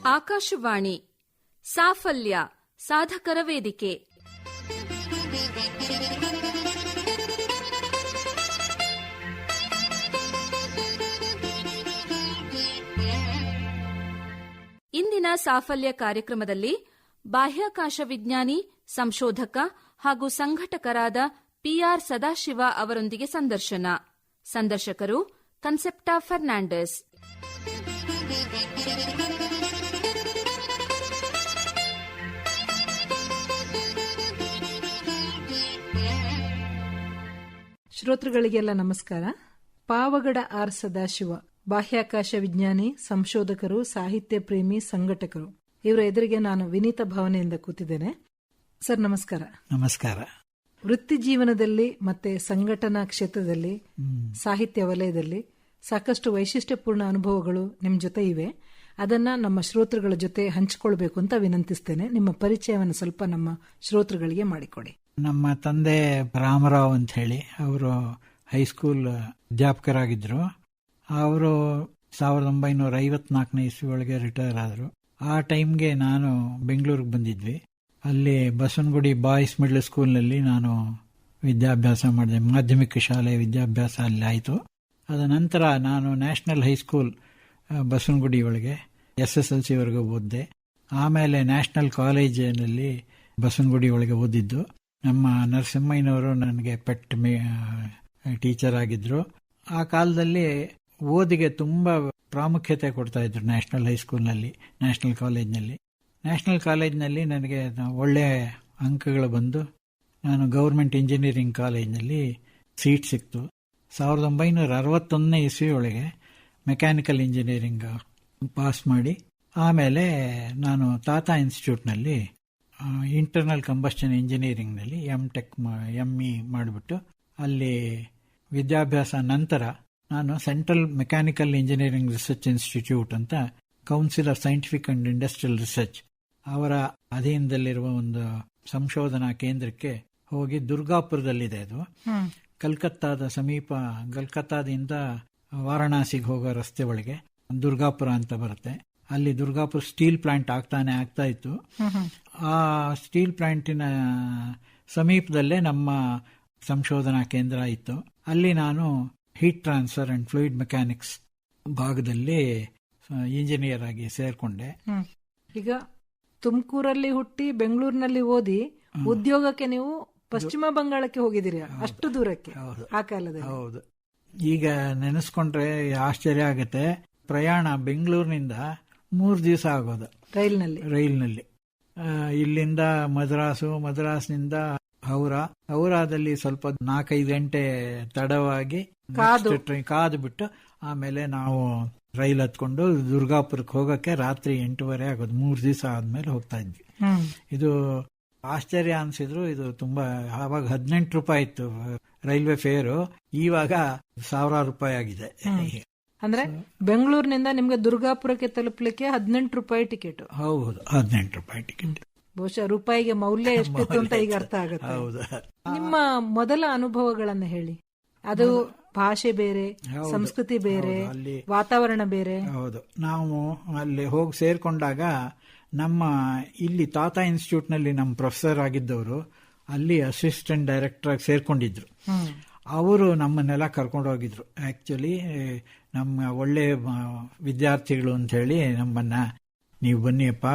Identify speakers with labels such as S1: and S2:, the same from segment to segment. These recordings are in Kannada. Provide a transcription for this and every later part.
S1: ಆಕಾಶವಾಣಿ ಸಾಫಲ್ಯ ಸಾಧಕರ ವೇದಿಕೆ. ಇಂದಿನ ಸಾಫಲ್ಯ ಕಾರ್ಯಕ್ರಮದಲ್ಲಿ ಬಾಹ್ಯಾಕಾಶ ವಿಜ್ಞಾನಿ, ಸಂಶೋಧಕ ಹಾಗೂ ಸಂಘಟಕರಾದ ಪಿಆರ್ ಸದಾಶಿವ ಅವರೊಂದಿಗೆ ಸಂದರ್ಶನ. ಸಂದರ್ಶಕರು ಕನ್ಸೆಪ್ಟಾ ಫರ್ನಾಂಡಿಸ್.
S2: ಶ್ರೋತೃಗಳಿಗೆಲ್ಲ ನಮಸ್ಕಾರ. ಪಾವಗಡ ಆರ್ ಸದಾಶಿವ, ಬಾಹ್ಯಾಕಾಶ ವಿಜ್ಞಾನಿ, ಸಂಶೋಧಕರು, ಸಾಹಿತ್ಯ ಪ್ರೇಮಿ, ಸಂಘಟಕರು. ಇವರ ಎದುರಿಗೆ ನಾನು ವಿನೀತ ಭಾವನೆಯಿಂದ ಕೂತಿದ್ದೇನೆ. ಸರ್ ನಮಸ್ಕಾರ.
S3: ನಮಸ್ಕಾರ.
S2: ವೃತ್ತಿ ಜೀವನದಲ್ಲಿ ಮತ್ತೆ ಸಂಘಟನಾ ಕ್ಷೇತ್ರದಲ್ಲಿ, ಸಾಹಿತ್ಯ ವಲಯದಲ್ಲಿ ಸಾಕಷ್ಟು ವೈಶಿಷ್ಟ್ಯಪೂರ್ಣ ಅನುಭವಗಳು ನಿಮ್ಮ ಜೊತೆ ಇವೆ. ಅದನ್ನ ನಮ್ಮ ಶ್ರೋತೃಗಳ ಜೊತೆ ಹಂಚಿಕೊಳ್ಬೇಕು ಅಂತ ವಿನಂತಿಸ್ತೇನೆ. ನಿಮ್ಮ ಪರಿಚಯವನ್ನು ಸ್ವಲ್ಪ ನಮ್ಮ ಶ್ರೋತೃಗಳಿಗೆ ಮಾಡಿಕೊಡಿ.
S3: ನಮ್ಮ ತಂದೆ ರಾಮರಾವ್ ಅಂತ ಹೇಳಿ, ಅವರು ಹೈಸ್ಕೂಲ್ ಅಧ್ಯಾಪಕರಾಗಿದ್ರು. ಅವರು 1954ನೇ ಇಸ್ವಿ ಒಳಗೆ ರಿಟೈರ್ ಆದರು. ಆ ಟೈಮ್ಗೆ ನಾನು ಬೆಂಗಳೂರಿಗೆ ಬಂದಿದ್ವಿ. ಅಲ್ಲಿ ಬಸವನಗುಡಿ ಬಾಯ್ಸ್ ಮಿಡ್ಲ್ ಸ್ಕೂಲ್ನಲ್ಲಿ ನಾನು ವಿದ್ಯಾಭ್ಯಾಸ ಮಾಡಿದೆ. ಮಾಧ್ಯಮಿಕ ಶಾಲೆ ವಿದ್ಯಾಭ್ಯಾಸ ಅಲ್ಲಿ ಆಯಿತು. ಅದ ನಂತರ ನಾನು ನ್ಯಾಷನಲ್ ಹೈಸ್ಕೂಲ್ ಬಸವನಗುಡಿ ಒಳಗೆ SSLC ವರೆಗೂ ಓದಿದೆ. ಆಮೇಲೆ ನ್ಯಾಷನಲ್ ಕಾಲೇಜಿನಲ್ಲಿ ಬಸವನಗುಡಿ ಒಳಗೆ ಓದಿದ್ದು. ನಮ್ಮ ನರಸಿಂಹಯ್ಯನವರು ನನಗೆ ಪೆಟ್ ಟೀಚರ್ ಆಗಿದ್ರು. ಆ ಕಾಲದಲ್ಲಿ ಓದಿಗೆ ತುಂಬಾ ಪ್ರಾಮುಖ್ಯತೆ ಕೊಡ್ತಾ ಇದ್ರು ನ್ಯಾಷನಲ್ ಹೈಸ್ಕೂಲ್ನಲ್ಲಿ, ನ್ಯಾಷನಲ್ ಕಾಲೇಜ್ನಲ್ಲಿ. ನ್ಯಾಷನಲ್ ಕಾಲೇಜ್ನಲ್ಲಿ ನನಗೆ ಒಳ್ಳೆ ಅಂಕಗಳು ಬಂದು ನಾನು ಗೌರ್ಮೆಂಟ್ ಇಂಜಿನಿಯರಿಂಗ್ ಕಾಲೇಜ್ನಲ್ಲಿ ಸೀಟ್ ಸಿಕ್ತು. 1961ನೇ ಇಸ್ವಿ ಒಳಗೆ ಮೆಕ್ಯಾನಿಕಲ್ ಇಂಜಿನಿಯರಿಂಗ್ ಪಾಸ್ ಮಾಡಿ, ಆಮೇಲೆ ನಾನು ಟಾಟಾ ಇನ್ಸ್ಟಿಟ್ಯೂಟ್ನಲ್ಲಿ ಇಂಟರ್ನಲ್ ಕಂಬಸ್ಟನ್ ಇಂಜಿನಿಯರಿಂಗ್ನಲ್ಲಿ ME ಮಾಡಿಬಿಟ್ಟು, ಅಲ್ಲಿ ವಿದ್ಯಾಭ್ಯಾಸ ನಂತರ ನಾನು central mechanical engineering research institute ಅಂತ council of scientific and industrial research ಅವರ ಅಧೀನದಲ್ಲಿರುವ ಒಂದು ಸಂಶೋಧನಾ ಕೇಂದ್ರಕ್ಕೆ ಹೋಗಿ, ದುರ್ಗಾಪುರದಲ್ಲಿದೆ ಅದು. ಕಲ್ಕತ್ತಾದ ಸಮೀಪ, ಕಲ್ಕತ್ತಾದಿಂದ ವಾರಣಾಸಿಗೆ ಹೋಗೋ ರಸ್ತೆ ಒಳಗೆ ದುರ್ಗಾಪುರ ಅಂತ ಬರುತ್ತೆ. ಅಲ್ಲಿ ದುರ್ಗಾಪುರ ಸ್ಟೀಲ್ ಪ್ಲಾಂಟ್ ಆಗ್ತಾ ಇತ್ತು. ಆ ಸ್ಟೀಲ್ ಪ್ಲಾಂಟಿನ ಸಮೀಪದಲ್ಲೇ ನಮ್ಮ ಸಂಶೋಧನಾ ಕೇಂದ್ರ ಇತ್ತು. ಅಲ್ಲಿ ನಾನು heat transfer and fluid mechanics ಭಾಗದಲ್ಲಿ ಇಂಜಿನಿಯರ್ ಆಗಿ ಸೇರ್ಕೊಂಡೆ.
S2: ಈಗ ತುಮಕೂರಲ್ಲಿ ಹುಟ್ಟಿ ಬೆಂಗಳೂರಿನಲ್ಲಿ ಓದಿ ಉದ್ಯೋಗಕ್ಕೆ ನೀವು ಪಶ್ಚಿಮ ಬಂಗಾಳಕ್ಕೆ ಹೋಗಿದ್ದೀರಿ, ಅಷ್ಟು ದೂರಕ್ಕೆ ಆ ಕಾಲದಲ್ಲಿ.
S3: ಹೌದು. ಈಗ ನೆನೆಸ್ಕೊಂಡ್ರೆ ಆಶ್ಚರ್ಯ ಆಗತ್ತೆ. ಪ್ರಯಾಣ ಬೆಂಗಳೂರಿನಿಂದ 3 ದಿವಸ ಆಗೋದು ರೈಲ್ನಲ್ಲಿ. ಇಲ್ಲಿಂದ ಮದ್ರಾಸ್ನಿಂದ ಹೌರಾದಲ್ಲಿ ಸ್ವಲ್ಪ 4-5 ಗಂಟೆ ತಡವಾಗಿ ಟ್ರೈನ್ ಕಾದು ಬಿಟ್ಟು, ಆಮೇಲೆ ನಾವು ರೈಲ್ ಹತ್ಕೊಂಡು ದುರ್ಗಾಪುರಕ್ಕೆ ಹೋಗಕ್ಕೆ ರಾತ್ರಿ 8:30 ಆಗೋದು. 3 ದಿವಸ ಆದ್ಮೇಲೆ ಹೋಗ್ತಾ ಇದ್ವಿ. ಇದು ಆಶ್ಚರ್ಯ ಅನ್ಸಿದ್ರು. ಇದು ತುಂಬಾ, ಆವಾಗ 18 ರೂಪಾಯಿ ಇತ್ತು ರೈಲ್ವೆ ಫೇರು, ಇವಾಗ 1000 ರೂಪಾಯಿ ಆಗಿದೆ.
S2: ಅಂದ್ರೆ ಬೆಂಗಳೂರಿನಿಂದ ನಿಮ್ಗೆ ದುರ್ಗಾಪುರಕ್ಕೆ ತಲುಪಲಿಕ್ಕೆ 18 ರೂಪಾಯಿ ಟಿಕೆಟ್.
S3: ಹೌದು, 18 ರೂಪಾಯಿ ಟಿಕೆಟ್.
S2: ಬಹುಶಃ ರೂಪಾಯಿಗೆ ಮೌಲ್ಯ ಎಷ್ಟಿತ್ತು ಅಂತ ಈಗ ಅರ್ಥ ಆಗುತ್ತೆ. ನಿಮ್ಮ ಮೊದಲ ಅನುಭವಗಳನ್ನ ಹೇಳಿ. ಅದು ಭಾಷೆ ಬೇರೆ, ಸಂಸ್ಕೃತಿ ಬೇರೆ, ವಾತಾವರಣ ಬೇರೆ.
S3: ಹೌದು. ನಾವು ಅಲ್ಲಿ ಹೋಗಿ ಸೇರ್ಕೊಂಡಾಗ ನಮ್ಮ ಇಲ್ಲಿ ಟಾಟಾ ಇನ್ಸ್ಟಿಟ್ಯೂಟ್ ನಲ್ಲಿ ನಮ್ಮ ಪ್ರೊಫೆಸರ್ ಆಗಿದ್ದವರು ಅಲ್ಲಿ ಅಸಿಸ್ಟೆಂಟ್ ಡೈರೆಕ್ಟರ್ ಆಗಿ ಸೇರ್ಕೊಂಡಿದ್ರು. ಅವರು ನಮ್ಮನ್ನೆಲ್ಲ ಕರ್ಕೊಂಡು ಹೋಗಿದ್ರು. ಆಕ್ಚುಲಿ ನಮ್ಮ ಒಳ್ಳೆ ವಿದ್ಯಾರ್ಥಿಗಳು ಅಂತ ಹೇಳಿ ನಮ್ಮನ್ನ, ನೀವು ಬನ್ನಿಯಪ್ಪ,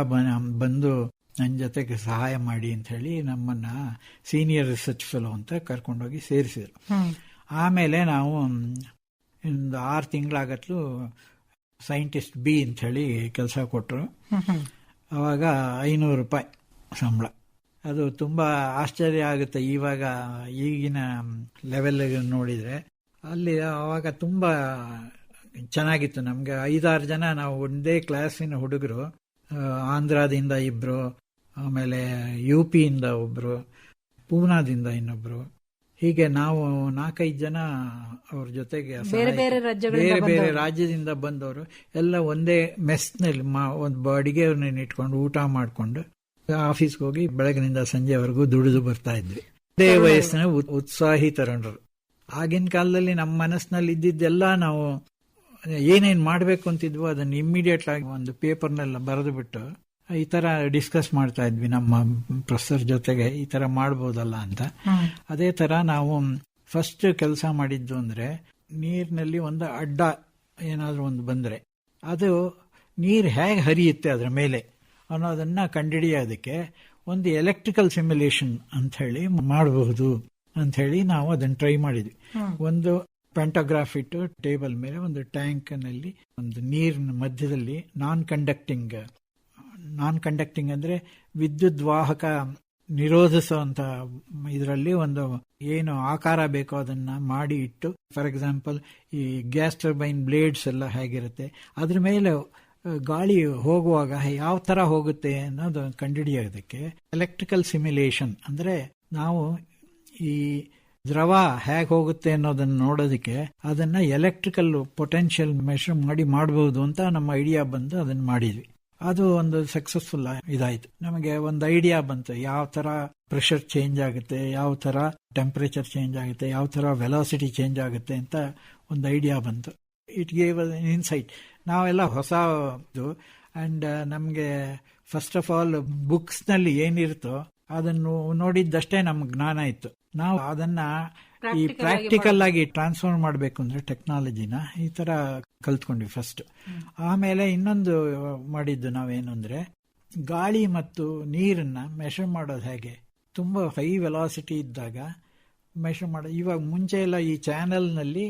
S3: ಬಂದು ನನ್ನ ಜೊತೆಗೆ ಸಹಾಯ ಮಾಡಿ ಅಂತ ಹೇಳಿ ನಮ್ಮನ್ನ ಸೀನಿಯರ್ ರಿಸರ್ಚ್ ಫೆಲೋ ಅಂತ ಕರ್ಕೊಂಡೋಗಿ ಸೇರಿಸಿದ್ರು. ಆಮೇಲೆ ನಾವು ಒಂದು 6 ತಿಂಗಳಾಗತ್ಲು ಸೈಂಟಿಸ್ಟ್ ಬಿ ಅಂತ ಹೇಳಿ ಕೆಲಸ ಕೊಟ್ಟರು. ಅವಾಗ 500 ರೂಪಾಯಿ ಸಂಬಳ. ಅದು ತುಂಬಾ ಆಶ್ಚರ್ಯ ಆಗುತ್ತೆ ಇವಾಗ, ಈಗಿನ ಲೆವೆಲ್ ನೋಡಿದ್ರೆ. ಅಲ್ಲಿ ಅವಾಗ ತುಂಬಾ ಚೆನ್ನಾಗಿತ್ತು. ನಮ್ಗೆ 5-6 ಜನ ನಾವು ಒಂದೇ ಕ್ಲಾಸಿನ ಹುಡುಗರು. ಆಂಧ್ರದಿಂದ 2, ಆಮೇಲೆ UPಯಿಂದ 1, ಪೂನಾದಿಂದ ಇನ್ನೊಬ್ರು, ಹೀಗೆ ನಾವು 4-5 ಜನ ಅವ್ರ ಜೊತೆಗೆ ಬೇರೆ ಬೇರೆ ರಾಜ್ಯದಿಂದ ಬಂದವರು ಎಲ್ಲ ಒಂದೇ ಮೆಸ್ನಲ್ಲಿ ಒಂದು ಅಡಿಗೆಯವ್ರನ್ನ ಇಟ್ಕೊಂಡು ಊಟ ಮಾಡ್ಕೊಂಡು ಆಫೀಸ್ಗೆ ಹೋಗಿ ಬೆಳಗಿನಿಂದ ಸಂಜೆವರೆಗೂ ದುಡಿದು ಬರ್ತಾ ಇದ್ವಿ. ಅದೇ ವಯಸ್ಸಿನ ಉತ್ಸಾಹಿ ತರುಣರು. ಆಗಿನ ಕಾಲದಲ್ಲಿ ನಮ್ಮ ಮನಸ್ಸಿನಲ್ಲಿ ಇದ್ದಿದ್ದೆಲ್ಲ ನಾವು ಏನೇನ್ ಮಾಡ್ಬೇಕು ಅಂತಿದ್ವೋ ಅದನ್ನ ಇಮ್ಮಿಡಿಯೇಟ್ ಆಗಿ ಒಂದು ಪೇಪರ್ನೆಲ್ಲ ಬರೆದು ಬಿಟ್ಟು ಈ ತರ ಡಿಸ್ಕಸ್ ಮಾಡ್ತಾ ಇದ್ವಿ ನಮ್ಮ ಪ್ರೊಫೆಸರ್ ಜೊತೆಗೆ, ಈ ತರ ಮಾಡ್ಬೋದಲ್ಲ ಅಂತ. ಅದೇ ತರ ನಾವು ಫಸ್ಟ್ ಕೆಲಸ ಮಾಡಿದ್ದು ಅಂದ್ರೆ ನೀರಿನಲ್ಲಿ ಒಂದು ಅಡ್ಡ ಏನಾದ್ರೂ ಒಂದು ಬಂದ್ರೆ ಅದು ನೀರು ಹೇಗೆ ಹರಿಯುತ್ತೆ ಅದರ ಮೇಲೆ ಅನ್ನೋದನ್ನ ಕಂಡುಹಿಡಿಯೋದಕ್ಕೆ ಒಂದು ಎಲೆಕ್ಟ್ರಿಕಲ್ ಸಿಮ್ಯುಲೇಷನ್ ಅಂತ ಹೇಳಿ ಮಾಡಬಹುದು ಅಂತ ಹೇಳಿ ನಾವು ಅದನ್ನ ಟ್ರೈ ಮಾಡಿದ್ವಿ. ಒಂದು ಪೆಂಟೋಗ್ರಾಫ್ ಇಟ್ಟು ಟೇಬಲ್ ಮೇಲೆ ಒಂದು ಟ್ಯಾಂಕ್ ನಲ್ಲಿ ಒಂದು ನೀರಿನ ಮಧ್ಯದಲ್ಲಿ ನಾನ್ ಕಂಡಕ್ಟಿಂಗ್ ಅಂದ್ರೆ ವಿದ್ಯುತ್ ವಾಹಕ ನಿರೋಧಿಸುವಂತ ಇದರಲ್ಲಿ ಒಂದು ಏನು ಆಕಾರ ಬೇಕೋ ಅದನ್ನ ಮಾಡಿ ಇಟ್ಟು, ಫಾರ್ ಎಕ್ಸಾಂಪಲ್ ಈ ಗ್ಯಾಸ್ ಟರ್ಬೈನ್ ಬ್ಲೇಡ್ಸ್ ಎಲ್ಲ ಹೇಗಿರುತ್ತೆ ಅದ್ರ ಮೇಲೆ ಗಾಳಿ ಹೋಗುವಾಗ ಯಾವ ತರ ಹೋಗುತ್ತೆ ಅನ್ನೋದು ಕಂಡುಹಿಡಿಯೋದಕ್ಕೆ ಎಲೆಕ್ಟ್ರಿಕಲ್ ಸಿಮ್ಯುಲೇಷನ್ ಅಂದ್ರೆ ನಾವು ಈ ದ್ರವ ಹೇಗೆ ಹೋಗುತ್ತೆ ಅನ್ನೋದನ್ನ ನೋಡೋದಕ್ಕೆ ಅದನ್ನ ಎಲೆಕ್ಟ್ರಿಕಲ್ ಪೊಟೆನ್ಷಿಯಲ್ ಮೆಷರ್ ಮಾಡಬಹುದು ಅಂತ ನಮ್ಮ ಐಡಿಯಾ ಬಂದು ಅದನ್ನ ಮಾಡಿದ್ವಿ. ಅದು ಒಂದು ಸಕ್ಸಸ್ಫುಲ್ ಇದಾಯ್ತು. ನಮಗೆ ಒಂದು ಐಡಿಯಾ ಬಂತು ಯಾವ ತರ ಪ್ರೆಷರ್ ಚೇಂಜ್ ಆಗುತ್ತೆ, ಯಾವ ತರ ಟೆಂಪರೇಚರ್ ಚೇಂಜ್ ಆಗುತ್ತೆ, ಯಾವ ತರ ವೆಲಾಸಿಟಿ ಚೇಂಜ್ ಆಗುತ್ತೆ ಅಂತ ಒಂದು ಐಡಿಯಾ ಬಂತು. It gave insight. ನಾವೆಲ್ಲ ಹೊಸದು ಅಂಡ್ ನಮ್ಗೆ ಫಸ್ಟ್ ಆಫ್ ಆಲ್ ಬುಕ್ಸ್ ನಲ್ಲಿ ಏನಿರುತ್ತೋ ಅದನ್ನು ನೋಡಿದ್ದಷ್ಟೇ ನಮ್ಗೆ ಜ್ಞಾನ ಇತ್ತು. ನಾವು ಅದನ್ನ ಈ ಪ್ರಾಕ್ಟಿಕಲ್ ಆಗಿ ಟ್ರಾನ್ಸ್ಫರ್ ಮಾಡಬೇಕು ಅಂದ್ರೆ ಟೆಕ್ನಾಲಜಿನ ಈ ತರ ಕಲ್ತ್ಕೊಂಡ್ವಿ ಫಸ್ಟ್. ಆಮೇಲೆ ಇನ್ನೊಂದು ಮಾಡಿದ್ದು ನಾವೇನು ಅಂದ್ರೆ ಗಾಳಿ ಮತ್ತು ನೀರನ್ನ ಮೆಷರ್ ಮಾಡೋದು ಹೇಗೆ, ತುಂಬಾ ಹೈ ವೆಲಾಸಿಟಿ ಇದ್ದಾಗ ಮೆಷರ್ ಮಾಡೋದು. ಇವಾಗ ಮುಂಚೆ ಎಲ್ಲ ಈ ಚಾನೆಲ್ ನಲ್ಲಿ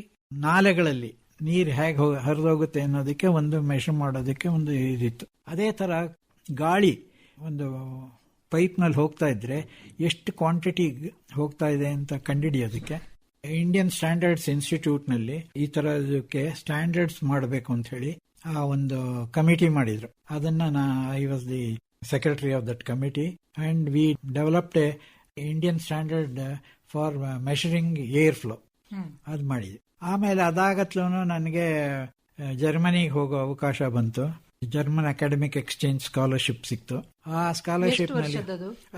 S3: ನಾಲೆಗಳಲ್ಲಿ ನೀರು ಹೇಗೆ ಹರಿದೋಗುತ್ತೆ ಅನ್ನೋದಕ್ಕೆ ಒಂದು ಮೆಷರ್ ಮಾಡೋದಕ್ಕೆ ಒಂದು ಇದಿತ್ತು. ಅದೇ ತರ ಗಾಳಿ ಒಂದು ಪೈಪ್ ನಲ್ಲಿ ಹೋಗ್ತಾ ಇದ್ರೆ ಎಷ್ಟು ಕ್ವಾಂಟಿಟಿ ಹೋಗ್ತಾ ಇದೆ ಅಂತ ಕಂಡುಹಿಡಿಯೋದಕ್ಕೆ ಇಂಡಿಯನ್ ಸ್ಟ್ಯಾಂಡರ್ಡ್ಸ್ ಇನ್ಸ್ಟಿಟ್ಯೂಟ್ ನಲ್ಲಿ ಈ ತರದಕ್ಕೆ ಸ್ಟ್ಯಾಂಡರ್ಡ್ಸ್ ಮಾಡಬೇಕು ಅಂತ ಹೇಳಿ ಆ ಒಂದು ಕಮಿಟಿ ಮಾಡಿದ್ರು. ಅದನ್ನ I was the secretary of that committee and we developed A Indian standard for measuring air flow. ಅದು ಮಾಡಿದ್ವಿ. ಆಮೇಲೆ ಅದಾಗತ್ಲೂ ನನಗೆ ಜರ್ಮನಿಗೆ ಹೋಗೋ ಅವಕಾಶ ಬಂತು. ಜರ್ಮನ್ ಅಕಾಡೆಮಿಕ್ ಎಕ್ಸ್ಚೇಂಜ್ ಸ್ಕಾಲರ್ಶಿಪ್ ಸಿಕ್ತು. ಆ ಸ್ಕಾಲರ್ಶಿಪ್ ನಲ್ಲಿ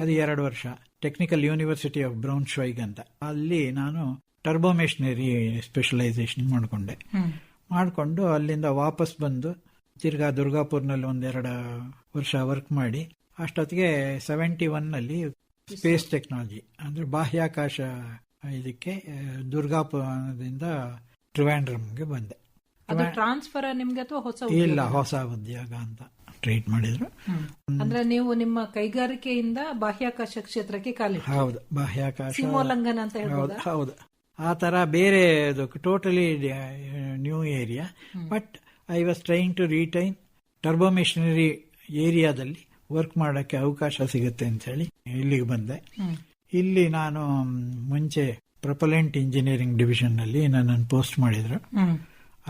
S3: ಅದು 2 ವರ್ಷ ಟೆಕ್ನಿಕಲ್ ಯೂನಿವರ್ಸಿಟಿ ಆಫ್ ಬ್ರೌನ್ಶ್ವೈಗ್ ಅಂತ, ಅಲ್ಲಿ ನಾನು ಟರ್ಬೋ ಮೆಷಿನರಿ ಸ್ಪೆಷಲೈಸೇಷನ್ ಮಾಡಿಕೊಂಡು ಅಲ್ಲಿಂದ ವಾಪಸ್ ಬಂದು ತಿರ್ಗಾ ದುರ್ಗಾಪುರ್ನಲ್ಲಿ 1-2 ವರ್ಷ ವರ್ಕ್ ಮಾಡಿ ಅಷ್ಟೊತ್ತಿಗೆ 71 ನಲ್ಲಿ ಸ್ಪೇಸ್ ಟೆಕ್ನಾಲಜಿ ಅಂದ್ರೆ ಬಾಹ್ಯಾಕಾಶ ಇದಕ್ಕೆ ದುರ್ಗಾಪುರದಿಂದ ಟ್ರಿವಾಂಡ್ರಮ್ಗೆ ಬಂದೆ.
S2: ಅದು ಟ್ರಾನ್ಸ್ಫರ್ ನಿಮ್ಗೆ ಅಥವಾ ಹೊಸ
S3: ಇಲ್ಲ, ಹೊಸ ಉದ್ಯೋಗ ಅಂತ ಟ್ರೀಟ್ ಮಾಡಿದ್ರು.
S2: ಅಂದ್ರೆ ನೀವು ನಿಮ್ಮ ಕೈಗಾರಿಕೆಯಿಂದ ಬಾಹ್ಯಾಕಾಶ ಕ್ಷೇತ್ರಕ್ಕೆ ಕಾಲಿ.
S3: ಹೌದು, ಬಾಹ್ಯಾಕಾಶ
S2: ಸೀಮೋಲ್ಲಂಘನ ಅಂತ ಹೇಳ್ಬೋದು.
S3: ಹೌದು, ಆ ತರ ಬೇರೆ totally new area. But I was trying to retain turbo machinery ಏರಿಯಾದಲ್ಲಿ ವರ್ಕ್ ಮಾಡಕ್ಕೆ ಅವಕಾಶ ಸಿಗುತ್ತೆ ಅಂತ ಹೇಳಿ ಇಲ್ಲಿಗೆ ಬಂದೆ. ಇಲ್ಲಿ ನಾನು ಮುಂಚೆ ಪ್ರೊಪಲೆಂಟ್ ಇಂಜಿನಿಯರಿಂಗ್ ಡಿವಿಷನ್ ನಲ್ಲಿ ನನ್ನನ್ನು ಪೋಸ್ಟ್ ಮಾಡಿದ್ರು.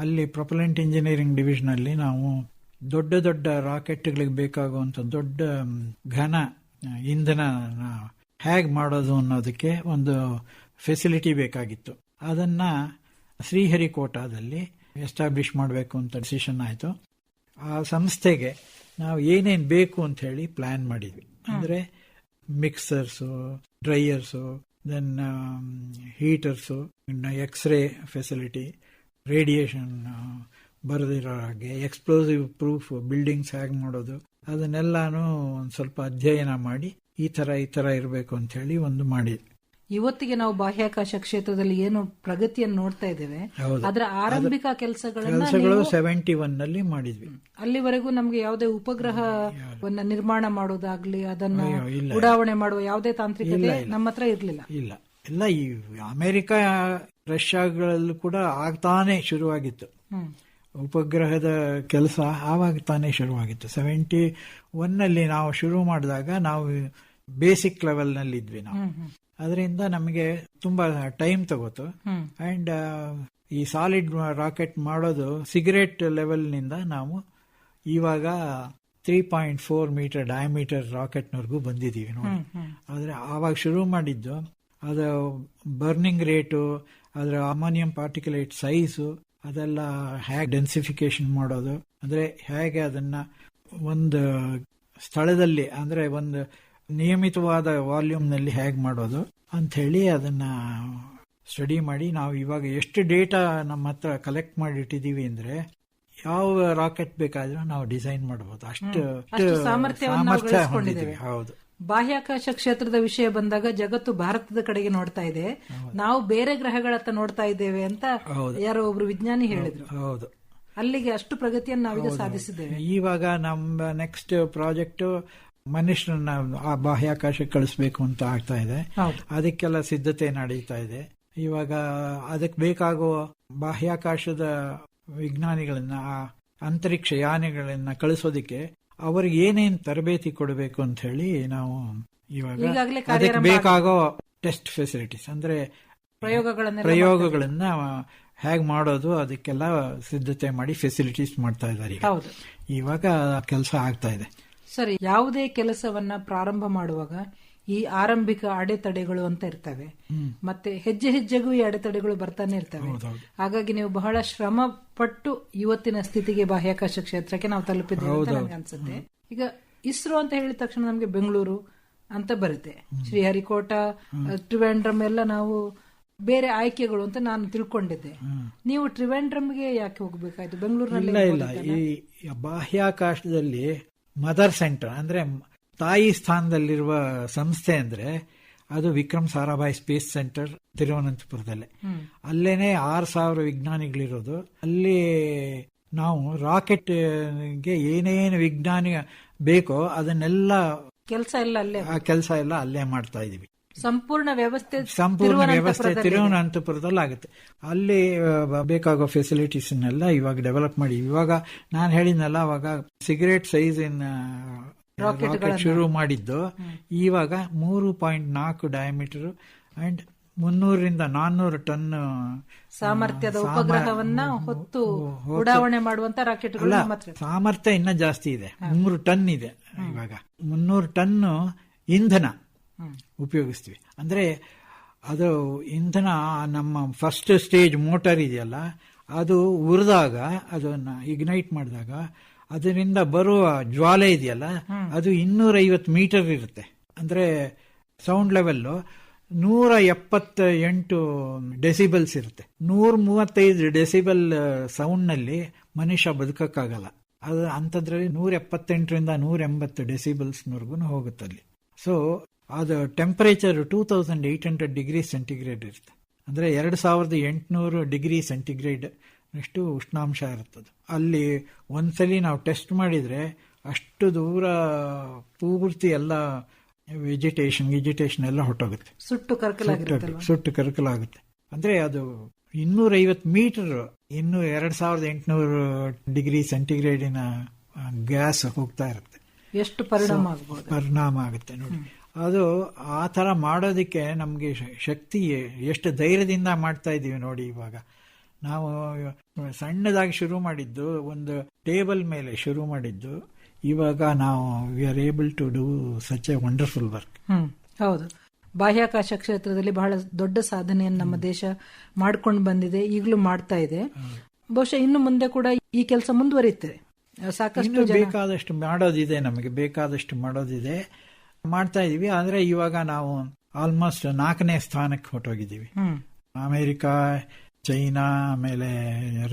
S3: ಅಲ್ಲಿ ಪ್ರೊಪಲೆಂಟ್ ಇಂಜಿನಿಯರಿಂಗ್ ಡಿವಿಷನ್ ಅಲ್ಲಿ ನಾವು ದೊಡ್ಡ ದೊಡ್ಡ ರಾಕೆಟ್ಗಳಿಗೆ ಬೇಕಾಗುವಂತ ದೊಡ್ಡ ಘನ ಇಂಧನ ಹೇಗ್ ಮಾಡೋದು ಅನ್ನೋದಕ್ಕೆ ಒಂದು ಫೆಸಿಲಿಟಿ ಬೇಕಾಗಿತ್ತು. ಅದನ್ನ ಶ್ರೀಹರಿಕೋಟಾದಲ್ಲಿ ಎಸ್ಟಾಬ್ಲಿಷ್ ಮಾಡಬೇಕು ಅಂತ ಡಿಸಿಷನ್ ಆಯ್ತು. ಆ ಸಂಸ್ಥೆಗೆ ನಾವು ಏನೇನ್ ಬೇಕು ಅಂತ ಹೇಳಿ ಪ್ಲಾನ್ ಮಾಡಿದ್ವಿ. ಅಂದ್ರೆ mixers, dryers, then heaters, x-ray facility, radiation ಬರದಿರೋ ಹಾಗೆ ಎಕ್ಸ್ಪ್ಲೋಸಿವ್ ಪ್ರೂಫ್ ಬಿಲ್ಡಿಂಗ್ಸ್ ಹೇಗೆ ಮಾಡೋದು ಅದನ್ನೆಲ್ಲಾನು ಒಂದು ಸ್ವಲ್ಪ ಅಧ್ಯಯನ ಮಾಡಿ ಈ ತರ ಇರಬೇಕು ಅಂತ ಹೇಳಿ ಒಂದು ಮಾಡಿದ್ವಿ.
S2: ಇವತ್ತಿಗೆ ನಾವು ಬಾಹ್ಯಾಕಾಶ ಕ್ಷೇತ್ರದಲ್ಲಿ ಏನು ಪ್ರಗತಿಯನ್ನು ನೋಡ್ತಾ ಇದ್ದೇವೆ ಅದರ ಆರಂಭಿಕ ಕೆಲಸಗಳು
S3: 71 ನಲ್ಲಿ ಮಾಡಿದ್ವಿ.
S2: ಅಲ್ಲಿವರೆಗೂ ನಮ್ಗೆ ಯಾವುದೇ ಉಪಗ್ರಹವನ್ನ ನಿರ್ಮಾಣ ಮಾಡೋದಾಗ್ಲಿ ಅದನ್ನ ಉಡಾವಣೆ ಮಾಡುವ ಯಾವುದೇ ತಾಂತ್ರಿಕತೆ ನಮ್ಮ ಹತ್ರ ಇರಲಿಲ್ಲ.
S3: ಎಲ್ಲ ಈ ಅಮೆರಿಕ ರಷ್ಯಾಗಳಲ್ಲೂ ಕೂಡ ಆಗ್ತಾನೆ ಶುರುವಾಗಿತ್ತು. ಉಪಗ್ರಹದ ಕೆಲಸ ಆವಾಗ ತಾನೇ ಶುರುವಾಗಿತ್ತು. 71 ನಲ್ಲಿ ನಾವು ಶುರು ಮಾಡಿದಾಗ ನಾವು ಬೇಸಿಕ್ ಲೆವೆಲ್ ನಲ್ಲಿ ಇದ್ವಿ ನಾವು. ಅದರಿಂದ ನಮಗೆ ತುಂಬಾ ಟೈಮ್ ತಗೋತು. ಅಂಡ್ ಈ ಸಾಲಿಡ್ ರಾಕೆಟ್ ಮಾಡೋದು ಸಿಗರೇಟ್ ಲೆವೆಲ್ ನಿಂದ ನಾವು ಇವಾಗ 3.4 ಮೀಟರ್ ಡಯಾಮೀಟರ್ ರಾಕೆಟ್ ನವರೆಗೂ ಬಂದಿದ್ದೀವಿ ನೋಡಿ. ಆದ್ರೆ ಆವಾಗ ಶುರು ಮಾಡಿದ್ದು ಅದು ಬರ್ನಿಂಗ್ ರೇಟು, ಅದರ ಅಮೋನಿಯಂ ಪಾರ್ಟಿಕ್ಯುಲೇಟ್ ಸೈಜು, ಅದೆಲ್ಲ ಹೇಗೆ ಡೆನ್ಸಿಫಿಕೇಶನ್ ಮಾಡೋದು, ಅಂದ್ರೆ ಹೇಗೆ ಅದನ್ನ ಒಂದು ಸ್ಥಳದಲ್ಲಿ ಅಂದ್ರೆ ಒಂದು ನಿಯಮಿತವಾದ ವಾಲ್ಯೂಮ್ ನಲ್ಲಿ ಹೇಗೆ ಮಾಡೋದು ಅಂತ ಹೇಳಿ ಅದನ್ನ ಸ್ಟಡಿ ಮಾಡಿ ನಾವು ಇವಾಗ ಎಷ್ಟು ಡೇಟಾ ನಮ್ಮ ಹತ್ರ ಕಲೆಕ್ಟ್ ಮಾಡಿ ಇಟ್ಟಿದೀವಿ ಅಂದ್ರೆ ಯಾವ ರಾಕೆಟ್ ಬೇಕಾದ್ರೂ ನಾವು ಡಿಸೈನ್ ಮಾಡಬಹುದು. ಅಷ್ಟು
S2: ಸಾಮರ್ಥ್ಯವನ್ನು ನಾವು ಗಳಿಸಿಕೊಂಡಿದ್ದೇವೆ.
S3: ಹೌದು.
S2: ಬಾಹ್ಯಾಕಾಶ ಕ್ಷೇತ್ರದ ವಿಷಯ ಬಂದಾಗ ಜಗತ್ತು ಭಾರತದ ಕಡೆಗೆ ನೋಡ್ತಾ ಇದೆ, ನಾವು ಬೇರೆ ಗ್ರಹಗಳತ್ತ ನೋಡ್ತಾ ಇದ್ದೇವೆ ಅಂತ ಯಾರೋ ಒಬ್ರು ವಿಜ್ಞಾನಿ ಹೇಳಿದ್ರು.
S3: ಹೌದು,
S2: ಅಲ್ಲಿಗೆ ಅಷ್ಟು ಪ್ರಗತಿಯನ್ನು ನಾವೀಗ ಸಾಧಿಸಿದ್ದೇವೆ.
S3: ಇವಾಗ ನಮ್ಮ ನೆಕ್ಸ್ಟ್ ಪ್ರಾಜೆಕ್ಟ್ ಮನುಷ್ಯರನ್ನ ಆ ಬಾಹ್ಯಾಕಾಶಕ್ಕೆ ಕಳಿಸ್ಬೇಕು ಅಂತ ಆಗ್ತಾ ಇದೆ. ಅದಕ್ಕೆಲ್ಲ ಸಿದ್ಧತೆ ನಡೀತಾ ಇದೆ. ಇವಾಗ ಅದಕ್ಕೆ ಬೇಕಾಗುವ ಬಾಹ್ಯಾಕಾಶದ ವಿಜ್ಞಾನಿಗಳನ್ನ, ಅಂತರಿಕ್ಷ ಯಾನಿಗಳನ್ನ ಕಳಿಸೋದಿಕ್ಕೆ ಅವ್ರಿಗೆ ಏನೇನು ತರಬೇತಿ ಕೊಡಬೇಕು ಅಂತ ಹೇಳಿ ನಾವು ಇವಾಗ ಅದಕ್ಕೆ ಬೇಕಾಗೋ ಟೆಸ್ಟ್ ಫೆಸಿಲಿಟೀಸ್ ಅಂದ್ರೆ ಪ್ರಯೋಗಗಳನ್ನ ಹೇಗೆ ಮಾಡೋದು ಅದಕ್ಕೆಲ್ಲ ಸಿದ್ಧತೆ ಮಾಡಿ ಫೆಸಿಲಿಟೀಸ್ ಮಾಡ್ತಾ ಇದ್ದಾರೆ. ಇವಾಗ ಕೆಲಸ ಆಗ್ತಾ ಇದೆ.
S2: ಸರಿ, ಯಾವುದೇ ಕೆಲಸವನ್ನ ಪ್ರಾರಂಭ ಮಾಡುವಾಗ ಈ ಆರಂಭಿಕ ಅಡೆತಡೆಗಳು ಅಂತ ಇರ್ತವೆ, ಮತ್ತೆ ಹೆಜ್ಜೆ ಹೆಜ್ಜೆಗೂ ಈ ಅಡೆತಡೆಗಳು ಬರ್ತಾನೆ ಇರ್ತವೆ. ಹಾಗಾಗಿ ನೀವು ಬಹಳ ಶ್ರಮ ಪಟ್ಟು ಇವತ್ತಿನ ಸ್ಥಿತಿಗೆ ಬಾಹ್ಯಾಕಾಶ ಕ್ಷೇತ್ರಕ್ಕೆ ನಾವು ತಲುಪಿದ್ದೇವೆ ಅಂತ ನನಗೆ ಅನ್ಸುತ್ತೆ. ಈಗ ಇಸ್ರೋ ಅಂತ ಹೇಳಿದ ತಕ್ಷಣ ನಮಗೆ ಬೆಂಗಳೂರು ಅಂತ ಬರುತ್ತೆ, ಶ್ರೀಹರಿಕೋಟಾ, ಟ್ರಿವೆಂಡ್ರಮ್ ಎಲ್ಲ ನಾವು ಬೇರೆ ಆಯ್ಕೆಗಳು ಅಂತ ನಾನು ತಿಳ್ಕೊಂಡಿದ್ದೆ. ನೀವು ಟ್ರಿವೆಂಡ್ರಮ್ಗೆ ಯಾಕೆ ಹೋಗ್ಬೇಕಾಯ್ತು? ಬೆಂಗಳೂರಿನಲ್ಲಿ
S3: ಇಲ್ಲ, ಈ ಬಾಹ್ಯಾಕಾಶದಲ್ಲಿ ಮದರ್ ಸೆಂಟರ್ ಅಂದ್ರೆ ತಾಯಿ ಸ್ಥಾನದಲ್ಲಿರುವ ಸಂಸ್ಥೆ ಅಂದ್ರೆ ಅದು ವಿಕ್ರಮ್ ಸಾರಾಭಾಯ್ ಸ್ಪೇಸ್ ಸೆಂಟರ್ ತಿರುವನಂತಪುರದಲ್ಲೇ. ಅಲ್ಲೇನೆ 6,000 ವಿಜ್ಞಾನಿಗಳಿರೋದು. ಅಲ್ಲಿ ನಾವು ರಾಕೆಟ್ಗೆ ಏನೇನು ವಿಜ್ಞಾನಿ ಬೇಕೋ ಅದನ್ನೆಲ್ಲ ಕೆಲಸ ಎಲ್ಲ ಅಲ್ಲೇ ಮಾಡ್ತಾ ಇದೀವಿ.
S2: ಸಂಪೂರ್ಣ ವ್ಯವಸ್ಥೆ
S3: ತಿರುವನಂತಪುರದಲ್ಲಿ ಆಗುತ್ತೆ. ಅಲ್ಲಿ ಬೇಕಾಗೋ ಫೆಸಿಲಿಟೀಸ್ನೆಲ್ಲ ಇವಾಗ ಡೆವಲಪ್ ಮಾಡಿ, ಇವಾಗ ನಾನು ಹೇಳಿದ್ನಲ್ಲ ಅವಾಗ ಸಿಗರೇಟ್ ಸೈಜ್ ರಾಕೆಟ್ ಶುರು ಮಾಡಿದ್ದು ಇವಾಗ 3.4 ಡಯಾಮೀಟರ್ ಅಂಡ್ 300-400 ಟನ್
S2: ಸಾಮರ್ಥ್ಯದ ಉಪಗ್ರಹವನ್ನ ಹೊತ್ತು ಉಡಾವಣೆ ಮಾಡುವಂತ ರಾಕೆಟ್ಗಳು.
S3: ಸಾಮರ್ಥ್ಯ ಇನ್ನ ಜಾಸ್ತಿ ಇದೆ, 3 ಟನ್ ಇದೆ. ಇವಾಗ 300 ಟನ್ ಇಂಧನ ಉಪಯೋಗಿಸ್ತೀವಿ. ಅಂದ್ರೆ ಅದು ಇಂಧನ ನಮ್ಮ ಫಸ್ಟ್ ಸ್ಟೇಜ್ ಮೋಟಾರ್ ಇದೆಯಲ್ಲ, ಅದು ಉರಿದಾಗ, ಅದನ್ನ ಇಗ್ನೈಟ್ ಮಾಡಿದಾಗ ಅದರಿಂದ ಬರುವ ಜ್ವಾಲೆ ಇದೆಯಲ್ಲ, ಅದು 250 ಮೀಟರ್ ಇರುತ್ತೆ. ಅಂದ್ರೆ ಸೌಂಡ್ ಲೆವೆಲ್ 178 ಡೆಸಿಬಲ್ಸ್ ಇರುತ್ತೆ. 135 ಡೆಸಿಬಲ್ ಸೌಂಡ್ ನಲ್ಲಿ ಮನುಷ್ಯ ಬದುಕಕ್ಕಾಗಲ್ಲ. ಅದು ಅಂತದ್ರಲ್ಲಿ 178ರಿಂದ 180 ಡೆಸಿಬಲ್ಸ್ ವರೆಗೂ ಹೋಗುತ್ತೆ ಅಲ್ಲಿ. ಸೊ ಅದು ಟೆಂಪರೇಚರ್ 2800 ಡಿಗ್ರಿ ಸೆಂಟಿಗ್ರೇಡ್ ಇರುತ್ತೆ. ಅಂದ್ರೆ 2800 ಡಿಗ್ರಿ ಸೆಂಟಿಗ್ರೇಡ್ ಅಷ್ಟು ಉಷ್ಣಾಂಶ ಇರುತ್ತದೆ. ಅಲ್ಲಿ ಒಂದ್ಸಲಿ ನಾವು ಟೆಸ್ಟ್ ಮಾಡಿದ್ರೆ ಅಷ್ಟು ದೂರ ಪೂರ್ತಿ ಎಲ್ಲ ವೆಜಿಟೇಷನ್ ಎಲ್ಲ ಹೊಟ್ಟೋಗುತ್ತೆ, ಸುಟ್ಟು ಕರಕಲಾಗುತ್ತೆ. ಅಂದ್ರೆ ಅದು 250 ಮೀಟರ್ 2800 ಡಿಗ್ರಿ ಸೆಂಟಿಗ್ರೇಡಿನ ಗ್ಯಾಸ್ ಹೋಗ್ತಾ ಇರುತ್ತೆ.
S2: ಎಷ್ಟು
S3: ಪರಿಣಾಮ ಆಗುತ್ತೆ ನೋಡಿ. ಅದು ಆ ತರ ಮಾಡೋದಕ್ಕೆ ನಮ್ಗೆ ಶಕ್ತಿ, ಎಷ್ಟು ಧೈರ್ಯದಿಂದ ಮಾಡ್ತಾ ಇದೀವಿ ನೋಡಿ. ಇವಾಗ ನಾವು ಸಣ್ಣದಾಗಿ ಶುರು ಮಾಡಿದ್ದು, ಒಂದು ಟೇಬಲ್ ಮೇಲೆ ಶುರು ಮಾಡಿದ್ದು, ಇವಾಗ ನಾವು we are able to do such a wonderful work.
S2: ಹೌದು, ಬಾಹ್ಯಾಕಾಶ ಕ್ಷೇತ್ರದಲ್ಲಿ ಬಹಳ ದೊಡ್ಡ ಸಾಧನೆಯನ್ನು ನಮ್ಮ ದೇಶ ಮಾಡ್ಕೊಂಡು ಬಂದಿದೆ, ಈಗಲೂ ಮಾಡ್ತಾ ಇದೆ. ಬಹುಶಃ ಇನ್ನು ಮುಂದೆ ಕೂಡ ಈ ಕೆಲಸ ಮುಂದುವರಿಯುತ್ತದೆ. ಸಾಕಷ್ಟು
S3: ಬೇಕಾದಷ್ಟು ಮಾಡೋದಿದೆ, ನಮಗೆ ಬೇಕಾದಷ್ಟು ಮಾಡೋದಿದೆ, ಮಾಡ್ತಾ ಇದೀವಿ. ಆದ್ರೆ ಇವಾಗ ನಾವು ಆಲ್ಮೋಸ್ಟ್ 4ನೇ ಸ್ಥಾನಕ್ಕೆ ಹೊರಟೋಗಿದ್ದೀವಿ. ಅಮೆರಿಕಾ, ಚೈನಾ, ಆಮೇಲೆ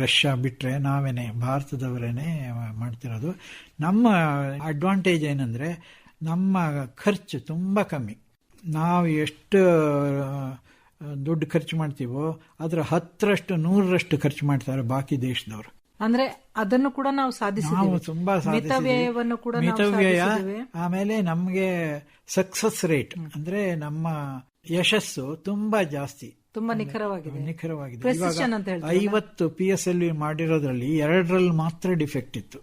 S3: ರಷ್ಯಾ ಬಿಟ್ರೆ ನಾವೇನೆ ಭಾರತದವರೇನೆ ಮಾಡ್ತಿರೋದು. ನಮ್ಮ ಅಡ್ವಾಂಟೇಜ್ ಏನಂದ್ರೆ ನಮ್ಮ ಖರ್ಚು ತುಂಬಾ ಕಮ್ಮಿ. ನಾವು ಎಷ್ಟು ದುಡ್ಡು ಖರ್ಚು ಮಾಡ್ತೀವೋ ಅದರ 10ರಷ್ಟು 100ರಷ್ಟು ಖರ್ಚು ಮಾಡ್ತಾರೆ ಬಾಕಿ ದೇಶದವರು.
S2: ಅಂದ್ರೆ ಅದನ್ನು ಕೂಡ ನಾವು ಸಾಧಿಸಿದ್ದೇವೆ,
S3: ತುಂಬಾ
S2: ಮಿತವ್ಯಯವನ್ನು ಕೂಡ
S3: ಮಿತವ್ಯಯ. ಆಮೇಲೆ ನಮ್ಗೆ ಸಕ್ಸಸ್ ರೇಟ್ ಅಂದ್ರೆ ನಮ್ಮ ಯಶಸ್ಸು ತುಂಬಾ ಜಾಸ್ತಿ,
S2: ತುಂಬಾ ನಿಖರವಾಗಿದೆ.
S3: ಇವಾಗ 50 PSLV ಮಾಡಿರೋದ್ರಲ್ಲಿ 2ರಲ್ಲಿ ಮಾತ್ರ ಡಿಫೆಕ್ಟ್ ಇತ್ತು,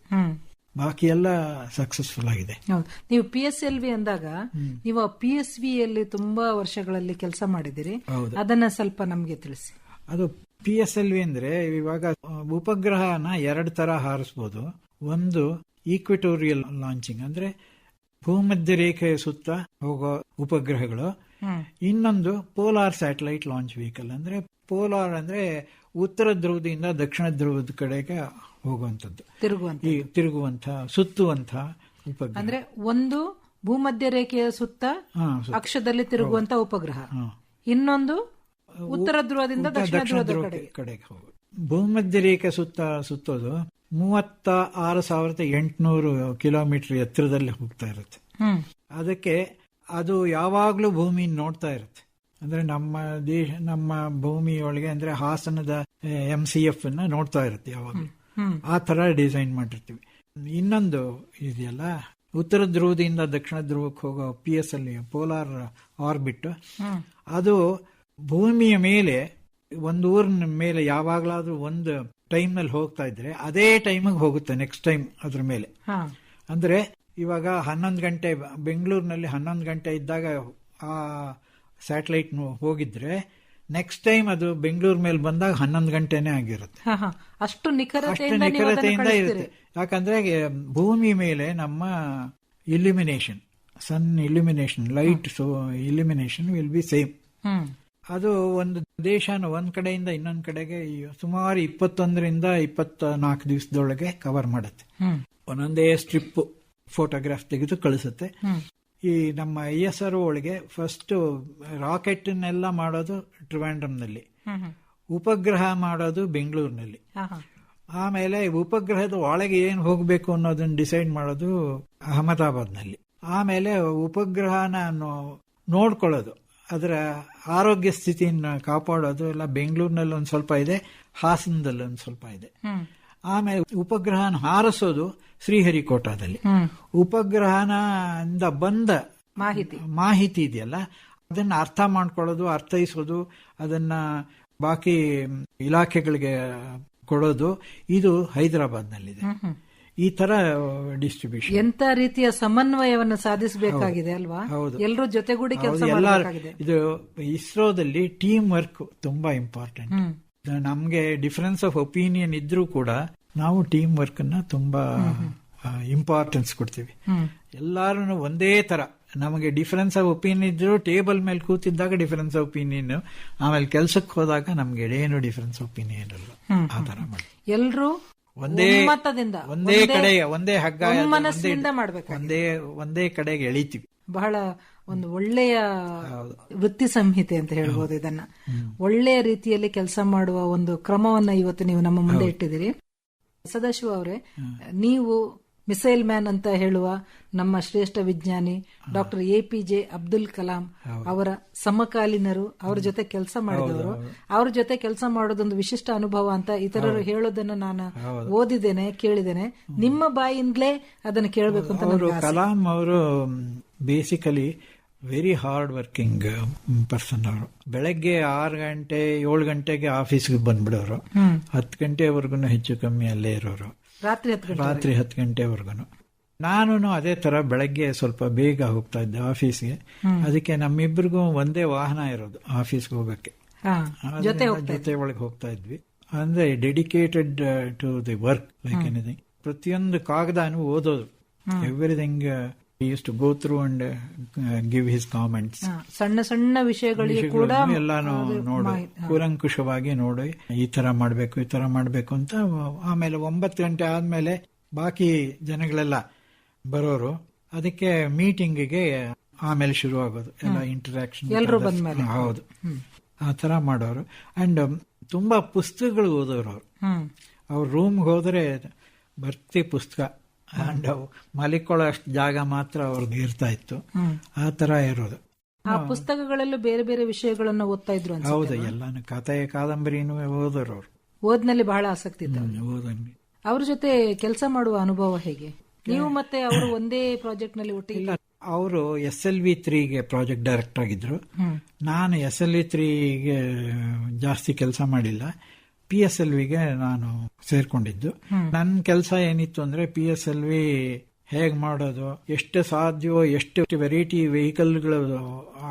S3: ಬಾಕಿ ಎಲ್ಲ ಸಕ್ಸಸ್ಫುಲ್ ಆಗಿದೆ.
S2: ನೀವು PSLV ಅಂದಾಗ ನೀವು PSV ಯಲ್ಲಿ ತುಂಬಾ ವರ್ಷಗಳಲ್ಲಿ ಕೆಲಸ ಮಾಡಿದಿರಿ, ಅದನ್ನ ಸ್ವಲ್ಪ ನಮ್ಗೆ ತಿಳಿಸಿ.
S3: ಅದು PSLV ಅಂದ್ರೆ ಇವಾಗ ಉಪಗ್ರಹನ 2 ತರ ಹಾರಿಸಬಹುದು. ಒಂದು ಈಕ್ವೆಟೋರಿಯಲ್ ಲಾಂಚಿಂಗ್ ಅಂದ್ರೆ ಭೂಮಧ್ಯ ರೇಖೆಯ ಸುತ್ತ ಹೋಗೋ ಉಪಗ್ರಹಗಳು. ಇನ್ನೊಂದು ಪೋಲಾರ್ ಸ್ಯಾಟಲೈಟ್ ಲಾಂಚ್ ವೆಹಿಕಲ್. ಅಂದ್ರೆ ಪೋಲಾರ್ ಅಂದ್ರೆ ಉತ್ತರ ಧ್ರುವದಿಂದ ದಕ್ಷಿಣ ಧ್ರುವದ ಕಡೆಗೆ ಹೋಗುವಂತದ್ದು, ತಿರುಗುವಂತ ಸುತ್ತುವಂತ ಉಪಗ್ರಹ.
S2: ಅಂದ್ರೆ ಒಂದು ಭೂಮಧ್ಯ ರೇಖೆಯ ಸುತ್ತ ಅಕ್ಷದಲ್ಲಿ ತಿರುಗುವಂತ ಉಪಗ್ರಹ, ಇನ್ನೊಂದು ಉತ್ತರ ಧ್ರುವದಿಂದ ದಕ್ಷಿಣ ಧ್ರುವದ ಕಡೆಗೆ
S3: ಹೋಗುದು. ಭೂಮಧ್ಯ ರೇಖೆ ಸುತ್ತೋದು 36,800 ಕಿಲೋಮೀಟರ್ ಎತ್ತರದಲ್ಲಿ ಹೋಗ್ತಾ ಇರುತ್ತೆ. ಅದಕ್ಕೆ ಅದು ಯಾವಾಗ್ಲೂ ಭೂಮಿ ನೋಡ್ತಾ ಇರುತ್ತೆ. ಅಂದ್ರೆ ನಮ್ಮ ಭೂಮಿಯೊಳಗೆ ಅಂದ್ರೆ ಹಾಸನದ MCF ನೋಡ್ತಾ ಇರುತ್ತೆ ಯಾವಾಗ್ಲೂ. ಆ ತರ ಡಿಸೈನ್ ಮಾಡಿರ್ತೀವಿ. ಇನ್ನೊಂದು ಇದೆಯಲ್ಲ, ಉತ್ತರ ಧ್ರುವದಿಂದ ದಕ್ಷಿಣ ಧ್ರುವಕ್ಕೆ ಹೋಗೋ PSL ಪೋಲಾರ್ ಆರ್ಬಿಟ್, ಅದು ಭೂಮಿಯ ಮೇಲೆ ಒಂದು ಊರಿನ ಮೇಲೆ ಯಾವಾಗ್ಲಾದ್ರೂ ಒಂದು ಟೈಮ್ ನಲ್ಲಿ ಹೋಗ್ತಾ ಇದ್ರೆ ಅದೇ ಟೈಮಿಗೆ ಹೋಗುತ್ತೆ ನೆಕ್ಸ್ಟ್ ಟೈಮ್ ಅದ್ರ ಮೇಲೆ. ಅಂದ್ರೆ ಇವಾಗ 11 ಗಂಟೆ ಬೆಂಗಳೂರಿನಲ್ಲಿ 11 ಗಂಟೆ ಇದ್ದಾಗ ಆ ಸ್ಯಾಟಲೈಟ್ ಹೋಗಿದ್ರೆ ನೆಕ್ಸ್ಟ್ ಟೈಮ್ ಅದು ಬೆಂಗಳೂರು ಮೇಲೆ ಬಂದಾಗ 11 ಗಂಟೆನೇ ಆಗಿರುತ್ತೆ.
S2: ಅಷ್ಟು
S3: ನಿಖರತೆಯಿಂದ ಇರುತ್ತೆ. ಯಾಕಂದ್ರೆ ಭೂಮಿ ಮೇಲೆ ನಮ್ಮ illumination, sun illumination, light illumination will be same. ಅದು ಒಂದು ದೇಶನ ಒಂದ್ ಕಡೆಯಿಂದ ಇನ್ನೊಂದ್ ಕಡೆಗೆ ಸುಮಾರು 21ರಿಂದ 24 ದಿವಸದೊಳಗೆ ಕವರ್ ಮಾಡುತ್ತೆ. ಒಂದೊಂದೇ ಸ್ಟ್ರಿಪ್ ಫೋಟೋಗ್ರಾಫ್ ತೆಗೆದು ಕಳಿಸುತ್ತೆ. ಈ ನಮ್ಮ ISRO ಒಳಗೆ ಫಸ್ಟ್ ರಾಕೆಟ್ನೆಲ್ಲ ಮಾಡೋದು ಟ್ರಿವಾಂಡ್ರಮ್ನಲ್ಲಿ, ಉಪಗ್ರಹ ಮಾಡೋದು ಬೆಂಗಳೂರಿನಲ್ಲಿ, ಆಮೇಲೆ ಉಪಗ್ರಹದ ಒಳಗೆ ಏನ್ ಹೋಗ್ಬೇಕು ಅನ್ನೋದನ್ನ ಡಿಸೈಡ್ ಮಾಡೋದು ಅಹಮದಾಬಾದ್ನಲ್ಲಿ, ಆಮೇಲೆ ಉಪಗ್ರಹನ ನೋಡ್ಕೊಳ್ಳೋದು, ಅದರ ಆರೋಗ್ಯ ಸ್ಥಿತಿಯನ್ನ ಕಾಪಾಡೋದು ಎಲ್ಲ ಬೆಂಗಳೂರಿನಲ್ಲಿ ಒಂದ್ ಸ್ವಲ್ಪ ಇದೆ, ಹಾಸನದಲ್ಲಿ ಒಂದ್ ಸ್ವಲ್ಪ ಇದೆ. ಆಮೇಲೆ ಉಪಗ್ರಹನ ಹಾರಿಸೋದು ಶ್ರೀಹರಿಕೋಟಾದಲ್ಲಿ. ಉಪಗ್ರಹನಿಂದ ಬಂದ ಮಾಹಿತಿ ಇದೆಯಲ್ಲ ಅದನ್ನ ಅರ್ಥ ಮಾಡ್ಕೊಳ್ಳೋದು, ಅರ್ಥೈಸೋದು, ಅದನ್ನ ಬಾಕಿ ಇಲಾಖೆಗಳಿಗೆ ಕೊಡೋದು, ಇದು ಹೈದರಾಬಾದ್ನಲ್ಲಿದೆ. ಈ ತರ ಡಿಸ್ಟ್ರಿಬ್ಯೂಷನ್.
S2: ಎಂತ ರೀತಿಯ ಸಮನ್ವಯವನ್ನು ಸಾಧಿಸಬೇಕಾಗಿದೆ ಅಲ್ವಾ? ಎಲ್ಲರೂ ಜೊತೆಗೂಡಿ ಕೆಲಸ ಮಾಡಬೇಕಾಗಿದೆ.
S3: ಇದು ಇಸ್ರೋದಲ್ಲಿ ಟೀಮ್ ವರ್ಕ್ ತುಂಬಾ ಇಂಪಾರ್ಟೆಂಟ್. ನಮ್ಗೆ ಡಿಫರೆನ್ಸ್ ಆಫ್ ಒಪಿನಿಯನ್ ಇದ್ರೂ ಕೂಡ ನಾವು ಟೀಮ್ ವರ್ಕ್ ಅನ್ನ ತುಂಬಾ ಇಂಪಾರ್ಟೆನ್ಸ್ ಕೊಡ್ತೀವಿ. ಎಲ್ಲಾರು ಒಂದೇ ತರ. ನಮಗೆ ಡಿಫರೆನ್ಸ್ ಆಫ್ ಒಪಿನಿಯನ್ ಇದ್ರು ಟೇಬಲ್ ಮೇಲೆ ಕೂತಿದ್ದಾಗ ಡಿಫರೆನ್ಸ್ ಆಫ್ ಒಪಿನಿಯನ್, ಆಮೇಲೆ ಕೆಲ್ಸಕ್ಕೆ ಹೋದಾಗ ನಮ್ಗೆ ಏನು ಡಿಫರೆನ್ಸ್ ಆಫ್ ಒಪಿನಿಯನ್ ಅಲ್ಲ. ಆ ತರ ಮಾಡಿ
S2: ಎಲ್ಲರೂ
S3: ಒಂದೇ ಕಡೆ, ಒಂದೇ ಹಗ್ಗ, ಒಂದೇ ಕಡೆಗೆ ಎಳಿತೀವಿ.
S2: ಬಹಳ ಒಂದು ಒಳ್ಳೆಯ ವೃತ್ತಿ ಸಂಹಿತೆ ಅಂತ ಹೇಳ್ಬೋದು ಇದನ್ನ. ಒಳ್ಳೆಯ ರೀತಿಯಲ್ಲಿ ಕೆಲಸ ಮಾಡುವ ಒಂದು ಕ್ರಮವನ್ನ ಇವತ್ತು ನೀವು ನಮ್ಮ ಮುಂದೆ ಇಟ್ಟಿದ್ದೀರಿ. ಸದಾಶಿವ ಅವರೇ, ನೀವು ಮಿಸೈಲ್ ಮ್ಯಾನ್ ಅಂತ ಹೇಳುವ ನಮ್ಮ ಶ್ರೇಷ್ಠ ವಿಜ್ಞಾನಿ ಡಾಕ್ಟರ್ APJ ಅಬ್ದುಲ್ ಕಲಾಂ ಅವರ ಸಮಕಾಲೀನರು, ಅವರ ಜೊತೆ ಕೆಲಸ ಮಾಡಿದವರು. ಅವ್ರ ಜೊತೆ ಕೆಲಸ ಮಾಡೋದೊಂದು ವಿಶಿಷ್ಟ ಅನುಭವ ಅಂತ ಇತರರು ಹೇಳೋದನ್ನ ನಾನು ಓದಿದ್ದೇನೆ, ಕೇಳಿದ್ದೇನೆ. ನಿಮ್ಮ ಬಾಯಿಂದಲೇ ಅದನ್ನು ಕೇಳಬೇಕು ಅಂತ.
S3: ಕಲಾಂ ಅವರು basically very hard working person. ಅವರು ಬೆಳಗ್ಗೆ 6 ಗಂಟೆ 7 ಗಂಟೆಗೆ ಆಫೀಸ್ಗೆ ಬಂದ್ಬಿಡೋರು, 10 ಗಂಟೆವರೆಗೂ ಹೆಚ್ಚು ಕಮ್ಮಿ ಅಲ್ಲೇ ಇರೋರು, ರಾತ್ರಿ 10 ಗಂಟೆವರೆಗೂ. ನಾನು ಅದೇ ತರ ಬೆಳಗ್ಗೆ ಸ್ವಲ್ಪ ಬೇಗ ಹೋಗ್ತಾ ಇದ್ದೆ ಆಫೀಸ್ಗೆ. ಅದಕ್ಕೆ ನಮ್ಮಿಬ್ಬರಿಗೂ ಒಂದೇ ವಾಹನ ಇರೋದು ಆಫೀಸ್ಗೆ ಹೋಗಕ್ಕೆ, ಜೊತೆ ಒಳಗೆ ಹೋಗ್ತಾ ಇದ್ವಿ. ಅಂದ್ರೆ dedicated to the work like anything. ಪ್ರತಿಯೊಂದು ಕಾಗದಾನು ಓದೋದು, everything used to go through and give his comments.
S2: ಸಣ್ಣ ಸಣ್ಣ ವಿಷಯಗಳಿಗೆ ಕೂಡ
S3: ಎಲ್ಲಾನು ನೋಡಿ ಕೂಲಂಕುಷವಾಗಿ ನೋಡಿ ಈ ತರ ಮಾಡ್ಬೇಕು ಅಂತ. ಆಮೇಲೆ 9 ಗಂಟೆ ಆದ್ಮೇಲೆ ಬಾಕಿ ಜನಗಳೆಲ್ಲ ಬರೋರು. ಅದಕ್ಕೆ ಮೀಟಿಂಗಿಗೆ ಆಮೇಲೆ ಶುರು ಆಗೋದು ಎಲ್ಲ ಇಂಟರಾಕ್ಷನ್. ಹೌದು, ಆ ತರ ಮಾಡೋರು. ಅಂಡ್ ತುಂಬಾ ಪುಸ್ತಕಗಳು ಓದೋರು ಅವರು. ಅವ್ರ ರೂಮ್ಗೆ ಹೋದ್ರೆ ಬರ್ತಿ ಪುಸ್ತಕ, ಅಂಡ್ ಮಲಿಕೊಳ್ಳೋ ಅಷ್ಟು ಜಾಗ ಮಾತ್ರ ಅವ್ರದ್ದು ಇರ್ತಾ ಇತ್ತು. ಆ ತರ ಇರೋದು.
S2: ಆ ಪುಸ್ತಕಗಳಲ್ಲೂ ಬೇರೆ ಬೇರೆ ವಿಷಯಗಳನ್ನು ಓದ್ತಾ ಇದ್ರು.
S3: ಹೌದು, ಎಲ್ಲಾನು ಕಥೆ ಕಾದಂಬರಿನೂ ಓದೋರು ಅವರು.
S2: ಓದ್ನಲ್ಲಿ ಬಹಳ ಆಸಕ್ತಿ ಇತ್ತು. ಅವ್ರ ಜೊತೆ ಕೆಲಸ ಮಾಡುವ ಅನುಭವ ಹೇಗೆ? ನೀವು ಮತ್ತೆ ಅವರು ಒಂದೇ ಪ್ರಾಜೆಕ್ಟ್ ನಲ್ಲಿ ಒಟ್ಟಿಗೆ?
S3: ಅವರು SLV3ಗೆ ಪ್ರಾಜೆಕ್ಟ್ ಡೈರೆಕ್ಟರ್ ಆಗಿದ್ರು. ನಾನು SLV3ಗೆ ಜಾಸ್ತಿ ಕೆಲಸ ಮಾಡಿಲ್ಲ. PSLVಗೆ ನಾನು ಸೇರ್ಕೊಂಡಿದ್ದು. ನನ್ನ ಕೆಲಸ ಏನಿತ್ತು ಅಂದ್ರೆ PSLV ಹೇಗ್ ಮಾಡೋದು, ಎಷ್ಟು ಸಾಧ್ಯವೋ, ಎಷ್ಟು ವೆರೈಟಿ ವೆಹಿಕಲ್ಗಳು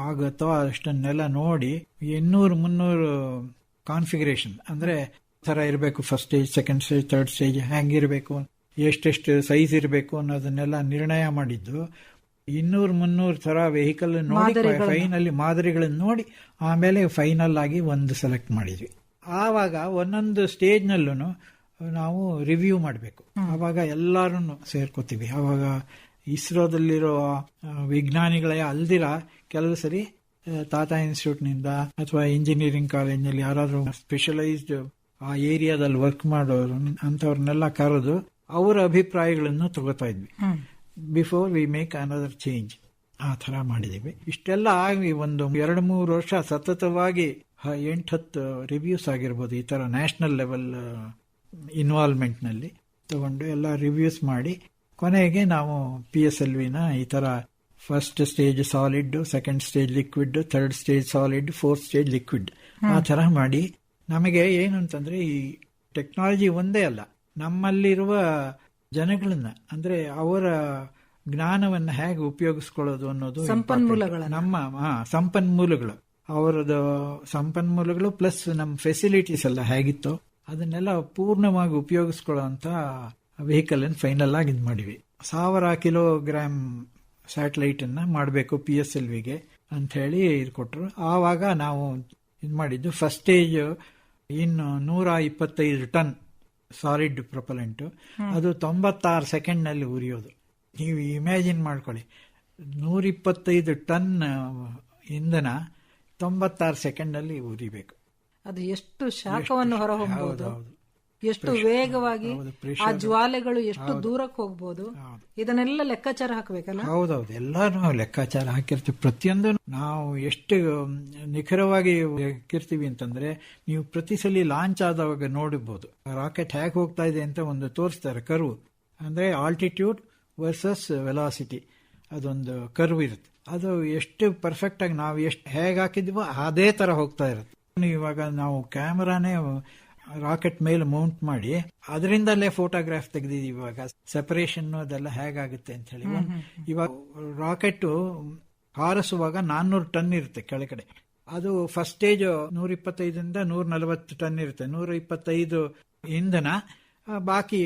S3: ಆಗುತ್ತೋ ಅಷ್ಟನ್ನೆಲ್ಲ ನೋಡಿ 200-300 ಕಾನ್ಫಿಗರೇಷನ್ ಅಂದ್ರೆ ತರ ಇರಬೇಕು. First stage, second stage, third stage ಹೆಂಗಿರಬೇಕು, ಎಷ್ಟೆಷ್ಟು ಸೈಜ್ ಇರಬೇಕು ಅನ್ನೋದನ್ನೆಲ್ಲ ನಿರ್ಣಯ ಮಾಡಿದ್ದು. 200-300 ತರ ವೆಹಿಕಲ್ ನೋಡಿ ಫೈನಲಿ ಮಾದರಿಗಳನ್ನು ನೋಡಿ ಆಮೇಲೆ ಫೈನಲ್ ಆಗಿ ಒಂದು ಸೆಲೆಕ್ಟ್ ಮಾಡಿದ್ವಿ. ಆವಾಗ ಒಂದೊಂದು ಸ್ಟೇಜ್ ನಲ್ಲೂ ನಾವು ರಿವ್ಯೂ ಮಾಡಬೇಕು. ಆವಾಗ ಎಲ್ಲರೂ ಸೇರ್ಕೋತೀವಿ. ಆವಾಗ ಇಸ್ರೋದಲ್ಲಿರೋ ವಿಜ್ಞಾನಿಗಳೇ ಅಲ್ದಿರ ಕೆಲವು ಸರಿ ಟಾಟಾ ಇನ್ಸ್ಟಿಟ್ಯೂಟ್ ನಿಂದ ಅಥವಾ ಇಂಜಿನಿಯರಿಂಗ್ ಕಾಲೇಜ್ನಲ್ಲಿ ಯಾರಾದ್ರೂ ಸ್ಪೆಷಲೈಸ್ಡ್ ಆ ಏರಿಯಾದಲ್ಲಿ ವರ್ಕ್ ಮಾಡೋರು ಅಂತವ್ರನ್ನೆಲ್ಲ ಕರೆದು ಅವರ ಅಭಿಪ್ರಾಯಗಳನ್ನು ತಗೋತಾ ಇದ್ವಿ before we make another change. ಆ ತರ ಮಾಡಿದೀವಿ. ಇಷ್ಟೆಲ್ಲ ಆಗಿ ಒಂದು 2-3 ವರ್ಷ ಸತತವಾಗಿ 8-10 ರಿವ್ಯೂಸ್ ಆಗಿರ್ಬೋದು ಈ ತರ ನ್ಯಾಷನಲ್ ಲೆವೆಲ್ ಇನ್ವಾಲ್ವ್ಮೆಂಟ್ ನಲ್ಲಿ ತಗೊಂಡು ಎಲ್ಲ ರಿವ್ಯೂಸ್ ಮಾಡಿ ಕೊನೆಗೆ ನಾವು PSLVನ ಈ ತರ first stage solid, second stage liquid, third stage solid, fourth stage liquid ಆ ತರ ಮಾಡಿ ನಮಗೆ ಏನು ಅಂತಂದ್ರೆ ಈ ಟೆಕ್ನಾಲಜಿ ಒಂದೇ ಅಲ್ಲ, ನಮ್ಮಲ್ಲಿರುವ ಜನಗಳನ್ನ ಅಂದ್ರೆ ಅವರ ಜ್ಞಾನವನ್ನ ಹೇಗೆ ಉಪಯೋಗಿಸ್ಕೊಳ್ಳೋದು ಅನ್ನೋದು ನಮ್ಮ ಸಂಪನ್ಮೂಲಗಳು, ಅವರದ್ದು ಸಂಪನ್ಮೂಲಗಳು ಪ್ಲಸ್ ನಮ್ಮ ಫೆಸಿಲಿಟೀಸ್ ಎಲ್ಲ ಹೇಗಿತ್ತು ಅದನ್ನೆಲ್ಲ ಪೂರ್ಣವಾಗಿ ಉಪಯೋಗಿಸ್ಕೊಳ್ಳೋ ಅಂತ ವೆಹಿಕಲ್ ಅನ್ನು ಫೈನಲ್ ಆಗಿ ಇದು ಮಾಡಿವಿ. 1000 ಕಿಲೋಗ್ರಾಮ್ ಸ್ಯಾಟಲೈಟ್ ಅನ್ನ ಮಾಡಬೇಕು PSLVಗೆ ಅಂತ ಹೇಳಿ ಇದು ಕೊಟ್ಟರು. ಆವಾಗ ನಾವು ಇದು ಮಾಡಿದ್ದು ಫಸ್ಟ್ ಸ್ಟೇಜ್ ಇನ್ನು 125 ಟನ್ ಸಾಲಿಡ್ ಪ್ರೊಪಲೆಂಟ್, ಅದು 96 ಸೆಕೆಂಡ್ ನಲ್ಲಿ ಉರಿಯೋದು. ನೀವು ಇಮ್ಯಾಜಿನ್ ಮಾಡ್ಕೊಳ್ಳಿ, 125 ಟನ್ ಇಂಧನ 96 ಸೆಕೆಂಡ್ ನಲ್ಲಿ ಉರಿಬೇಕು.
S2: ಅದು ಎಷ್ಟು ಶಾಖವನ್ನು ಹೊರಹೊಮ್ಮಬಹುದು, ಎಷ್ಟು ವೇಗವಾಗಿ ಆ ಜ್ವಾಲೆಗಳು ಎಷ್ಟು ದೂರಕ್ಕೆ ಹೋಗ್ಬೋದು, ಇದನ್ನೆಲ್ಲ ಲೆಕ್ಕಾಚಾರ ಹಾಕಬೇಕಲ್ಲ.
S3: ಹೌದೌದು, ಎಲ್ಲಾನು ನಾವು ಲೆಕ್ಕಾಚಾರ ಹಾಕಿರ್ತೀವಿ. ಪ್ರತಿಯೊಂದು ನಾವು ಎಷ್ಟು ನಿಖರವಾಗಿ ಹಾಕಿರ್ತೀವಿ ಅಂತಂದ್ರೆ ನೀವು ಪ್ರತಿ ಸಲ ಲಾಂಚ್ ಆದವಾಗ ನೋಡಬಹುದು ರಾಕೆಟ್ ಹೇಗೆ ಹೋಗ್ತಾ ಇದೆ ಅಂತ ಒಂದು ತೋರಿಸ್ತಾರೆ ಕರ್ವ್, ಅಂದ್ರೆ ಆಲ್ಟಿಟ್ಯೂಡ್ ವರ್ಸಸ್ ವೆಲಾಸಿಟಿ ಅದೊಂದು ಕರ್ವ್ ಇರುತ್ತೆ. ಅದು ಎಷ್ಟು ಪರ್ಫೆಕ್ಟ್ ಆಗಿ ನಾವು ಎಷ್ಟು ಹೇಗೆ ಹಾಕಿದ್ವೋ ಅದೇ ತರ ಹೋಗ್ತಾ ಇರುತ್ತೆ. ಇವಾಗ ನಾವು ಕ್ಯಾಮರಾನೇ ರಾಕೆಟ್ ಮೇಲೆ ಮೌಂಟ್ ಮಾಡಿ ಅದರಿಂದಲೇ ಫೋಟೋಗ್ರಾಫ್ ತೆಗೆದಿದ್ದೀವಿ. ಇವಾಗ ಸೆಪರೇಷನ್ ಅದೆಲ್ಲ ಹೇಗಾಗುತ್ತೆ ಅಂತ ಹೇಳಿ. ಇವಾಗ ರಾಕೆಟ್ ಹಾರಿಸುವಾಗ 400 ಟನ್ ಇರುತ್ತೆ ಕೆಳಗಡೆ. ಅದು ಫಸ್ಟ್ ಸ್ಟೇಜ್ 125ರಿಂದ 140 ಟನ್ ಇರುತ್ತೆ. 125 ಇಂಧನ, ಬಾಕಿ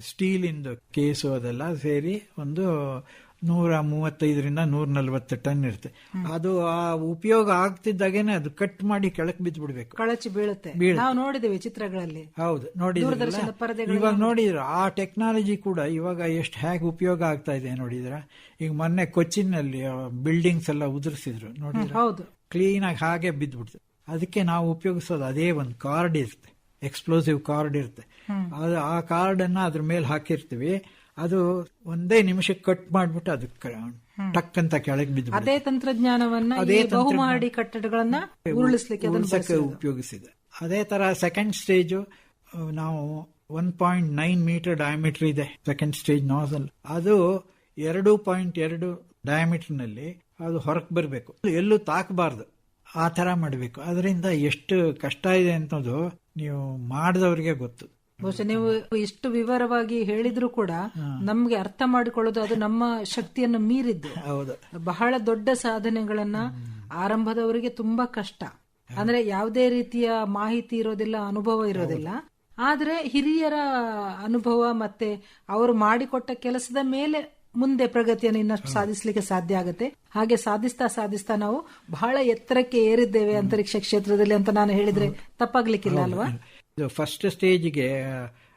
S3: ಸ್ಟೀಲ್ ಇಂದು ಕೇಸು ಅದೆಲ್ಲ ಸೇರಿ ಒಂದು 135ರಿಂದ 140 ಟನ್ ಇರುತ್ತೆ. ಅದು ಆ ಉಪಯೋಗ ಆಗ್ತಿದ್ದಾಗೇನೆ ಅದು ಕಟ್ ಮಾಡಿ ಕೆಳಕ್ ಬಿದ್ದು ಬಿಡ್ಬೇಕು,
S2: ಕಳಚಿ ಬೀಳುತ್ತೆ. ನಾವು ನೋಡಿದ್ದೇವೆ ಚಿತ್ರಗಳಲ್ಲಿ.
S3: ಹೌದು, ನೋಡಿದ್ರೆ ಇವಾಗ ನೋಡಿದ್ರ ಆ ಟೆಕ್ನಾಲಜಿ ಕೂಡ ಇವಾಗ ಎಷ್ಟು ಹೇಗೆ ಉಪಯೋಗ ಆಗ್ತಾ ಇದೆ ನೋಡಿದ್ರ. ಈಗ ಮೊನ್ನೆ ಕೊಚ್ಚಿನಲ್ಲಿ ಬಿಲ್ಡಿಂಗ್ಸ್ ಎಲ್ಲ ಉದುರಿಸಿದ್ರು ನೋಡಿದ್ರ, ಹೌದು, ಕ್ಲೀನ್ ಆಗಿ ಹಾಗೆ ಬಿದ್ದು ಬಿಡ್ತು. ಅದಕ್ಕೆ ನಾವು ಉಪಯೋಗಿಸೋದು ಅದೇ ಒಂದು ಕಾರ್ಡ್ ಇರುತ್ತೆ, ಎಕ್ಸ್ಪ್ಲೋಸಿವ್ ಕಾರ್ಡ್ ಇರುತ್ತೆ. ಆ ಕಾರ್ಡ್ ಅನ್ನ ಅದ್ರ ಮೇಲೆ ಹಾಕಿರ್ತೀವಿ, ಅದು ಒಂದೇ ನಿಮಿಷಕ್ಕೆ ಕಟ್ ಮಾಡ್ಬಿಟ್ಟು ಅದಕ್ಕೆ ಟಕ್ ಅಂತ ಕೆಳಗೆ ಬಿದ್ದು.
S2: ಅದೇ ತಂತ್ರಜ್ಞಾನವನ್ನ ಬಹುಮಹಡಿ ಕಟ್ಟಡಗಳನ್ನ ಉರುಳಿಸಲಿಕ್ಕೆ
S3: ಉಪಯೋಗಿಸಿದೆ. ಅದೇ ತರ ಸೆಕೆಂಡ್ ಸ್ಟೇಜ್ ನಾವು 1.9 ಮೀಟರ್ ಡಯಾಮೀಟರ್ ಇದೆ ಸೆಕೆಂಡ್ ಸ್ಟೇಜ್ ನಾಸಲ್. ಅದು 2.2 ಡಯಾಮೀಟರ್ ನಲ್ಲಿ ಅದು ಹೊರಕ್ ಬರಬೇಕು, ಎಲ್ಲೂ ತಾಕಬಾರ್ದು, ಆ ತರ ಮಾಡಬೇಕು. ಅದರಿಂದ ಎಷ್ಟು ಕಷ್ಟ ಇದೆ ಅನ್ನೋದು ನೀವು ಮಾಡಿದವರಿಗೆ ಗೊತ್ತು.
S2: ಬಹುಶಃ ನೀವು ಇಷ್ಟು ವಿವರವಾಗಿ ಹೇಳಿದ್ರು ಕೂಡ ನಮ್ಗೆ ಅರ್ಥ ಮಾಡಿಕೊಳ್ಳೋದು ಅದು ನಮ್ಮ ಶಕ್ತಿಯನ್ನು ಮೀರಿದ್ದು. ಬಹಳ ದೊಡ್ಡ ಸಾಧನೆಗಳನ್ನ ಆರಂಭದವರಿಗೆ ತುಂಬಾ ಕಷ್ಟ, ಅಂದ್ರೆ ಯಾವುದೇ ರೀತಿಯ ಮಾಹಿತಿ ಇರೋದಿಲ್ಲ, ಅನುಭವ ಇರೋದಿಲ್ಲ. ಆದ್ರೆ ಹಿರಿಯರ ಅನುಭವ ಮತ್ತೆ ಅವರು ಮಾಡಿಕೊಟ್ಟ ಕೆಲಸದ ಮೇಲೆ ಮುಂದೆ ಪ್ರಗತಿಯನ್ನು ಇನ್ನಷ್ಟು ಸಾಧಿಸಲಿಕ್ಕೆ ಸಾಧ್ಯ ಆಗುತ್ತೆ. ಹಾಗೆ ಸಾಧಿಸ್ತಾ ನಾವು ಬಹಳ ಎತ್ತರಕ್ಕೆ ಏರಿದ್ದೇವೆ ಅಂತರಿಕ್ಷ ಕ್ಷೇತ್ರದಲ್ಲಿ ಅಂತ ನಾನು ಹೇಳಿದ್ರೆ ತಪ್ಪಾಗ್ಲಿಕ್ಕಿಲ್ಲ ಅಲ್ವಾ?
S3: ಫಸ್ಟ್ ಸ್ಟೇಜ್ಗೆ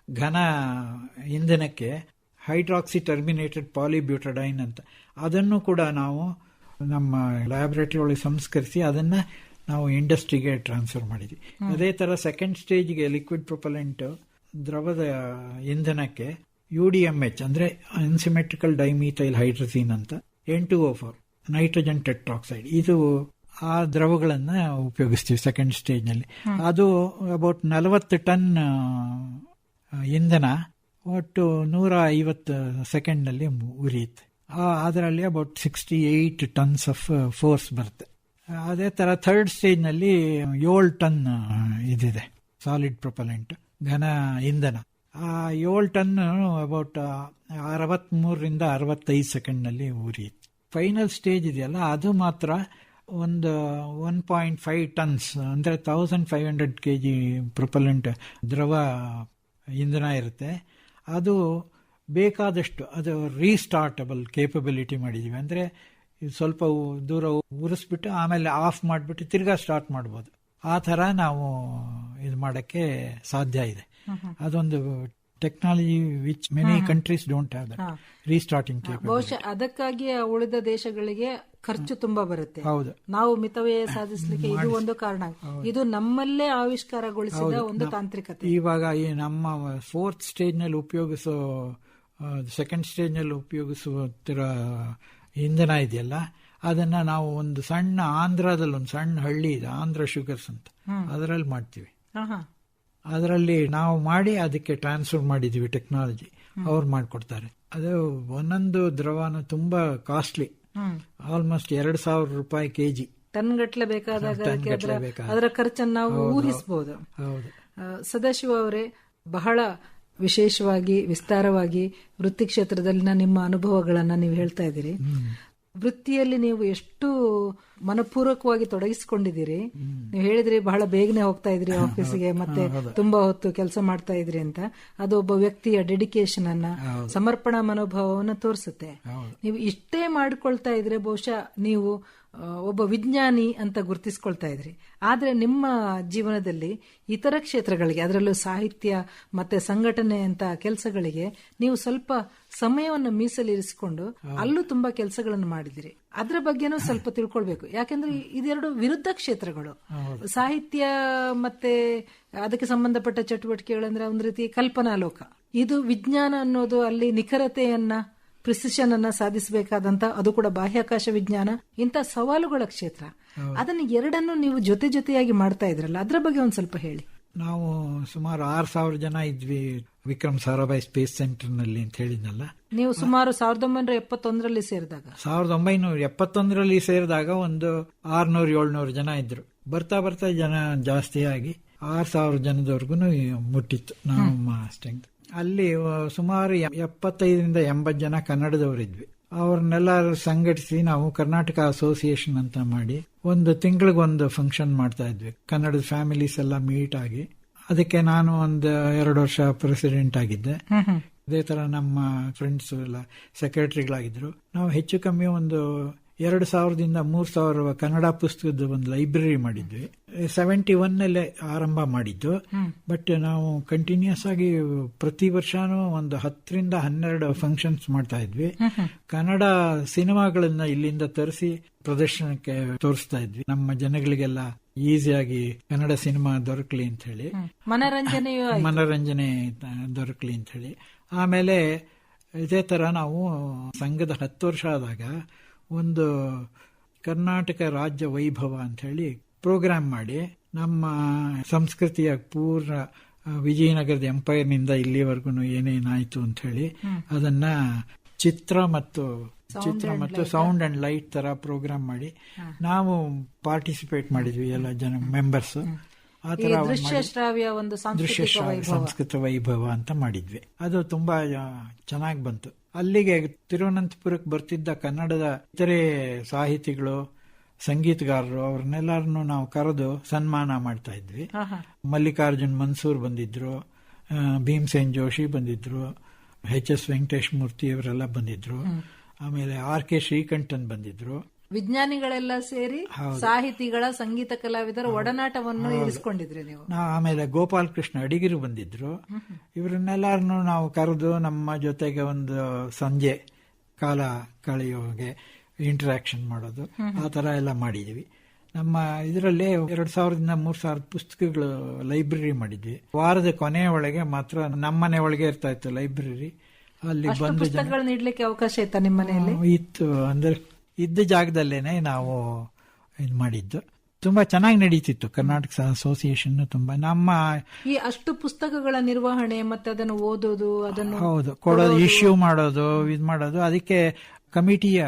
S3: ಘನ ಇಂಧನಕ್ಕೆ ಹೈಡ್ರಾಕ್ಸಿ ಟರ್ಮಿನೇಟೆಡ್ ಪಾಲಿಬ್ಯೂಟಡೈನ್ ಅಂತ ಅದನ್ನು ಕೂಡ ನಾವು ನಮ್ಮ ಲ್ಯಾಬೊರೇಟರಿ ಒಳಗೆ ಸಂಸ್ಕರಿಸಿ ಅದನ್ನ ನಾವು ಇಂಡಸ್ಟ್ರಿಗೆ ಟ್ರಾನ್ಸ್ಫರ್ ಮಾಡಿದ್ವಿ. ಅದೇ ತರ ಸೆಕೆಂಡ್ ಸ್ಟೇಜ್ಗೆ ಲಿಕ್ವಿಡ್ ಪ್ರೊಪಲೆಂಟ್ ದ್ರವದ ಇಂಧನಕ್ಕೆ UDMH ಅಂದ್ರೆ ಅನ್ಸಿಮೆಟ್ರಿಕಲ್ ಡೈಮೀಥೈಲ್ ಹೈಡ್ರಜಿನ್ ಅಂತ, N2O4 ನೈಟ್ರೋಜನ್ ಟೆಟ್ರಾಕ್ಸೈಡ್, ಇದು ಆ ದ್ರವಗಳನ್ನ ಉಪಯೋಗಿಸ್ತೀವಿ ಸೆಕೆಂಡ್ ಸ್ಟೇಜ್ ನಲ್ಲಿ. ಅದು ಅಬೌಟ್ 40 ಟನ್ ಇಂಧನ ಒಟ್ಟು 150 ಸೆಕೆಂಡ್ ನಲ್ಲಿ ಉರಿಯುತ್ತೆ. ಅದರಲ್ಲಿ ಅಬೌಟ್ 68 ಟನ್ಸ್ ಆಫ್ ಫೋರ್ಸ್ ಬರುತ್ತೆ. ಅದೇ ತರ ಥರ್ಡ್ ಸ್ಟೇಜ್ ನಲ್ಲಿ 7 ಟನ್ ಇದಿದೆ ಸಾಲಿಡ್ ಪ್ರೊಪಲೆಂಟ್ ಘನ ಇಂಧನ. 7 ಟನ್ ಅಬೌಟ್ 63ರಿಂದ 65 ಸೆಕೆಂಡ್ ನಲ್ಲಿ ಉರಿಯುತ್ತೆ. ಫೈನಲ್ ಸ್ಟೇಜ್ ಇದೆಯಲ್ಲ ಅದು ಮಾತ್ರ ಒಂದು 1.5 ಟನ್ಸ್ ಅಂದ್ರೆ 1500 kg ಪ್ರೊಪಲೆಂಟ್ ದ್ರವ ಇಂಧನ ಇರುತ್ತೆ. ಅದು ಬೇಕಾದಷ್ಟು ಅದು ರೀಸ್ಟಾರ್ಟಬಲ್ ಕೇಪಬಿಲಿಟಿ ಮಾಡಿದೀವಿ. ಅಂದ್ರೆ ಸ್ವಲ್ಪ ದೂರ ಉರಿಸ್ಬಿಟ್ಟು ಆಮೇಲೆ ಆಫ್ ಮಾಡಿಬಿಟ್ಟು ತಿರ್ಗಾ ಸ್ಟಾರ್ಟ್ ಮಾಡ್ಬೋದು. ಆ ತರ ನಾವು ಇದು ಮಾಡಕ್ಕೆ ಸಾಧ್ಯ ಇದೆ. ಅದೊಂದು technology which many countries don't have that restarting capability.
S2: ಬಹುಶಃ ಅದಕ್ಕಾಗಿ ಉಳಿದ ದೇಶಗಳಿಗೆ ಖರ್ಚು ತುಂಬಾ ಬರುತ್ತೆ.
S3: ಹೌದು,
S2: ನಾವು ಮಿತವ್ಯಯ ಸಾಧಿಸಲಿಕ್ಕೆ ಇದು ಒಂದು ಕಾರಣ. ಇದು ನಮ್ಮಲ್ಲೇ ಆವಿಷ್ಕಾರಗೊಳಿಸಿದ ಒಂದು ತಾಂತ್ರಿಕತೆ.
S3: ಇವಾಗ ಈ ನಮ್ಮ 4th ಸ್ಟೇಜ್ ನಲ್ಲಿ ಉಪಯೋಗಿಸೋ 2nd ಸ್ಟೇಜ್ ನಲ್ಲಿ ಉಪಯೋಗಿಸುತ್ತಿರೋ ಇಂಧನ ಇದೆಯಲ್ಲ, ಅದನ್ನ ನಾವು ಒಂದು ಸಣ್ಣ ಆಂಧ್ರದಲ್ಲಿ ಒಂದು ಸಣ್ಣ ಹಳ್ಳಿ ಇದೆ, ಆಂಧ್ರ ಶುಗರ್ಸ್ ಅಂತ, ಅದರಲ್ಲಿ ಮಾಡ್ತೀವಿ. ಅದರಲ್ಲಿ ನಾವು ಮಾಡಿ ಅದಕ್ಕೆ ಟ್ರಾನ್ಸ್ಫರ್ ಮಾಡಿದೀವಿ ಟೆಕ್ನಾಲಜಿ, ಅವ್ರು ಮಾಡ್ಕೊಡ್ತಾರೆ. ಅದು ಒಂದೊಂದು ದ್ರವನು ತುಂಬಾ ಕಾಸ್ಟ್ಲಿ, ಆಲ್ಮೋಸ್ಟ್ 2,000 ರೂಪಾಯಿ ಕೆಜಿ.
S2: ಟನ್ ಗಟ್ಲೆ ಬೇಕಾದಾಗ ಅದರ ಖರ್ಚನ್ನು ನಾವು ಊಹಿಸಬಹುದು. ಸದಾಶಿವ ಅವರೇ, ಬಹಳ ವಿಶೇಷವಾಗಿ ವಿಸ್ತಾರವಾಗಿ ವೃತ್ತಿ ಕ್ಷೇತ್ರದಲ್ಲಿನ ನಿಮ್ಮ ಅನುಭವಗಳನ್ನ ನೀವು ಹೇಳ್ತಾ ಇದ್ದೀರಿ. ವೃತ್ತಿಯಲ್ಲಿ ನೀವು ಎಷ್ಟು ಮನಪೂರ್ವಕವಾಗಿ ತೊಡಗಿಸಿಕೊಂಡಿದ್ದೀರಿ. ನೀವು ಹೇಳಿದ್ರಿ ಬಹಳ ಬೇಗನೆ ಹೋಗ್ತಾ ಇದ್ರಿ ಆಫೀಸಿಗೆ, ಮತ್ತೆ ತುಂಬಾ ಹೊತ್ತು ಕೆಲಸ ಮಾಡ್ತಾ ಇದ್ರಿ ಅಂತ. ಅದು ಒಬ್ಬ ವ್ಯಕ್ತಿಯ ಡೆಡಿಕೇಶನ್ ಅನ್ನ, ಸಮರ್ಪಣಾ ಮನೋಭಾವವನ್ನು ತೋರಿಸುತ್ತೆ. ನೀವು ಇಷ್ಟೇ ಮಾಡ್ಕೊಳ್ತಾ ಇದ್ರೆ ಬಹುಶಃ ನೀವು ಒಬ್ಬ ವಿಜ್ಞಾನಿ ಅಂತ ಗುರುತಿಸ್ಕೊಳ್ತಾ ಇದ್ರಿ. ಆದ್ರೆ ನಿಮ್ಮ ಜೀವನದಲ್ಲಿ ಇತರ ಕ್ಷೇತ್ರಗಳಿಗೆ, ಅದರಲ್ಲೂ ಸಾಹಿತ್ಯ ಮತ್ತೆ ಸಂಘಟನೆ ಅಂತ ಕೆಲಸಗಳಿಗೆ ನೀವು ಸ್ವಲ್ಪ ಸಮಯವನ್ನು ಮೀಸಲಿರಿಸಿಕೊಂಡು ಅಲ್ಲೂ ತುಂಬಾ ಕೆಲಸಗಳನ್ನು ಮಾಡಿದಿರಿ. ಅದ್ರ ಬಗ್ಗೆನೂ ಸ್ವಲ್ಪ ತಿಳ್ಕೊಳ್ಬೇಕು. ಯಾಕಂದ್ರೆ ಇದೆರಡು ವಿರುದ್ಧ ಕ್ಷೇತ್ರಗಳು. ಸಾಹಿತ್ಯ ಮತ್ತೆ ಅದಕ್ಕೆ ಸಂಬಂಧಪಟ್ಟ ಚಟುವಟಿಕೆಗಳಂದ್ರೆ ಒಂದು ರೀತಿ ಕಲ್ಪನಾ ಲೋಕ. ಇದು ವಿಜ್ಞಾನ ಅನ್ನೋದು ಅಲ್ಲಿ ನಿಖರತೆಯನ್ನ, ಪ್ರಿಸಿಷನ್ ಅನ್ನ ಸಾಧಿಸಬೇಕಾದಂತ, ಅದು ಕೂಡ ಬಾಹ್ಯಾಕಾಶ ವಿಜ್ಞಾನ, ಇಂಥ ಸವಾಲುಗಳ ಕ್ಷೇತ್ರ. ಅದನ್ನು ಎರಡನ್ನು ನೀವು ಜೊತೆ ಜೊತೆಯಾಗಿ ಮಾಡ್ತಾ ಇದ್ರಲ್ಲ, ಅದ್ರ ಬಗ್ಗೆ ಒಂದ್ ಸ್ವಲ್ಪ ಹೇಳಿ.
S3: ನಾವು ಸುಮಾರು 6,000 ಜನ ಇದ್ವಿ ವಿಕ್ರಮ್ ಸಾರಾಭಾಯ್ ಸ್ಪೇಸ್ ಸೆಂಟರ್ ನಲ್ಲಿ ಅಂತ ಹೇಳಿದ್ನಲ್ಲ.
S2: ನೀವು ಸುಮಾರು 1971ರಲ್ಲಿ ಸೇರಿದಾಗ,
S3: 1971ರಲ್ಲಿ ಸೇರಿದಾಗ ಒಂದು 600-700 ಜನ ಇದ್ರು. ಬರ್ತಾ ಬರ್ತಾ ಜನ ಜಾಸ್ತಿ ಆಗಿ 6,000 ಜನದವರೆಗೂ ಮುಟ್ಟಿತ್ತು ನಮ್ಮ ಸ್ಟ್ರೆಂತ್. ಅಲ್ಲಿ ಸುಮಾರು 75-80 ಜನ ಕನ್ನಡದವರಿದ್ವಿ. ಅವ್ರನ್ನೆಲ್ಲ ಸಂಘಟಿಸಿ ನಾವು ಕರ್ನಾಟಕ ಅಸೋಸಿಯೇಷನ್ ಅಂತ ಮಾಡಿ ಒಂದು ತಿಂಗಳಿಗೊಂದು ಫಂಕ್ಷನ್ ಮಾಡ್ತಾ ಇದ್ವಿ. ಕನ್ನಡದ ಫ್ಯಾಮಿಲೀಸ್ ಎಲ್ಲ ಮೀಟ್ ಆಗಿ. ಅದಕ್ಕೆ ನಾನು ಒಂದು 2 ವರ್ಷ ಪ್ರೆಸಿಡೆಂಟ್ ಆಗಿದ್ದೆ. ಅದೇ ತರ ನಮ್ಮ ಫ್ರೆಂಡ್ಸ್ ಎಲ್ಲ ಸೆಕ್ರೆಟರಿಗಳಾಗಿದ್ರು. ನಾವು ಹೆಚ್ಚು ಕಮ್ಮಿ ಒಂದು 2,000-3,000 ಕನ್ನಡ ಪುಸ್ತಕದ ಒಂದು ಲೈಬ್ರರಿ ಮಾಡಿದ್ವಿ. 71 ಆರಂಭ ಮಾಡಿದ್ದು. ಬಟ್ ನಾವು ಕಂಟಿನ್ಯೂಸ್ ಆಗಿ ಪ್ರತಿ ವರ್ಷನೂ ಒಂದು 10-12 ಫಂಕ್ಷನ್ಸ್ ಮಾಡ್ತಾ ಇದ್ವಿ. ಕನ್ನಡ ಸಿನಿಮಾಗಳನ್ನ ಇಲ್ಲಿಂದ ತರಿಸಿ ಪ್ರದರ್ಶನಕ್ಕೆ ತೋರಿಸ್ತಾ ಇದ್ವಿ. ನಮ್ಮ ಜನಗಳಿಗೆಲ್ಲ ಈಸಿಯಾಗಿ ಕನ್ನಡ ಸಿನಿಮಾ ದೊರಕಲಿ ಅಂತ ಹೇಳಿ, ಮನರಂಜನೆ ದೊರಕಲಿ ಅಂತ ಹೇಳಿ. ಆಮೇಲೆ ಇದೇ ತರ ನಾವು ಸಂಘದ 10 ವರ್ಷ ಆದಾಗ ಒಂದು ಕರ್ನಾಟಕ ರಾಜ್ಯ ವೈಭವ ಅಂತ ಹೇಳಿ ಪ್ರೋಗ್ರಾಮ್ ಮಾಡಿ, ನಮ್ಮ ಸಂಸ್ಕೃತಿಯ ಪೂರ್ಣ ವಿಜಯನಗರದ ಎಂಪೈರ್ನಿಂದ ಇಲ್ಲಿವರೆಗೂ ಏನೇನಾಯ್ತು ಅಂತ ಹೇಳಿ ಅದನ್ನ ಚಿತ್ರ ಮತ್ತು ಸೌಂಡ್ ಅಂಡ್ ಲೈಟ್ ತರ ಪ್ರೋಗ್ರಾಮ್ ಮಾಡಿ ನಾವು ಪಾರ್ಟಿಸಿಪೇಟ್ ಮಾಡಿದ್ವಿ, ಎಲ್ಲ ಜನ ಮೆಂಬರ್ಸ್. ಆ ತರ ಸಂಸ್ಕೃತ ವೈಭವ ಅಂತ ಮಾಡಿದ್ವಿ. ಅದು ತುಂಬಾ ಚೆನ್ನಾಗಿ ಬಂತು. ಅಲ್ಲಿಗೆ ತಿರುವನಂತಪುರಕ್ಕೆ ಬರ್ತಿದ್ದ ಕನ್ನಡದ ಇತರೆ ಸಾಹಿತಿಗಳು, ಸಂಗೀತಗಾರರು, ಅವ್ರನ್ನೆಲ್ಲರನ್ನು ನಾವು ಕರೆದು ಸನ್ಮಾನ ಮಾಡ್ತಾ ಇದ್ವಿ. ಮಲ್ಲಿಕಾರ್ಜುನ್ ಮನ್ಸೂರ್ ಬಂದಿದ್ರು, ಭೀಮಸೇನ್ ಜೋಶಿ ಬಂದಿದ್ರು, HS ವೆಂಕಟೇಶ್ ಮೂರ್ತಿ ಅವರೆಲ್ಲ ಬಂದಿದ್ರು. ಆಮೇಲೆ RK ಶ್ರೀಕಂಠನ್ ಬಂದಿದ್ರು.
S2: ವಿಜ್ಞಾನಿಗಳೆಲ್ಲ ಸೇರಿ ಸಾಹಿತಿಗಳ, ಸಂಗೀತ ಕಲಾವಿದರ ಒಡನಾಟವನ್ನು ಇರಿಸಿಕೊಂಡಿದ್ರಿ ನೀವು.
S3: ಆಮೇಲೆ ಗೋಪಾಲ್ ಕೃಷ್ಣ ಅಡಿಗಿರು ಬಂದಿದ್ರು. ಇವರನ್ನೆಲ್ಲರನ್ನು ನಾವು ಕರೆದು ನಮ್ಮ ಜೊತೆಗೆ ಒಂದು ಸಂಜೆ ಕಾಲ ಕಳೆಯೋಗೆ ಇಂಟರಾಕ್ಷನ್ ಮಾಡೋದು, ಆ ತರ ಎಲ್ಲ ಮಾಡಿದ್ವಿ. ನಮ್ಮ ಇದರಲ್ಲೇ 2,000-3,000 ಪುಸ್ತಕಗಳು ಲೈಬ್ರರಿ ಮಾಡಿದ್ವಿ. ವಾರದ ಕೊನೆಯ ಒಳಗೆ ಮಾತ್ರ ನಮ್ಮನೆ ಒಳಗೆ ಇರ್ತಾ ಇತ್ತು ಲೈಬ್ರರಿ. ಅಲ್ಲಿ ಬಂದು
S2: ಪುಸ್ತಕಗಳನ್ನ ಇಡ್ಲಿಕ್ಕೆ ಅವಕಾಶ ಇತ್ತ ನಿಮ್ಮ ಮನೆಯಲ್ಲಿ?
S3: ಇತ್ತು. ಅಂದ್ರೆ ಇದ್ದ ಜಾಗದಲ್ಲೇನೆ ನಾವು ಇದು ಮಾಡಿದ್ದು. ತುಂಬಾ ಚೆನ್ನಾಗಿ ನಡೀತಿತ್ತು ಕರ್ನಾಟಕ ಅಸೋಸಿಯೇಷನ್. ತುಂಬಾ ನಮ್ಮ
S2: ಈ ಅಷ್ಟು ಪುಸ್ತಕಗಳ ನಿರ್ವಹಣೆ ಮತ್ತೆ ಅದನ್ನು ಓದೋದು, ಅದನ್ನು
S3: ಹೌದು ಕೊಡೋದು, ಇಶ್ಯೂ ಮಾಡೋದು, ಇದು ಮಾಡೋದು, ಅದಕ್ಕೆ ಕಮಿಟಿಯ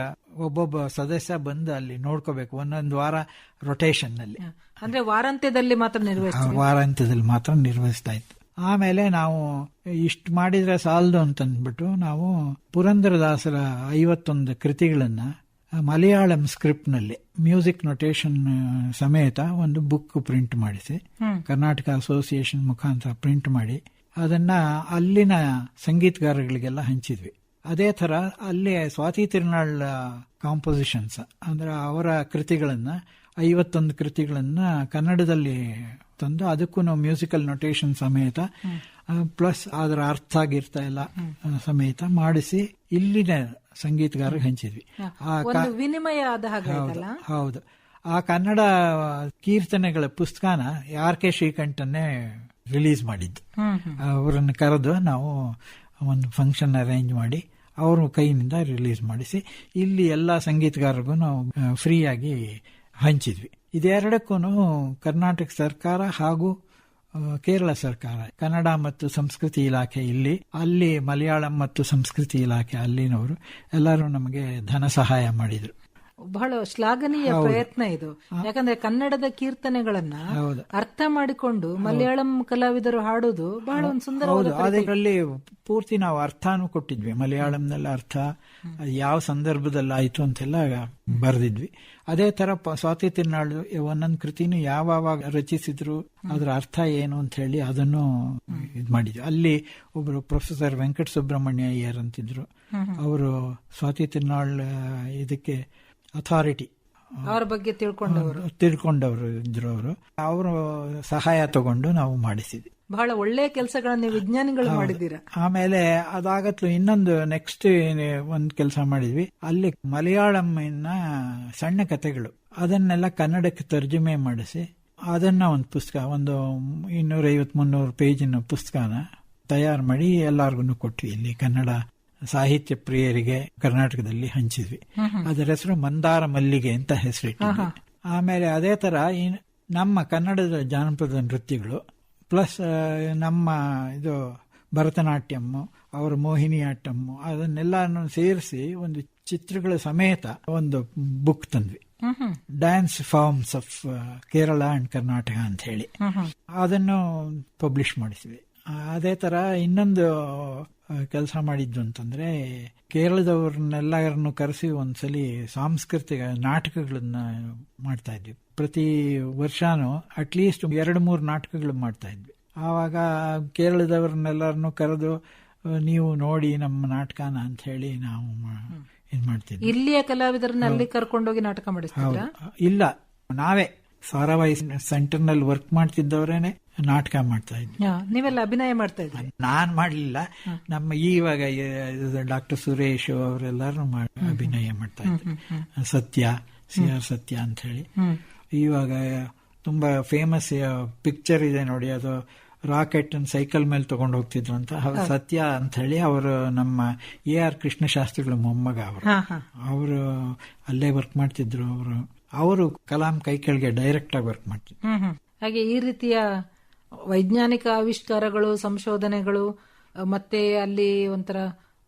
S3: ಒಬ್ಬೊಬ್ಬ ಸದಸ್ಯ ಬಂದು ಅಲ್ಲಿ ನೋಡ್ಕೋಬೇಕು. ಒಂದೊಂದು ವಾರ ರೊಟೇಷನ್ ನಲ್ಲಿ,
S2: ಅಂದ್ರೆ ವಾರಾಂತ್ಯದಲ್ಲಿ
S3: ಮಾತ್ರ ನಿರ್ವಹಿಸ್ತಾ ಇತ್ತು. ಆಮೇಲೆ ನಾವು ಇಷ್ಟು ಮಾಡಿದ್ರೆ ಸಾಲದು ಅಂತಂದ್ಬಿಟ್ಟು ನಾವು ಪುರಂದರದಾಸರ 51 ಕೃತಿಗಳನ್ನ ಮಲಯಾಳಂ ಸ್ಕ್ರಿಪ್ಟ್ ನಲ್ಲಿ ಮ್ಯೂಸಿಕ್ ನೊಟೇಷನ್ ಸಮೇತ ಒಂದು ಬುಕ್ ಪ್ರಿಂಟ್ ಮಾಡಿಸಿ ಕರ್ನಾಟಕ ಅಸೋಸಿಯೇಷನ್ ಮುಖಾಂತರ ಪ್ರಿಂಟ್ ಮಾಡಿ ಅದನ್ನ ಅಲ್ಲಿನ ಸಂಗೀತಗಾರಗಳಿಗೆಲ್ಲ ಹಂಚಿದ್ವಿ. ಅದೇ ತರ ಅಲ್ಲಿ ಸ್ವಾತಿ ತಿರುನಾಳ್ ಕಾಂಪೋಸಿಷನ್ಸ್ ಅಂದ್ರೆ ಅವರ ಕೃತಿಗಳನ್ನ 51 ಕೃತಿಗಳನ್ನ ಕನ್ನಡದಲ್ಲಿ ತಂದು ಅದಕ್ಕೂ ನಾವು ಮ್ಯೂಸಿಕಲ್ ನೊಟೇಷನ್ ಸಮೇತ ಪ್ಲಸ್ ಅದರ ಅರ್ಥ ಆಗಿರ್ತ ಎಲ್ಲ ಸಮೇತ ಮಾಡಿಸಿ ಇಲ್ಲಿನ ಸಂಗೀತಗಾರರಿಗೆ ಹಂಚಿದ್ವಿ.
S2: ಒಂದು ವಿನಿಮಯ ಆದ ಹಾಗೆ ಆಯ್ತಲ್ಲ?
S3: ಹೌದು. ಆ ಕನ್ನಡ ಕೀರ್ತನೆಗಳ ಪುಸ್ತಕನ RK ಶ್ರೀಕಂಠನ್ನೇ ರಿಲೀಸ್ ಮಾಡಿದ್ದು. ಅವರನ್ನು ಕರೆದು ನಾವು ಒಂದು ಫಂಕ್ಷನ್ ಅರೇಂಜ್ ಮಾಡಿ ಅವ್ರ ಕೈಯಿಂದ ರಿಲೀಸ್ ಮಾಡಿಸಿ ಇಲ್ಲಿ ಎಲ್ಲ ಸಂಗೀತಗಾರರಿಗೂ ನಾವು ಫ್ರೀಯಾಗಿ ಹಂಚಿದ್ವಿ. ಇದೆರಡಕ್ಕೂ ಕರ್ನಾಟಕ ಸರ್ಕಾರ ಹಾಗೂ ಕೇರಳ ಸರ್ಕಾರ, ಕನ್ನಡ ಮತ್ತು ಸಂಸ್ಕೃತಿ ಇಲಾಖೆ ಇಲ್ಲಿ, ಅಲ್ಲಿ ಮಲಯಾಳಂ ಮತ್ತು ಸಂಸ್ಕೃತಿ ಇಲಾಖೆ ಅಲ್ಲಿನವರು ಎಲ್ಲರೂ ನಮಗೆ ಧನ ಸಹಾಯ ಮಾಡಿದ್ರು.
S2: ಬಹಳ ಶ್ಲಾಘನೀಯ ಪ್ರಯತ್ನ ಇದು. ಯಾಕಂದ್ರೆ ಕನ್ನಡದ ಕೀರ್ತನೆಗಳನ್ನ ಅರ್ಥ ಮಾಡಿಕೊಂಡು ಮಲಯಾಳಂ ಕಲಾವಿದರು ಹಾಡೋದು ಬಹಳ ಒಂದು ಸುಂದರವಾದ.
S3: ಅದರಲ್ಲಿ ಪೂರ್ತಿ ನಾವು ಅರ್ಥನೂ ಕೊಟ್ಟಿದ್ವಿ. ಮಲಯಾಳಂನೆಲ್ಲ ಅರ್ಥ ಯಾವ ಸಂದರ್ಭದಲ್ಲಿ ಆಯ್ತು ಅಂತೆಲ್ಲ ಬರೆದಿದ್ವಿ. ಅದೇ ತರ ಸ್ವಾತಿ ತಿರುನಾಳು ಒಂದೊಂದು ಕೃತಿನೂ ಯಾವಾಗ ರಚಿಸಿದ್ರು, ಅದ್ರ ಅರ್ಥ ಏನು ಅಂತ ಹೇಳಿ ಅದನ್ನು ಇದು ಮಾಡಿದ್ವಿ. ಅಲ್ಲಿ ಒಬ್ರು ಪ್ರೊಫೆಸರ್ ವೆಂಕಟ ಸುಬ್ರಹ್ಮಣ್ಯ ಅಯ್ಯರ್ ಅಂತಿದ್ರು. ಅವರು ಸ್ವಾತಿ ತಿರುನಾಳ್ ಇದಕ್ಕೆ ಅಥಾರಿಟಿ,
S2: ಅವರ ಬಗ್ಗೆ
S3: ತಿಳ್ಕೊಂಡವರು ಇದ್ರು. ಅವರು ಸಹಾಯ ತಗೊಂಡು ನಾವು ಮಾಡಿಸಿದ್ವಿ.
S2: ಬಹಳ ಒಳ್ಳೆಯ ಕೆಲಸಗಳನ್ನ ವಿಜ್ಞಾನಿಗಳು ಮಾಡಿದ್ದೀರಾ.
S3: ಆಮೇಲೆ ಅದಾಗತ್ಲು ಇನ್ನೊಂದು ನೆಕ್ಸ್ಟ್ ಒಂದು ಕೆಲಸ ಮಾಡಿದ್ವಿ. ಅಲ್ಲಿ ಮಲಯಾಳಂನ ಸಣ್ಣ ಕಥೆಗಳು ಅದನ್ನೆಲ್ಲ ಕನ್ನಡಕ್ಕೆ ತರ್ಜುಮೆ ಮಾಡಿಸಿ ಅದನ್ನ ಒಂದು ಪುಸ್ತಕ, ಒಂದು 250-300 ಪೇಜಿನ ಪುಸ್ತಕನ ತಯಾರು ಮಾಡಿ ಎಲ್ಲಾರ್ಗು ಕೊಟ್ವಿ. ಇಲ್ಲಿ ಕನ್ನಡ ಸಾಹಿತ್ಯ ಪ್ರಿಯರಿಗೆ ಕರ್ನಾಟಕದಲ್ಲಿ ಹಂಚಿದ್ವಿ. ಅದರ ಹೆಸರು ಮಂದಾರ ಮಲ್ಲಿಗೆ ಅಂತ ಹೆಸರಿಟ್ಟಿದ್ವಿ. ಆಮೇಲೆ ಅದೇ ತರ ನಮ್ಮ ಕನ್ನಡದ ಜಾನಪದ ನೃತ್ಯಗಳು ಪ್ಲಸ್ ನಮ್ಮ ಇದು ಭರತನಾಟ್ಯಮ್ಮು, ಅವರ ಮೋಹಿನಿಯಾಟ್ಟಂ, ಅದನ್ನೆಲ್ಲ ಸೇರಿಸಿ ಒಂದು ಚಿತ್ರಗಳ ಸಮೇತ ಒಂದು ಬುಕ್ ತಂದ್ವಿ. Dance forms of Kerala and Karnataka ಅಂತ ಹೇಳಿ ಅದನ್ನು ಪಬ್ಲಿಷ್ ಮಾಡಿಸಿದ್ವಿ. ಅದೇ ತರ ಇನ್ನೊಂದು ಕೆಲಸ ಮಾಡಿದ್ದು ಅಂತಂದ್ರೆ, ಕೇರಳದವ್ರನ್ನೆಲ್ಲರನ್ನು ಕರೆಸಿ ಒಂದ್ಸಲಿ ಸಾಂಸ್ಕೃತಿಕ ನಾಟಕಗಳನ್ನ ಮಾಡ್ತಾ ಇದ್ವಿ. ಪ್ರತಿ ವರ್ಷನೂ ಅಟ್ಲೀಸ್ಟ್ 2-3 ನಾಟಕಗಳು ಮಾಡ್ತಾ ಇದ್ವಿ. ಆವಾಗ ಕೇರಳದವ್ರನ್ನೆಲ್ಲರನ್ನು ಕರೆದು ನೀವು ನೋಡಿ ನಮ್ಮ ನಾಟಕನ ಅಂತ ಹೇಳಿ ನಾವು ಇದು ಮಾಡ್ತಿದ್ವಿ.
S2: ಇಲ್ಲಿಯ ಕಲಾವಿದರನ್ನ ಅಲ್ಲಿ ಕರ್ಕೊಂಡೋಗಿ ನಾಟಕ ಮಾಡಿಸ್ತಿದ್ರಾ?
S3: ಇಲ್ಲ, ನಾವೇ ಸಾರಾವಾಯಿ ಸೆಂಟರ್ ನಲ್ಲಿ ವರ್ಕ್ ಮಾಡ್ತಿದ್ದವರೇನೆ ನಾಟಕ ಮಾಡ್ತಾ ಇದ್ವಿ.
S2: ನೀವೆಲ್ಲ ಅಭಿನಯ ಮಾಡ್ತಾ ಇದ್ರಿ?
S3: ನಾನ್ ಮಾಡ್ಲಿಲ್ಲ, ನಮ್ಮ ಇವಾಗ ಡಾಕ್ಟರ್ ಸುರೇಶ್ ಅವರೆಲ್ಲರೂ ಅಭಿನಯ ಮಾಡ್ತಾ ಇದ್ರು. ಸತ್ಯ, CR ಸತ್ಯ ಅಂತ ಹೇಳಿ ಇವಾಗ ತುಂಬಾ ಫೇಮಸ್ ಪಿಕ್ಚರ್ ಇದೆ ನೋಡಿ, ಅದು ರಾಕೆಟ್ ಸೈಕಲ್ ಮೇಲೆ ತಗೊಂಡು ಹೋಗ್ತಿದ್ರು ಅಂತ. ಸತ್ಯ ಅಂತ ಹೇಳಿ ಅವರು ನಮ್ಮ AR ಕೃಷ್ಣಶಾಸ್ತ್ರಿಗಳ ಮೊಮ್ಮಗ ಅವರು ಅಲ್ಲೇ ವರ್ಕ್ ಮಾಡ್ತಿದ್ರು. ಅವರು ಕಲಾಂ ಕೈ ಕೆಳಗೆ ಡೈರೆಕ್ಟ್ ಆಗಿ ವರ್ಕ್ ಮಾಡ್ತಿದ್ರು.
S2: ಹಾಗೆ ಈ ರೀತಿಯ ವೈಜ್ಞಾನಿಕ ಆವಿಷ್ಕಾರಗಳು, ಸಂಶೋಧನೆಗಳು, ಮತ್ತೆ ಅಲ್ಲಿ ಒಂಥರ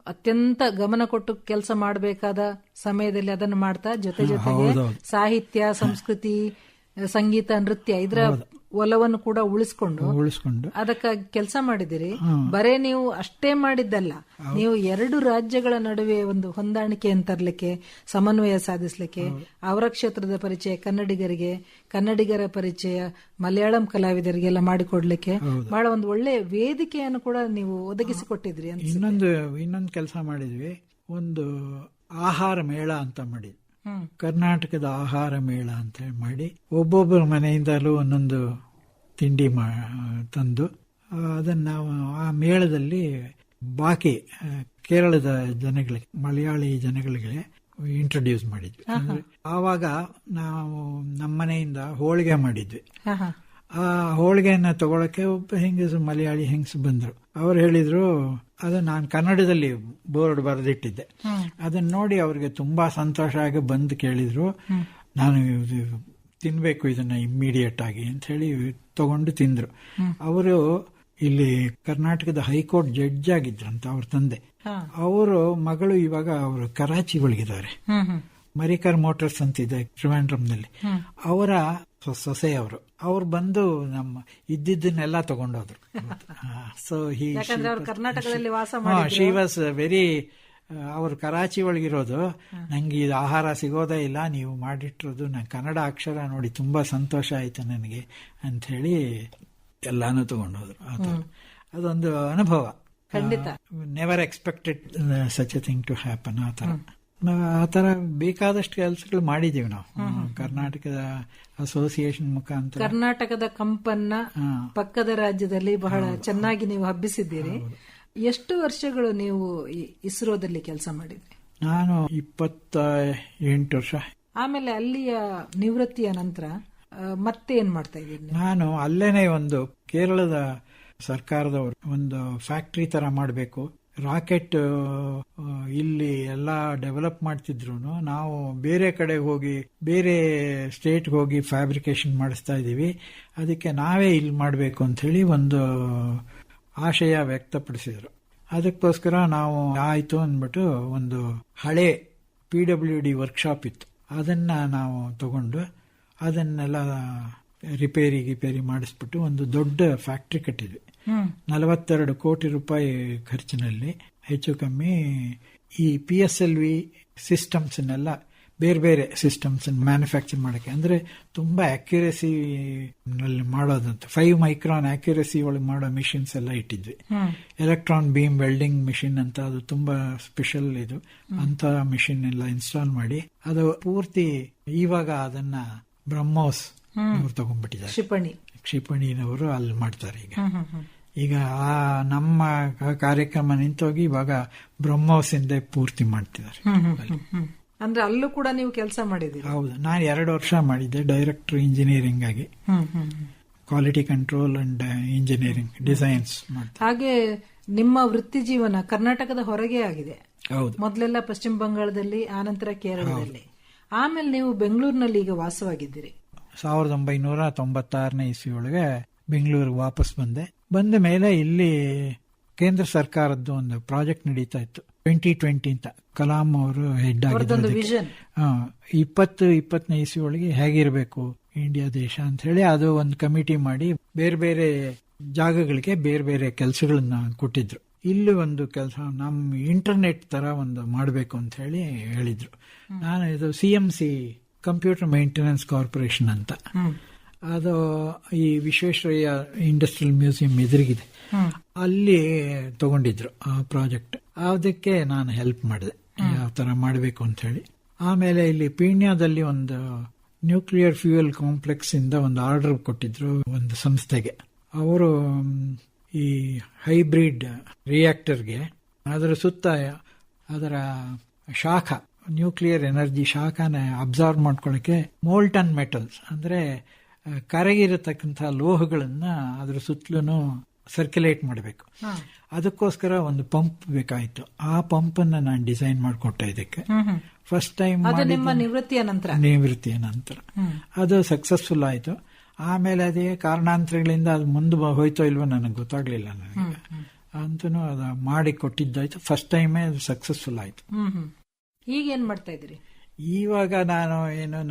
S2: ಅತ್ಯಂತ ಗಮನ ಕೊಟ್ಟು ಕೆಲಸ ಮಾಡಬೇಕಾದ ಸಮಯದಲ್ಲಿ ಅದನ್ನು ಮಾಡ್ತಾ ಜೊತೆಗೆ ಸಾಹಿತ್ಯ, ಸಂಸ್ಕೃತಿ, ಸಂಗೀತ, ನೃತ್ಯ ಇದರ ಒಲವನ್ನು ಕೂಡ ಉಳಿಸ್ಕೊಂಡು ಅದಕ್ಕಾಗಿ ಕೆಲಸ ಮಾಡಿದಿರಿ. ಬರೇ ನೀವು ಅಷ್ಟೇ ಮಾಡಿದ್ದಲ್ಲ, ನೀವು 2 ರಾಜ್ಯಗಳ ನಡುವೆ ಒಂದು ಹೊಂದಾಣಿಕೆಯನ್ನು ತರಲಿಕ್ಕೆ, ಸಮನ್ವಯ ಸಾಧಿಸಲಿಕ್ಕೆ, ಅವರ ಕ್ಷೇತ್ರದ ಪರಿಚಯ ಕನ್ನಡಿಗರಿಗೆ, ಕನ್ನಡಿಗರ ಪರಿಚಯ ಮಲಯಾಳಂ ಕಲಾವಿದರಿಗೆಲ್ಲ ಮಾಡಿಕೊಡ್ಲಿಕ್ಕೆ ಬಹಳ ಒಂದು ಒಳ್ಳೆ ವೇದಿಕೆಯನ್ನು ಕೂಡ ನೀವು ಒದಗಿಸಿಕೊಟ್ಟಿದ್ರಿ.
S3: ಇನ್ನೊಂದು ಕೆಲಸ ಮಾಡಿದ್ವಿ, ಒಂದು ಆಹಾರ ಮೇಳ ಅಂತ ಮಾಡಿದ್ವಿ. ಕರ್ನಾಟಕದ ಆಹಾರ ಮೇಳ ಅಂತ ಮಾಡಿ ಒಬ್ಬೊಬ್ಬರ ಮನೆಯಿಂದಲೂ ಒಂದೊಂದು ತಿಂಡಿ ತಂದು ಅದನ್ನ ನಾವು ಆ ಮೇಳದಲ್ಲಿ ಬಾಕಿ ಕೇರಳದ ಜನಗಳಿಗೆ, ಮಲಯಾಳಿ ಜನಗಳಿಗೆ ಇಂಟ್ರೊಡ್ಯೂಸ್ ಮಾಡಿದ್ವಿ. ಆವಾಗ ನಾವು ನಮ್ಮನೆಯಿಂದ ಹೋಳಿಗೆ ಮಾಡಿದ್ವಿ. ಆ ಹೋಳಿಗೆಯನ್ನ ತಗೊಳಕ್ಕೆ ಒಬ್ಬ ಹೆಂಗಸು, ಮಲಯಾಳಿ ಹೆಂಗಸು ಬಂದ್ರು. ಅವ್ರು ಹೇಳಿದ್ರು, ಅದು ನಾನು ಕನ್ನಡದಲ್ಲಿ ಬೋರ್ಡ್ ಬರೆದಿಟ್ಟಿದ್ದೆ. ಅದನ್ನ ನೋಡಿ ಅವ್ರಿಗೆ ತುಂಬಾ ಸಂತೋಷ ಆಗಿ ಬಂದು ಕೇಳಿದ್ರು, ನಾನು ತಿನ್ಬೇಕು ಇದನ್ನ ಇಮ್ಮಿಡಿಯೇಟ್ ಆಗಿ ಅಂತ ಹೇಳಿ ತಗೊಂಡು ತಿಂದ್ರು. ಅವರು ಇಲ್ಲಿ ಕರ್ನಾಟಕದ ಹೈಕೋರ್ಟ್ ಜಡ್ಜ್ ಆಗಿದ್ರಂತ ಅವ್ರ ತಂದೆ. ಅವರು ಮಗಳು ಇವಾಗ ಅವರು ಕರಾಚಿ ಒಳಗಿದ್ದಾರೆ. ಮರಿಕರ್ ಮೋಟರ್ಸ್ ಅಂತಿದೆ ಟ್ರಿವಾಂಡ್ರಮ್ನಲ್ಲಿ. ಅವರ ಸೊಸೆ ಅವ್ರು ಬಂದು ನಮ್ಮ ಇದ್ದಿದ್ದನ್ನೆಲ್ಲ ತಗೊಂಡೋದ್ರು. ಸೊ
S2: ಕರ್ನಾಟಕದಲ್ಲಿ
S3: ಶಿ ವಾಸ್ ವೆರಿ, ಅವರು ಕರಾಚಿ ಒಳಗಿರೋದು, ನಂಗೆ ಇದು ಆಹಾರ ಸಿಗೋದೇ ಇಲ್ಲ, ನೀವು ಮಾಡಿಟ್ಟಿರೋದು, ನಂಗೆ ಕನ್ನಡ ಅಕ್ಷರ ನೋಡಿ ತುಂಬಾ ಸಂತೋಷ ಆಯ್ತು ನನಗೆ ಅಂತ ಹೇಳಿ ಎಲ್ಲಾನು ತಗೊಂಡೋದ್ರು. ಅದೊಂದು ಅನುಭವ.
S2: ಖಂಡಿತ
S3: never expected such a thing to happen. ಆ ತರ ಆ ತರ ಬೇಕಾದಷ್ಟು ಕೆಲಸಗಳು ಮಾಡಿದೀವಿ ನಾವು ಕರ್ನಾಟಕದ ಅಸೋಸಿಯೇಷನ್ ಮುಖಾಂತರ.
S2: ಕರ್ನಾಟಕದ ಕಂಪನ್ನ ಪಕ್ಕದ ರಾಜ್ಯದಲ್ಲಿ ಬಹಳ ಚೆನ್ನಾಗಿ ನೀವು ಹಬ್ಬಿಸಿದ್ದೀರಿ. ಎಷ್ಟು ವರ್ಷಗಳು ನೀವು ಇಸ್ರೋದಲ್ಲಿ ಕೆಲಸ ಮಾಡಿದ್ರಿ?
S3: ನಾನು 28 ವರ್ಷ.
S2: ಆಮೇಲೆ ಅಲ್ಲಿಯ ನಿವೃತ್ತಿಯ ನಂತರ ಮತ್ತೆ ಏನ್ ಮಾಡ್ತಾ ಇದ್ದೀರಿ?
S3: ನಾನು ಅಲ್ಲೇನೆ ಒಂದು ಕೇರಳದ ಸರ್ಕಾರದವರು ಒಂದು ಫ್ಯಾಕ್ಟರಿ ತರ ಮಾಡಬೇಕು, ರಾಕೆಟ್ ಇಲ್ಲಿ ಎಲ್ಲ ಡೆವಲಪ್ ಮಾಡ್ತಿದ್ರು, ನಾವು ಬೇರೆ ಕಡೆ ಹೋಗಿ ಬೇರೆ ಸ್ಟೇಟ್ಗೆ ಹೋಗಿ ಫ್ಯಾಬ್ರಿಕೇಶನ್ ಮಾಡಿಸ್ತಾ ಇದ್ದೀವಿ, ಅದಕ್ಕೆ ನಾವೇ ಇಲ್ಲಿ ಮಾಡಬೇಕು ಅಂತ ಹೇಳಿ ಒಂದು ಆಶಯ ವ್ಯಕ್ತಪಡಿಸಿದ್ರು. ಅದಕ್ಕೋಸ್ಕರ ನಾವು ಆಯ್ತು ಅಂದ್ಬಿಟ್ಟು ಒಂದು ಹಳೆ PWD ವರ್ಕ್ಶಾಪ್ ಇತ್ತು, ಅದನ್ನ ನಾವು ತಗೊಂಡು ಅದನ್ನೆಲ್ಲ ರಿಪೇರಿ ಮಾಡಿಸ್ಬಿಟ್ಟು ಒಂದು ದೊಡ್ಡ ಫ್ಯಾಕ್ಟರಿ ಕಟ್ಟಿದ್ವಿ. 42 ಕೋಟಿ ರೂಪಾಯಿ ಖರ್ಚಿನಲ್ಲಿ ಹೆಚ್ಚು ಕಮ್ಮಿ ಈ PSLV ಸಿಸ್ಟಮ್ಸ್ ಬೇರೆ ಬೇರೆ ಸಿಸ್ಟಮ್ಸ್ ಮ್ಯಾನುಫ್ಯಾಕ್ಚರ್ ಮಾಡಕ್ಕೆ, ಅಂದ್ರೆ ತುಂಬಾ ಅಕ್ಯುರಸಿ ನಲ್ಲಿ ಮಾಡೋದಂತ 5 ಮೈಕ್ರಾನ್ ಅಕ್ಯುರಸಿ ಒಳಗೆ ಮಾಡೋ ಮಿಷಿನ್ಸ್ ಎಲ್ಲ ಇಟ್ಟಿದ್ವಿ. ಎಲೆಕ್ಟ್ರಾನ್ ಬೀಮ್ ವೆಲ್ಡಿಂಗ್ ಮಿಷಿನ್ ಅಂತ, ಅದು ತುಂಬಾ ಸ್ಪೆಷಲ್ ಇದು, ಅಂತ ಮಿಷಿನ್ ಎಲ್ಲ ಇನ್ಸ್ಟಾಲ್ ಮಾಡಿ ಅದು ಪೂರ್ತಿ ಇವಾಗ ಅದನ್ನ ಬ್ರಹ್ಮೋಸ್ ಇವ್ರು ತಗೊಂಡ್ಬಿಟ್ಟಿದ್ದಾರೆ. ಕ್ಷಿಪಣಿನವರು ಅಲ್ಲಿ ಮಾಡ್ತಾರೆ ಈಗ ಆ ನಮ್ಮ ಕಾರ್ಯಕ್ರಮ ನಿಂತೋಗಿ ಇವಾಗ ಬ್ರಹ್ಮೋಸ್ ಇಂದ ಪೂರ್ತಿ ಮಾಡ್ತಿದ್ದಾರೆ.
S2: ಅಂದ್ರೆ ಅಲ್ಲೂ ಕೂಡ ನೀವು ಕೆಲಸ ಮಾಡಿದ್ದೀರಿ?
S3: ಹೌದು, ನಾನು 2 ವರ್ಷ ಮಾಡಿದ್ದೆ ಡೈರೆಕ್ಟರ್ ಇಂಜಿನಿಯರಿಂಗ್ ಆಗಿ, quality control and engineering designs ಮಾಡ್ತಾರೆ.
S2: ಹಾಗೆ ನಿಮ್ಮ ವೃತ್ತಿ ಜೀವನ ಕರ್ನಾಟಕದ ಹೊರಗೆ ಆಗಿದೆ.
S3: ಹೌದು,
S2: ಮೊದಲೆಲ್ಲ ಪಶ್ಚಿಮ ಬಂಗಾಳದಲ್ಲಿ, ಆನಂತರ ಕೇರಳದಲ್ಲಿ, ಆಮೇಲೆ ನೀವು ಬೆಂಗಳೂರಿನಲ್ಲಿ ಈಗ ವಾಸವಾಗಿದ್ದೀರಿ.
S3: 1996ನೇ ಇಸ್ವಿ ಒಳಗೆ ಬೆಂಗಳೂರಿಗೆ ವಾಪಸ್ ಬಂದ ಮೇಲೆ ಇಲ್ಲಿ ಕೇಂದ್ರ ಸರ್ಕಾರದ್ದು ಒಂದು ಪ್ರಾಜೆಕ್ಟ್ ನಡೀತಾ ಇತ್ತು 2020 ಅಂತ. ಕಲಾಂ ಅವರು ಹೆಡ್ ಆಗಿದ್ರು. 2020ನೇ ಇಸ್ವಿ ಒಳಗೆ ಹೇಗಿರಬೇಕು ಇಂಡಿಯಾ ದೇಶ ಅಂತ ಹೇಳಿ ಅದು ಒಂದು ಕಮಿಟಿ ಮಾಡಿ ಬೇರೆ ಬೇರೆ ಜಾಗಗಳಿಗೆ ಬೇರೆ ಬೇರೆ ಕೆಲಸಗಳನ್ನ ಕೊಟ್ಟಿದ್ರು. ಇಲ್ಲಿ ಒಂದು ಕೆಲಸ ನಮ್ಮ ಇಂಟರ್ನೆಟ್ ತರ ಒಂದು ಮಾಡಬೇಕು ಅಂತ ಹೇಳಿ ಹೇಳಿದ್ರು. ನಾನು ಇದು CMC ಕಂಪ್ಯೂಟರ್ ಮೇಂಟೆನೆನ್ಸ್ ಕಾರ್ಪೊರೇಷನ್ ಅಂತ, ಅದು ಈ ವಿಶ್ವೇಶ್ವರಯ್ಯ ಇಂಡಸ್ಟ್ರಿಯಲ್ ಮ್ಯೂಸಿಯಂ ಎದುರಿಗಿದೆ, ಅಲ್ಲಿ ತಗೊಂಡಿದ್ರು ಆ ಪ್ರಾಜೆಕ್ಟ್. ಅದಕ್ಕೆ ನಾನು ಹೆಲ್ಪ್ ಮಾಡಿದೆ ಯಾವ ತರ ಮಾಡಬೇಕು ಅಂತ ಹೇಳಿ. ಆಮೇಲೆ ಇಲ್ಲಿ ಪೀಣ್ಯದಲ್ಲಿ ಒಂದು ನ್ಯೂಕ್ಲಿಯರ್ ಫ್ಯೂಯಲ್ ಕಾಂಪ್ಲೆಕ್ಸ್ ಇಂದ ಒಂದು ಆರ್ಡರ್ ಕೊಟ್ಟಿದ್ರು ಒಂದು ಸಂಸ್ಥೆಗೆ. ಅವರು ಈ ಹೈಬ್ರಿಡ್ ರಿಯಾಕ್ಟರ್ಗೆ ಅದರ ಸುತ್ತ ಅದರ ಶಾಖ, ನ್ಯೂಕ್ಲಿಯರ್ ಎನರ್ಜಿ ಶಾಖನ ಅಬ್ಸಾರ್ವ್ ಮಾಡ್ಕೊಳ್ಳಕ್ಕೆ ಮೋಲ್ಟನ್ ಮೆಟಲ್ಸ್ ಅಂದ್ರೆ ಕರಗಿರತಕ್ಕಂತಹ ಲೋಹಗಳನ್ನ ಅದ್ರ ಸುತ್ತಲೂ ಸರ್ಕ್ಯುಲೇಟ್ ಮಾಡಬೇಕು. ಅದಕ್ಕೋಸ್ಕರ ಒಂದು ಪಂಪ್ ಬೇಕಾಯ್ತು. ಆ ಪಂಪ್ ಅನ್ನ ನಾನು ಡಿಸೈನ್ ಮಾಡಿಕೊಟ್ಟೆ ಇದಕ್ಕೆ ಫಸ್ಟ್ ಟೈಮ್
S2: ನಿವೃತ್ತಿಯ
S3: ನಂತರ. ಅದು ಸಕ್ಸಸ್ಫುಲ್ ಆಯ್ತು. ಆಮೇಲೆ ಅದೇ ಕಾರಣಾಂತರಗಳಿಂದ ಅದು ಮುಂದೆ ಹೋಯ್ತೋ ಇಲ್ವೋ ನನಗೆ ಗೊತ್ತಾಗ್ಲಿಲ್ಲ. ನನಗೆ ಅಂತೂ ಅದು ಮಾಡಿ ಕೊಟ್ಟಿದ್ದಾಯ್ತು. ಫಸ್ಟ್ ಟೈಮೇ ಅದು ಸಕ್ಸಸ್ಫುಲ್ ಆಯ್ತು.
S2: ಈಗ ಏನ್ ಮಾಡ್ತಾ ಇದ್ರಿ?
S3: ಇವಾಗ ನಾನು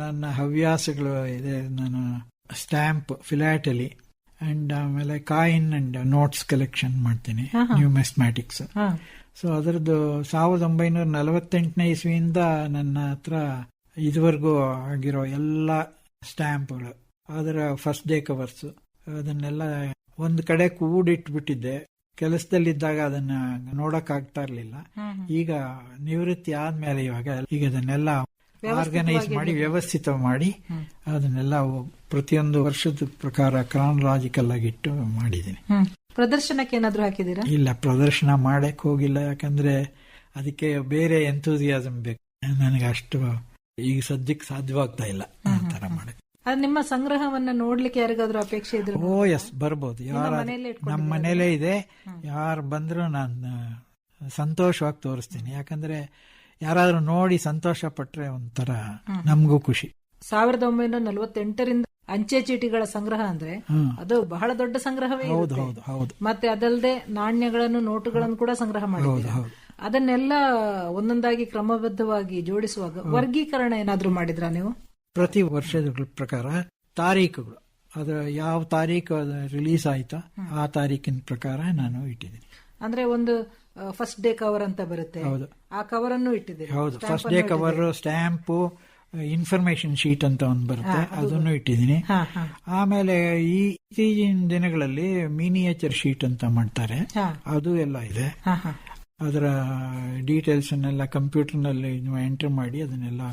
S3: ನನ್ನ ಹವ್ಯಾಸಗಳು ಇದೆ. ನಾನು ಸ್ಟ್ಯಾಂಪ್, ಫಿಲಾಟಲಿ ಅಂಡ್ ಆಮೇಲೆ ಕಾಯಿನ್ ಅಂಡ್ ನೋಟ್ಸ್ ಕಲೆಕ್ಷನ್ ಮಾಡ್ತೀನಿ, ನ್ಯೂಮೆಸ್ಮ್ಯಾಟಿಕ್ಸ್. ಸೊ ಅದರದ್ದು 1948ನೇ ಇಸ್ವಿಯಿಂದ ನನ್ನ ಹತ್ರ ಇದುವರೆಗೂ ಆಗಿರೋ ಎಲ್ಲ ಸ್ಟ್ಯಾಂಪ್ಗಳು, ಅದರ ಫಸ್ಟ್ ಡೇ ಕವರ್ಸ್, ಅದನ್ನೆಲ್ಲ ಒಂದು ಕಡೆ ಕೂಡಿಟ್ಬಿಟ್ಟಿದ್ದೆ. ಕೆಲಸದಲ್ಲಿದ್ದಾಗ ಅದನ್ನ ನೋಡಕ್ ಆಗ್ತಾ ಇರ್ಲಿಲ್ಲ. ಈಗ ನಿವೃತ್ತಿ ಆದ್ಮೇಲೆ ಈಗ ಅದನ್ನೆಲ್ಲ ಆರ್ಗನೈಸ್ ಮಾಡಿ ವ್ಯವಸ್ಥಿತ ಮಾಡಿ ಅದನ್ನೆಲ್ಲ ಪ್ರತಿಯೊಂದು ವರ್ಷದ ಪ್ರಕಾರ ಕ್ರಾನಲಾಜಿಕಲ್ ಆಗಿಟ್ಟು ಮಾಡಿದ್ದೀನಿ.
S2: ಪ್ರದರ್ಶನಕ್ಕೆ ಏನಾದ್ರು ಹಾಕಿದೀರಾ?
S3: ಇಲ್ಲ, ಪ್ರದರ್ಶನ ಮಾಡಕ್ ಹೋಗಿಲ್ಲ. ಯಾಕಂದ್ರೆ ಅದಕ್ಕೆ ಬೇರೆ ಎಂತೂಸಿಯಾಸಮ್ ಬೇಕು. ನನಗೆ ಅಷ್ಟು ಈಗ ಸದ್ಯಕ್ಕೆ ಸಾಧ್ಯವಾಗ್ತಾ ಇಲ್ಲ ಆ ತರ ಮಾಡಕ್.
S2: ನಿಮ್ಮ ಸಂಗ್ರಹವನ್ನ ನೋಡ್ಲಿಕ್ಕೆ ಯಾರಿಗಾದ್ರೂ ಅಪೇಕ್ಷೆ ಇದ್ರೆ?
S3: ಎಸ್, ಬರ್ಬೋದು. ನಮ್ಮ ಮನೇಲೇ ಇದೆ. ಯಾರು ಬಂದ್ರು ನಾನು ಸಂತೋಷವಾಗಿ ತೋರಿಸ್ತೀನಿ. ಯಾಕಂದ್ರೆ ಯಾರಾದ್ರೂ ನೋಡಿ ಸಂತೋಷ ಪಟ್ರೆ ಒಂಥರ ನಮಗೂ ಖುಷಿ.
S2: 1948ರಿಂದ ಅಂಚೆ ಚೀಟಿಗಳ ಸಂಗ್ರಹ ಅಂದ್ರೆ ಅದು ಬಹಳ ದೊಡ್ಡ ಸಂಗ್ರಹವೇ.
S3: ಹೌದು.
S2: ಮತ್ತೆ ಅದಲ್ಲದೆ ನಾಣ್ಯಗಳನ್ನು, ನೋಟುಗಳನ್ನು ಕೂಡ ಸಂಗ್ರಹ ಮಾಡಿದ್ದೀರಾ. ಅದನ್ನೆಲ್ಲ ಒಂದೊಂದಾಗಿ ಕ್ರಮಬದ್ಧವಾಗಿ ಜೋಡಿಸುವಾಗ ವರ್ಗೀಕರಣ ಏನಾದ್ರೂ ಮಾಡಿದ್ರಾ ನೀವು?
S3: ಪ್ರತಿ ವರ್ಷದ ಪ್ರಕಾರ ತಾರೀಖುಗಳು, ಅದು ಯಾವ ತಾರೀಕು ರಿಲೀಸ್ ಆಯ್ತಾ ಆ ತಾರೀಕಿನ ಪ್ರಕಾರ ನಾನು ಇಟ್ಟಿದ್ದೀನಿ.
S2: ಅಂದ್ರೆ ಒಂದು ಫಸ್ಟ್ ಡೇ ಕವರ್ ಅಂತ ಬರುತ್ತೆ, ಆ ಕವರ್ ಅನ್ನು ಇಟ್ಟಿದ್ದೀನಿ.
S3: ಹೌದು, first day cover, stamp, information sheet ಅಂತ ಒಂದು ಬರುತ್ತೆ, ಅದನ್ನು ಇಟ್ಟಿದ್ದೀನಿ. ಆಮೇಲೆ ಇತ್ತೀಚಿನ ದಿನಗಳಲ್ಲಿ ಮಿನಿಯೇಚರ್ ಶೀಟ್ ಅಂತ ಮಾಡ್ತಾರೆ, ಅದು ಎಲ್ಲ ಇದೆ. ಅದರ ಡೀಟೇಲ್ಸ್ ಅನ್ನೆಲ್ಲ ಕಂಪ್ಯೂಟರ್ನಲ್ಲಿ ಎಂಟರ್ ಮಾಡಿ ಅದನ್ನೆಲ್ಲ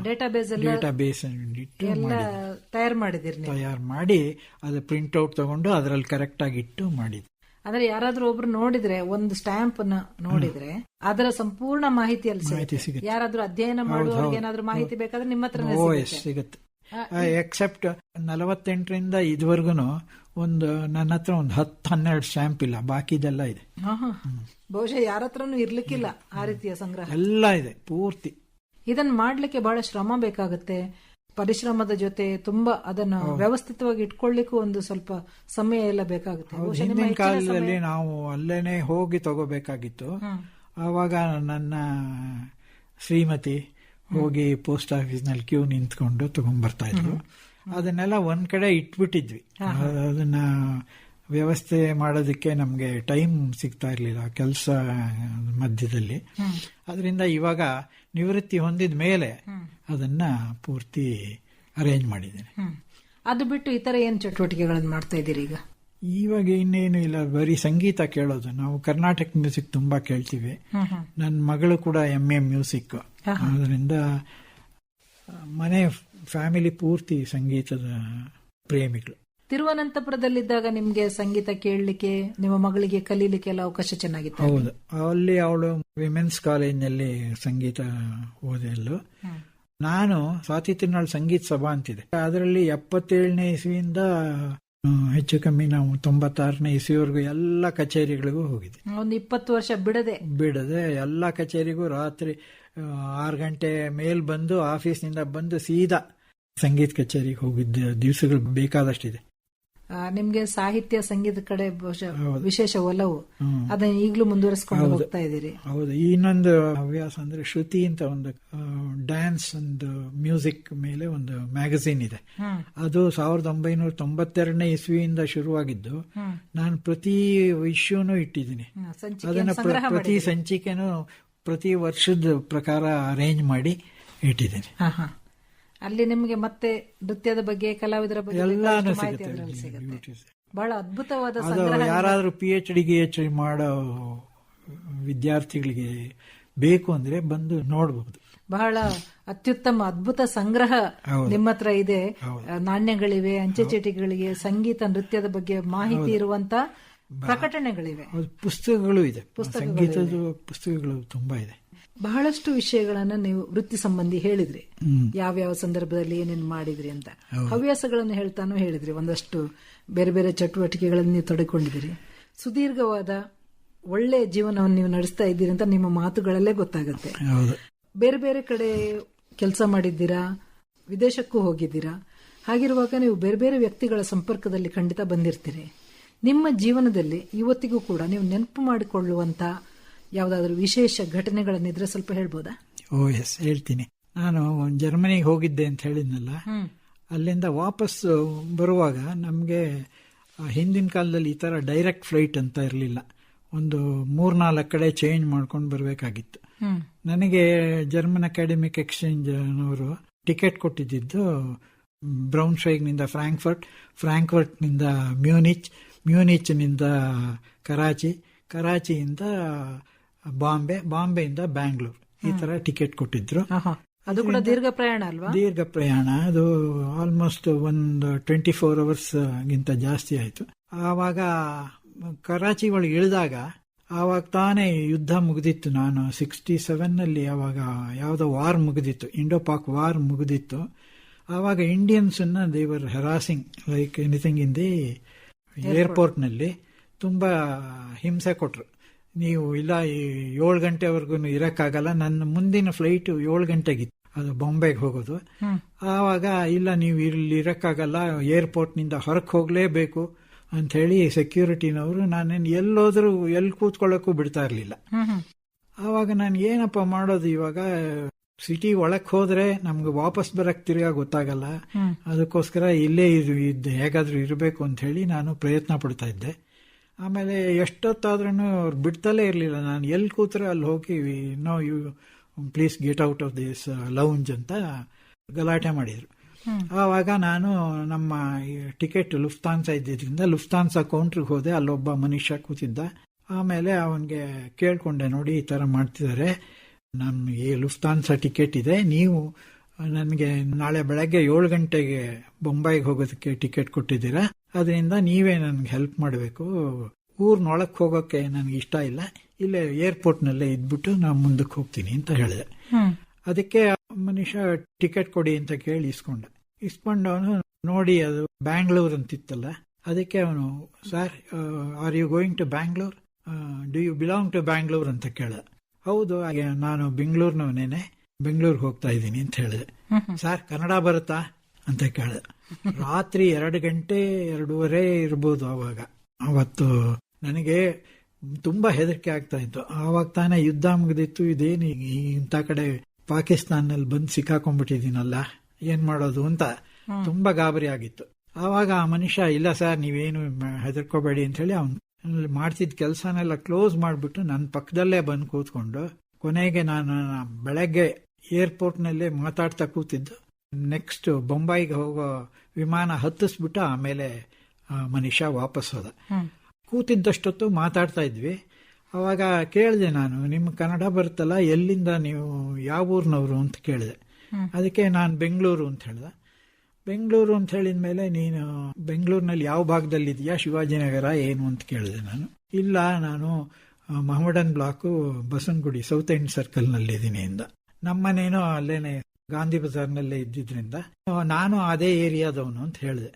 S2: ಡೇಟಾಬೇಸ್
S3: ಡೇಟಾಬೇಸ್ ತಯಾರು ಮಾಡಿ ಅದು ಪ್ರಿಂಟ್ಔಟ್ ತಗೊಂಡು ಅದರಲ್ಲಿ ಕರೆಕ್ಟ್ ಆಗಿ ಇಟ್ಟು ಮಾಡಿದ್ವಿ.
S2: ಅಂದ್ರೆ ಯಾರಾದ್ರೂ ಒಬ್ರು ನೋಡಿದ್ರೆ ಒಂದು ಸ್ಟ್ಯಾಂಪ್ ನೋಡಿದ್ರೆ ಅದರ ಸಂಪೂರ್ಣ ಮಾಹಿತಿ ಅಲ್ಲಿ ಸಿಗುತ್ತೆ. ಯಾರಾದ್ರೂ ಅಧ್ಯಯನ ಮಾಡುವವರಿಗೆ ಏನಾದ್ರೂ ಮಾಹಿತಿ ಬೇಕಾದ್ರೆ ನಿಮ್ಮ ಹತ್ರ
S3: ಸಿಗುತ್ತೆ. ಎಕ್ಸೆಪ್ಟ್ 48ರಿಂದ ಇದುವರೆಗೂ ನನ್ನ ಹತ್ರ ಒಂದು 10-12 ಸ್ಟ್ಯಾಂಪ್ ಇಲ್ಲ, ಬಾಕಿದೆಲ್ಲ ಇದೆ.
S2: ಬಹುಶಃ ಯಾರ ಹತ್ರನೂ ಇರ್ಲಿಕ್ಕಿಲ್ಲ ಆ ರೀತಿಯ ಸಂಗ್ರಹ.
S3: ಎಲ್ಲ ಇದೆ ಪೂರ್ತಿ.
S2: ಇದನ್ನ ಮಾಡ್ಲಿಕ್ಕೆ ಬಹಳ ಶ್ರಮ ಬೇಕಾಗುತ್ತೆ. ಪರಿಶ್ರಮದ ಜೊತೆ ತುಂಬಾ ಅದನ್ನ ವ್ಯವಸ್ಥಿತವಾಗಿ ಇಟ್ಕೊಳ್ಳಿಕ್ಕೂ ಒಂದು ಸ್ವಲ್ಪ ಸಮಯ ಎಲ್ಲ ಬೇಕಾಗುತ್ತೆ.
S3: ಹಿಂದಿನ ಕಾಲದಲ್ಲಿ ನಾವು ಅಲ್ಲೇನೆ ಹೋಗಿ ತಗೋಬೇಕಾಗಿತ್ತು. ಆವಾಗ ನನ್ನ ಶ್ರೀಮತಿ ಹೋಗಿ ಪೋಸ್ಟ್ ಆಫೀಸ್ ನಲ್ಲಿ ಕ್ಯೂ ನಿಂತ್ಕೊಂಡು ತಗೊಂಡ್ಬರ್ತಾ ಇದ್ರು. ಅದನ್ನೆಲ್ಲ ಒಂದ್ ಕಡೆ ಇಟ್ಬಿಟ್ಟಿದ್ವಿ. ಅದನ್ನ ವ್ಯವಸ್ಥೆ ಮಾಡೋದಕ್ಕೆ ನಮ್ಗೆ ಟೈಮ್ ಸಿಗ್ತಾ ಇರ್ಲಿಲ್ಲ ಕೆಲಸ ಮಧ್ಯದಲ್ಲಿ. ಅದರಿಂದ ಇವಾಗ ನಿವೃತ್ತಿ ಹೊಂದಿದ ಮೇಲೆ ಅದನ್ನ ಪೂರ್ತಿ ಅರೇಂಜ್ ಮಾಡಿದ್ದೇನೆ.
S2: ಅದು ಬಿಟ್ಟು ಇತರ ಏನ್ ಚಟುವಟಿಕೆಗಳನ್ನು ಮಾಡ್ತಾ ಇದ್ದೀರಿ ಈಗ?
S3: ಇವಾಗ ಇನ್ನೇನು ಇಲ್ಲ, ಬರೀ ಸಂಗೀತ ಕೇಳೋದು. ನಾವು ಕರ್ನಾಟಕ ಮ್ಯೂಸಿಕ್ ತುಂಬಾ ಕೇಳ್ತೀವಿ. ನನ್ನ ಮಗಳು ಕೂಡ MA ಮ್ಯೂಸಿಕ್. ಅದರಿಂದ ಮನೆ ಫ್ಯಾಮಿಲಿ ಪೂರ್ತಿ ಸಂಗೀತದ ಪ್ರೇಮಿಗಳು.
S2: ತಿರುವನಂತಪುರದಲ್ಲಿದ್ದಾಗ ನಿಮ್ಗೆ ಸಂಗೀತ ಕೇಳಲಿಕ್ಕೆ, ನಿಮ್ಮ ಮಗಳಿಗೆ ಕಲೀಲಿಕ್ಕೆ ಎಲ್ಲ ಅವಕಾಶ ಚೆನ್ನಾಗಿತ್ತು?
S3: ಹೌದು, ಅಲ್ಲಿ ಅವಳು ವಿಮೆನ್ಸ್ ಕಾಲೇಜ್ನಲ್ಲಿ ಸಂಗೀತ ಓದಲು. ನಾನು ಸ್ವಾತಿ ತಿರುನಾಳ್ ಸಂಗೀತ ಸಭಾ ಅಂತಿದೆ, ಅದರಲ್ಲಿ 77ನೇ ಇಸ್ವಿಯಿಂದ ಹೆಚ್ಚು ಕಮ್ಮಿ ನಾವು 96ನೇ ಇಸ್ವಿವರೆಗೂ ಎಲ್ಲ ಕಚೇರಿಗಳಿಗೂ ಹೋಗಿದ್ದೆ.
S2: ಒಂದು 20 ವರ್ಷ ಬಿಡದೆ
S3: ಎಲ್ಲ ಕಚೇರಿಗೂ ರಾತ್ರಿ 6 ಗಂಟೆ ಮೇಲ್ ಬಂದು ಆಫೀಸ್ನಿಂದ ಬಂದು ಸೀದಾ ಸಂಗೀತ ಕಚೇರಿಗೆ ಹೋಗಿದ್ದ ದಿವಸಗಳು ಬೇಕಾದಷ್ಟಿದೆ.
S2: ನಿಮ್ಗೆ ಸಾಹಿತ್ಯ ಸಂಗೀತ ಕಡೆ ವಿಶೇಷ ಒಲವು, ಅದನ್ನ ಈಗಲೂ ಮುಂದುವರಿಸಿಕೊಂಡು ಹೋಗ್ತಾ ಇದ್ದೀರಿ?
S3: ಹೌದು. ಇನ್ನೊಂದು ಹವ್ಯಾಸ ಅಂದ್ರೆ ಶ್ರುತಿ ಅಂತ ಒಂದು ಡ್ಯಾನ್ಸ್ ಒಂದು ಮ್ಯೂಸಿಕ್ ಮೇಲೆ ಒಂದು ಮ್ಯಾಗಝೀನ್ ಇದೆ. ಅದು 1992ನೇ ಇಸ್ವಿಯಿಂದ ಶುರುವಾಗಿದ್ದು, ನಾನು ಪ್ರತಿ ಇಶ್ಯೂನು ಇಟ್ಟಿದ್ದೀನಿ. ಅದನ್ನ ಪ್ರತಿ ಸಂಚಿಕೆನೂ ಪ್ರತಿ ವರ್ಷದ ಪ್ರಕಾರ ಅರೇಂಜ್ ಮಾಡಿ ಇಟ್ಟಿದ್ದೀನಿ.
S2: ಅಲ್ಲಿ ನಿಮ್ಗೆ ಮತ್ತೆ ನೃತ್ಯದ ಬಗ್ಗೆ, ಕಲಾವಿದರ ಬಗ್ಗೆ
S3: ಎಲ್ಲಾನು
S2: ಸಿಗುತ್ತೆ. ಬಹಳ ಅದ್ಭುತವಾದ
S3: ಯಾರಾದ್ರೂ PhD ಮಾಡೋ ವಿದ್ಯಾರ್ಥಿಗಳಿಗೆ ಬೇಕು ಅಂದ್ರೆ ಬಂದು ನೋಡಬಹುದು.
S2: ಬಹಳ ಅತ್ಯುತ್ತಮ ಅದ್ಭುತ ಸಂಗ್ರಹ ನಿಮ್ಮ ಹತ್ರ ಇದೆ. ನಾಣ್ಯಗಳಿವೆ, ಅಂಚೆ ಚೀಟಿಗಳಿಗೆ, ಸಂಗೀತ ನೃತ್ಯದ ಬಗ್ಗೆ ಮಾಹಿತಿ ಇರುವಂತ ಪ್ರಕಟಣೆಗಳಿವೆ,
S3: ಪುಸ್ತಕಗಳು ಇದೆ, ಸಂಗೀತದ ಪುಸ್ತಕಗಳು ತುಂಬಾ ಇದೆ.
S2: ಬಹಳಷ್ಟು ವಿಷಯಗಳನ್ನ ನೀವು ವೃತ್ತಿ ಸಂಬಂಧಿ ಹೇಳಿದ್ರಿ, ಯಾವ್ಯಾವ ಸಂದರ್ಭದಲ್ಲಿ ಏನೇನು ಮಾಡಿದ್ರಿ ಅಂತ. ಹವ್ಯಾಸಗಳನ್ನು ಹೇಳಿದ್ರಿ, ಒಂದಷ್ಟು ಬೇರೆ ಬೇರೆ ಚಟುವಟಿಕೆಗಳನ್ನು ನೀವು ತೊಡಕೊಂಡಿದ್ದೀರಿ. ಸುದೀರ್ಘವಾದ ಒಳ್ಳೆ ಜೀವನವನ್ನು ನೀವು ನಡೆಸ್ತಾ ಇದ್ದೀರಿ ಅಂತ ನಿಮ್ಮ ಮಾತುಗಳಲ್ಲೇ ಗೊತ್ತಾಗುತ್ತೆ. ಬೇರೆ ಬೇರೆ ಕಡೆ ಕೆಲಸ ಮಾಡಿದ್ದೀರಾ, ವಿದೇಶಕ್ಕೂ ಹೋಗಿದ್ದೀರಾ. ಹಾಗಿರುವಾಗ ನೀವು ಬೇರೆ ಬೇರೆ ವ್ಯಕ್ತಿಗಳ ಸಂಪರ್ಕದಲ್ಲಿ ಖಂಡಿತ ಬಂದಿರ್ತೀರಿ. ನಿಮ್ಮ ಜೀವನದಲ್ಲಿ ಇವತ್ತಿಗೂ ಕೂಡ ನೀವು ನೆನಪು ಮಾಡಿಕೊಳ್ಳುವಂತ ಯಾವ್ದಾದ್ರು ವಿಶೇಷ ಘಟನೆಗಳನ್ನಿದ್ರೆ ಸ್ವಲ್ಪ ಹೇಳ್ಬೋದಾ?
S3: ಎಸ್, ಹೇಳ್ತೀನಿ. ನಾನು ಜರ್ಮನಿಗೆ ಹೋಗಿದ್ದೆ ಅಂತ ಹೇಳಿದ್ನಲ್ಲ, ಅಲ್ಲಿಂದ ವಾಪಸ್ ಬರುವಾಗ ನಮಗೆ ಹಿಂದಿನ ಕಾಲದಲ್ಲಿ ಈ ತರ ಡೈರೆಕ್ಟ್ ಫ್ಲೈಟ್ ಅಂತ ಇರಲಿಲ್ಲ. ಒಂದು 3-4 ಕಡೆ ಚೇಂಜ್ ಮಾಡ್ಕೊಂಡು ಬರಬೇಕಾಗಿತ್ತು. ನನಗೆ ಜರ್ಮನ್ ಅಕಾಡೆಮಿಕ್ ಎಕ್ಸ್ಚೇಂಜ್ ನವರು ಟಿಕೆಟ್ ಕೊಟ್ಟಿದ್ದು ಬ್ರೌನ್ಸ್ವೈಗ್ನಿಂದ ಫ್ರಾಂಕ್ಫರ್ಟ್ನಿಂದ ಮ್ಯೂನಿಚ್ನಿಂದ ಕರಾಚಿಯಿಂದ ಬಾಂಬೆಯಿಂದ ಬ್ಯಾಂಗ್ಳೂರ್, ಈ ತರ ಟಿಕೆಟ್ ಕೊಟ್ಟಿದ್ರು.
S2: ಅದು ಕೂಡ ದೀರ್ಘ ಪ್ರಯಾಣ ಅಲ್ವಾ?
S3: ದೀರ್ಘ ಪ್ರಯಾಣ. ಅದು ಆಲ್ಮೋಸ್ಟ್ ಒಂದು 24 ಅವರ್ಸ್ ಗಿಂತ ಜಾಸ್ತಿ ಆಯ್ತು. ಆವಾಗ ಕರಾಚಿ ಒಳಗೆ ಇಳಿದಾಗ ಆವಾಗ ತಾನೇ ಯುದ್ಧ ಮುಗಿದಿತ್ತು. ನಾನು 67ನಲ್ಲಿ ಆವಾಗ ಯಾವುದೋ ವಾರ್ ಮುಗಿದಿತ್ತು, ಇಂಡೋ-ಪಾಕ್ ವಾರ್ ಮುಗಿದಿತ್ತು. ಆವಾಗ Indians they were harassing like anything in the ಏರ್ಪೋರ್ಟ್ನಲ್ಲಿ ತುಂಬಾ ಹಿಂಸೆ ಕೊಟ್ರು. ನೀವು ಇಲ್ಲ 7 ಗಂಟೆವರೆಗೂ ಇರಕ್ಕಾಗಲ್ಲ. ನನ್ನ ಮುಂದಿನ ಫ್ಲೈಟ್ 7 ಗಂಟೆಗಿತ್ತು, ಅದು ಬಾಂಬೆಗೆ ಹೋಗೋದು. ಆವಾಗ ಇಲ್ಲ, ನೀವು ಇಲ್ಲಿ ಇರಕ್ಕಾಗಲ್ಲ, ಏರ್ಪೋರ್ಟ್ನಿಂದ ಹೊರಕ್ಕೆ ಹೋಗ್ಲೇಬೇಕು ಅಂತ ಹೇಳಿ ಸೆಕ್ಯೂರಿಟಿನವರು ನಾನೇನು ಎಲ್ಲೋದ್ರೂ ಎಲ್ಲಿ ಕೂತ್ಕೊಳ್ಳೋಕ್ಕೂ ಬಿಡ್ತಾ ಇರಲಿಲ್ಲ. ಆವಾಗ ನಾನು ಏನಪ್ಪ ಮಾಡೋದು, ಇವಾಗ ಸಿಟಿ ಒಳಕ್ ಹೋದ್ರೆ ನಮ್ಗೆ ವಾಪಸ್ ಬರಕ್ ತಿರ್ಗಾ ಗೊತ್ತಾಗಲ್ಲ, ಅದಕ್ಕೋಸ್ಕರ ಇಲ್ಲೇ ಹೇಗಾದ್ರೂ ಇರಬೇಕು ಅಂತ ಹೇಳಿ ನಾನು ಪ್ರಯತ್ನ ಪಡ್ತಾ ಇದ್ದೆ. ಆಮೇಲೆ ಎಷ್ಟೊತ್ತಾದ್ರೂ ಅವ್ರು ಬಿಡ್ತಲೇ ಇರಲಿಲ್ಲ. ನಾನು ಎಲ್ಲಿ ಕೂತ್ರೆ ಅಲ್ಲಿ ಹೋಗಿ no you please get out of this lounge ಅಂತ ಗಲಾಟೆ ಮಾಡಿದ್ರು. ಆವಾಗ ನಾನು ನಮ್ಮ ಟಿಕೆಟ್ ಲುಫ್ತಾನ್ಸಾ ಇದ್ದಿದ್ರಿಂದ ಲುಫ್ತಾನ್ಸಾ ಕೌಂಟ್ರಿಗೆ ಹೋದೆ. ಅಲ್ಲೊಬ್ಬ ಮನುಷ್ಯ ಕೂತಿದ್ದ. ಆಮೇಲೆ ಅವನಿಗೆ ಕೇಳ್ಕೊಂಡೆ, ನೋಡಿ ಈ ಥರ ಮಾಡ್ತಿದ್ದಾರೆ, ನಮಗೆ ಲುಫ್ತಾನ್ಸಾ ಟಿಕೆಟ್ ಇದೆ, ನೀವು ನನಗೆ ನಾಳೆ ಬೆಳಗ್ಗೆ 7 ಗಂಟೆಗೆ ಬೊಂಬೈಗೆ ಹೋಗೋದಕ್ಕೆ ಟಿಕೆಟ್ ಕೊಟ್ಟಿದ್ದೀರಾ, ಅದರಿಂದ ನೀವೇ ನನಗೆ ಹೆಲ್ಪ್ ಮಾಡಬೇಕು, ಊರ್ನೊಳಕ್ಕೆ ಹೋಗೋಕ್ಕೆ ನನಗೆ ಇಷ್ಟ ಇಲ್ಲ, ಇಲ್ಲೇ ಏರ್ಪೋರ್ಟ್ನಲ್ಲೇ ಇದ್ಬಿಟ್ಟು ನಾನು ಮುಂದಕ್ಕೆ ಹೋಗ್ತೀನಿ ಅಂತ ಹೇಳಿದೆ. ಅದಕ್ಕೆ ಮನುಷ್ಯ ಟಿಕೆಟ್ ಕೊಡಿ ಅಂತ ಕೇಳಿ ಇಸ್ಕೊಂಡು ಅವನು ನೋಡಿ ಅದು ಬ್ಯಾಂಗ್ಳೂರ್ ಅಂತಿತ್ತಲ್ಲ, ಅದಕ್ಕೆ ಅವನು, sir are you going to Bangalore, do you belong to Bangalore ಅಂತ ಕೇಳಿದ. ಹೌದು, ಹಾಗೆ ನಾನು ಬೆಂಗಳೂರಿನವನೇನೆ, ಬೆಂಗಳೂರಿಗೆ ಹೋಗ್ತಾ ಇದ್ದೀನಿ ಅಂತ ಹೇಳಿದೆ. ಸರ್ ಕನ್ನಡ ಬರುತ್ತಾ ಅಂತ ಕೇಳಿದೆ. ರಾತ್ರಿ 2 ಗಂಟೆ 2:30 ಇರ್ಬೋದು ಅವಾಗ. ಅವತ್ತು ನನಗೆ ತುಂಬಾ ಹೆದರಿಕೆ ಆಗ್ತಾ ಇತ್ತು. ಆವಾಗ ತಾನೇ ಯುದ್ಧ ಮುಗಿದಿತ್ತು, ಇದೇನು ಇಂಥ ಕಡೆ ಪಾಕಿಸ್ತಾನಲ್ಲಿ ಬಂದು ಸಿಕ್ಕಾಕೊಂಡ್ಬಿಟ್ಟಿದ್ದೀನಲ್ಲ, ಏನ್ ಮಾಡೋದು ಅಂತ ತುಂಬಾ ಗಾಬರಿ ಆಗಿತ್ತು. ಆವಾಗ ಆ ಮನುಷ್ಯ, ಇಲ್ಲ ಸರ್ ನೀವೇನು ಹೆದರ್ಕೋಬೇಡಿ ಅಂತ ಹೇಳಿ ಅವ್ನು ಮಾಡ್ತಿದ್ದ ಕೆಲಸನೆಲ್ಲ ಕ್ಲೋಸ್ ಮಾಡಿಬಿಟ್ಟು ನನ್ನ ಪಕ್ಕದಲ್ಲೇ ಬಂದು ಕೂತ್ಕೊಂಡು, ಕೊನೆಗೆ ನಾನು ಬೆಳಗ್ಗೆ ಏರ್ಪೋರ್ಟ್ನಲ್ಲೇ ಮಾತಾಡ್ತಾ ಕೂತಿದ್ದು. ನೆಕ್ಸ್ಟ್ ಬೊಂಬೈಗೆ ಹೋಗೋ ವಿಮಾನ ಹತ್ತಿಸ್ಬಿಟ್ಟು ಆಮೇಲೆ ಮನುಷ್ಯ ವಾಪಸ್ ಹೋದ. ಕೂತಿದ್ದಷ್ಟೊತ್ತು ಮಾತಾಡ್ತಾ ಇದ್ವಿ. ಅವಾಗ ಕೇಳಿದೆ ನಾನು, ನಿಮ್ಮ ಕನ್ನಡ ಬರುತ್ತಲ್ಲ, ಎಲ್ಲಿಂದ ನೀವು, ಯಾವ ಊರಿನವರು ಅಂತ ಕೇಳಿದೆ. ಅದಕ್ಕೆ ನಾನು ಬೆಂಗಳೂರು ಅಂತ ಹೇಳಿದೆ. ಬೆಂಗಳೂರು ಅಂತ ಹೇಳಿದ ಮೇಲೆ, ನೀನು ಬೆಂಗಳೂರಿನಲ್ಲಿ ಯಾವ ಭಾಗದಲ್ಲಿದೆಯಾ, ಶಿವಾಜಿನಗರ ಏನು ಅಂತ ಕೇಳಿದೆ ನಾನು. ಇಲ್ಲ, ನಾನು ಮಹಮಡನ್ ಬ್ಲಾಕು ಬಸವನಗುಡಿ ಸೌತ್ ಎಂಡ್ ಸರ್ಕಲ್ನಲ್ಲಿದ್ದೀನಿ ಇಂದ. ನಮ್ಮನೇನೋ ಅಲ್ಲೇನೆ ಗಾಂಧಿ ಬಜಾರ್ನಲ್ಲೇ ಇದ್ದಿದ್ರಿಂದ ನಾನು ಅದೇ ಏರಿಯಾದವನು ಅಂತ ಹೇಳಿದೆ.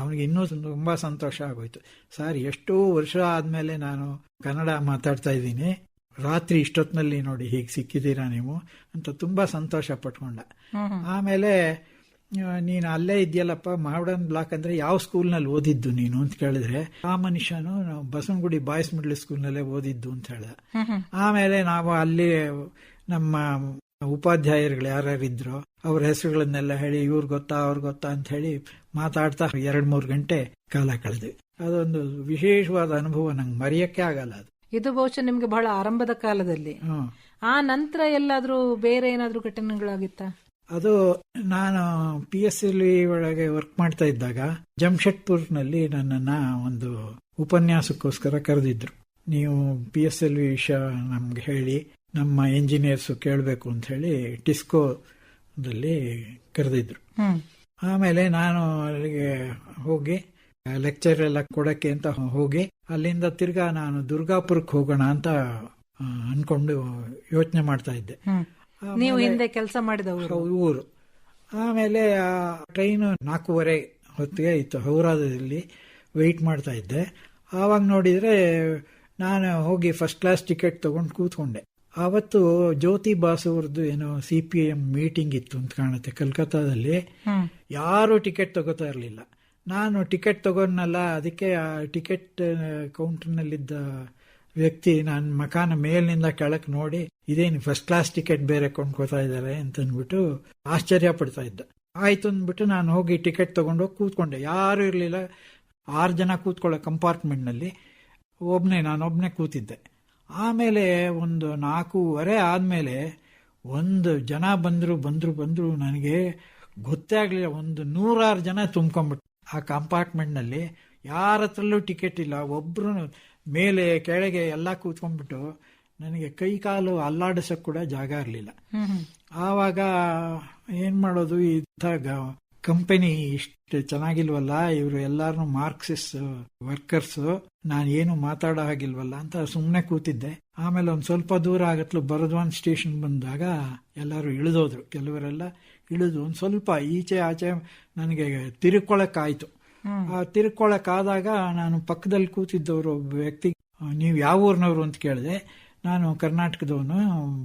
S3: ಅವನಿಗೆ ಇನ್ನೂ ತುಂಬಾ ಸಂತೋಷ ಆಗೋಯ್ತು. ಸರ್, ಎಷ್ಟೋ ವರ್ಷ ಆದ್ಮೇಲೆ ನಾನು ಕನ್ನಡ ಮಾತಾಡ್ತಾ ಇದ್ದೀನಿ, ರಾತ್ರಿ ಇಷ್ಟೊತ್ತಿನಲ್ಲಿ ನೋಡಿ ಹೀಗೆ ಸಿಕ್ಕಿದ್ದೀರಾ ನೀವು ಅಂತ ತುಂಬಾ ಸಂತೋಷ ಪಟ್ಕೊಂಡ. ಆಮೇಲೆ, ನೀನು ಅಲ್ಲೇ ಇದೆಯಲ್ಲಪ್ಪ, ಮಾಡರ್ನ್ ಬ್ಲಾಕ್ ಅಂದ್ರೆ ಯಾವ ಸ್ಕೂಲ್ನಲ್ಲಿ ಓದಿದ್ದು ನೀನು ಅಂತ ಕೇಳಿದ್ರೆ, ಆ ಮನುಷ್ಯನು ಬಸವನಗುಡಿ ಬಾಯ್ಸ್ ಮಿಡ್ಲ್ ಸ್ಕೂಲ್ನಲ್ಲೇ ಓದಿದ್ದು ಅಂತ ಹೇಳಿದ. ಆಮೇಲೆ ನಾವು ಅಲ್ಲಿ ನಮ್ಮ ಉಪಾಧ್ಯಾಯರುಗಳು ಯಾರ್ಯಾರಿದ್ರು ಅವ್ರ ಹೆಸರುಗಳನ್ನೆಲ್ಲ ಹೇಳಿ, ಇವ್ರು ಗೊತ್ತಾ ಅವ್ರು ಗೊತ್ತಾ ಅಂತ ಹೇಳಿ ಮಾತಾಡ್ತಾ 2-3 ಗಂಟೆ ಕಾಲ ಕಳೆದ್ವಿ. ಅದೊಂದು ವಿಶೇಷವಾದ ಅನುಭವ, ನಂಗೆ ಮರೆಯಕ್ಕೆ ಆಗಲ್ಲ ಅದು.
S2: ಇದು ಬಹುಶಃ ನಿಮ್ಗೆ ಬಹಳ ಆರಂಭದ ಕಾಲದಲ್ಲಿ. ಆ ನಂತರ ಎಲ್ಲಾದ್ರೂ ಬೇರೆ ಏನಾದ್ರೂ ಘಟನೆಗಳಾಗಿತ್ತಾ?
S3: ಅದು ನಾನು PSLV ಒಳಗೆ ವರ್ಕ್ ಮಾಡ್ತಾ ಇದ್ದಾಗ ಜಮ್ಶೆಡ್ಪುರ್ನಲ್ಲಿ ನನ್ನನ್ನ ಒಂದು ಉಪನ್ಯಾಸಕ್ಕೋಸ್ಕರ ಕರೆದಿದ್ರು. ನೀವು PSLV ವಿಷಯ ನಮ್ಗೆ ಹೇಳಿ, ನಮ್ಮ ಇಂಜಿನಿಯರ್ಸ್ ಕೇಳಬೇಕು ಅಂತ ಹೇಳಿ ಟಿಸ್ಕೋದಲ್ಲಿ ಕರೆದಿದ್ರು. ಆಮೇಲೆ ನಾನು ಅಲ್ಲಿಗೆ ಹೋಗಿ ಲೆಕ್ಚರ್ ಎಲ್ಲ ಕೊಡಕ್ಕೆ ಅಂತ ಹೋಗಿ, ಅಲ್ಲಿಂದ ತಿರ್ಗಾ ನಾನು ದುರ್ಗಾಪುರಕ್ಕೆ ಹೋಗೋಣ ಅಂತ ಅನ್ಕೊಂಡು ಯೋಚನೆ ಮಾಡ್ತಾ ಇದ್ದೆ.
S2: ನೀವು ಹಿಂದೆ ಕೆಲಸ ಮಾಡಿದ
S3: ಊರು. ಆಮೇಲೆ ಆ ಟ್ರೈನು 4:15 ಹೊತ್ತಿಗೆ ಇತ್ತು. ಹೌರಾದಲ್ಲಿ ವೆಯ್ಟ್ ಮಾಡ್ತಾ ಇದ್ದೆ. ಆವಾಗ ನೋಡಿದ್ರೆ ನಾನು ಹೋಗಿ ಫಸ್ಟ್ ಕ್ಲಾಸ್ ಟಿಕೆಟ್ ತಗೊಂಡು ಕೂತ್ಕೊಂಡೆ. ಆವತ್ತು ಜ್ಯೋತಿ ಬಾಸು ಅವ್ರದ್ದು ಏನೋ CPM ಮೀಟಿಂಗ್ ಇತ್ತು ಅಂತ ಕಾಣುತ್ತೆ ಕಲ್ಕತ್ತಾದಲ್ಲಿ. ಯಾರು ಟಿಕೆಟ್ ತಗೋತಾ ಇರಲಿಲ್ಲ. ನಾನು ಟಿಕೆಟ್ ತಗೊಂಡ್ನಲ್ಲ, ಅದಕ್ಕೆ ಆ ಟಿಕೆಟ್ ಕೌಂಟರ್ನಲ್ಲಿದ್ದ ವ್ಯಕ್ತಿ ನನ್ನ ಮಕಾನ ಮೇಲಿನಿಂದ ಕೆಳಕ್ಕೆ ನೋಡಿ, ಇದೇನು ಫಸ್ಟ್ ಕ್ಲಾಸ್ ಟಿಕೆಟ್ ಬೇರೆ ಕೊಂಡ್ಕೋತಾ ಇದ್ದಾರೆ ಅಂತಂದ್ಬಿಟ್ಟು ಆಶ್ಚರ್ಯ ಪಡ್ತಾ ಇದ್ದ. ಆಯ್ತು ಅಂದ್ಬಿಟ್ಟು ನಾನು ಹೋಗಿ ಟಿಕೆಟ್ ತಗೊಂಡೋಗಿ ಕೂತ್ಕೊಂಡೆ. ಯಾರು ಇರಲಿಲ್ಲ. 6 ಜನ ಕೂತ್ಕೊಳ್ಳೋ ಕಂಪಾರ್ಟ್ಮೆಂಟ್ನಲ್ಲಿ ನಾನೊಬ್ನೇ ಕೂತಿದ್ದೆ. ಆಮೇಲೆ ಒಂದು 4:15 ಆದ್ಮೇಲೆ ಒಂದು ಜನ ಬಂದ್ರು. ನನಗೆ ಗೊತ್ತೇ ಆಗ್ಲಿಲ್ಲ. ಒಂದು 106 ಜನ ತುಂಬ್ಕೊಂಡ್ಬಿಟ್ಟು ಆ ಕಂಪಾರ್ಟ್ಮೆಂಟ್ನಲ್ಲಿ. ಯಾರ ಹತ್ರಲ್ಲೂ ಟಿಕೆಟ್ ಇಲ್ಲ. ಒಬ್ರು ಮೇಲೆ ಕೆಳಗೆ ಎಲ್ಲ ಕೂತ್ಕೊಂಡ್ಬಿಟ್ಟು ನನಗೆ ಕೈ ಕಾಲು ಅಲ್ಲಾಡಿಸಕ್ ಕೂಡ ಜಾಗ ಇರಲಿಲ್ಲ. ಆವಾಗ ಏನ್ ಮಾಡೋದು, ಇಂಥ ಕಂಪನಿ ಇಷ್ಟು ಚೆನ್ನಾಗಿಲ್ವಲ್ಲ, ಇವರು ಎಲ್ಲಾರು ಮಾರ್ಕ್ಸಿಸ್ಟ್ ವರ್ಕರ್ಸ್, ನಾನು ಏನು ಮಾತಾಡೋ ಹಾಗಿಲ್ವಲ್ಲ ಅಂತ ಸುಮ್ಮನೆ ಕೂತಿದ್ದೆ. ಆಮೇಲೆ ಒಂದ್ ಸ್ವಲ್ಪ ದೂರ ಆಗತ್ಲು ಬರದ್ವಾನ್ ಸ್ಟೇಷನ್ ಬಂದಾಗ ಎಲ್ಲರೂ ಇಳಿದೋದ್ರು. ಕೆಲವರೆಲ್ಲ ಇಳಿದು ಒಂದ್ ಸ್ವಲ್ಪ ಈಚೆ ಆಚೆ ನನಗೆ ತಿರ್ಕೊಳಕ್ಕಾಯ್ತು. ಆ ತಿರ್ಕೊಳಕ್ಕಾದಾಗ ನಾನು ಪಕ್ಕದಲ್ಲಿ ಕೂತಿದ್ದವರು ಒಬ್ಬ ವ್ಯಕ್ತಿ, ನೀವು ಯಾವ ಊರಿನವರು ಅಂತ ಕೇಳಿದೆ. ನಾನು ಕರ್ನಾಟಕದವನು,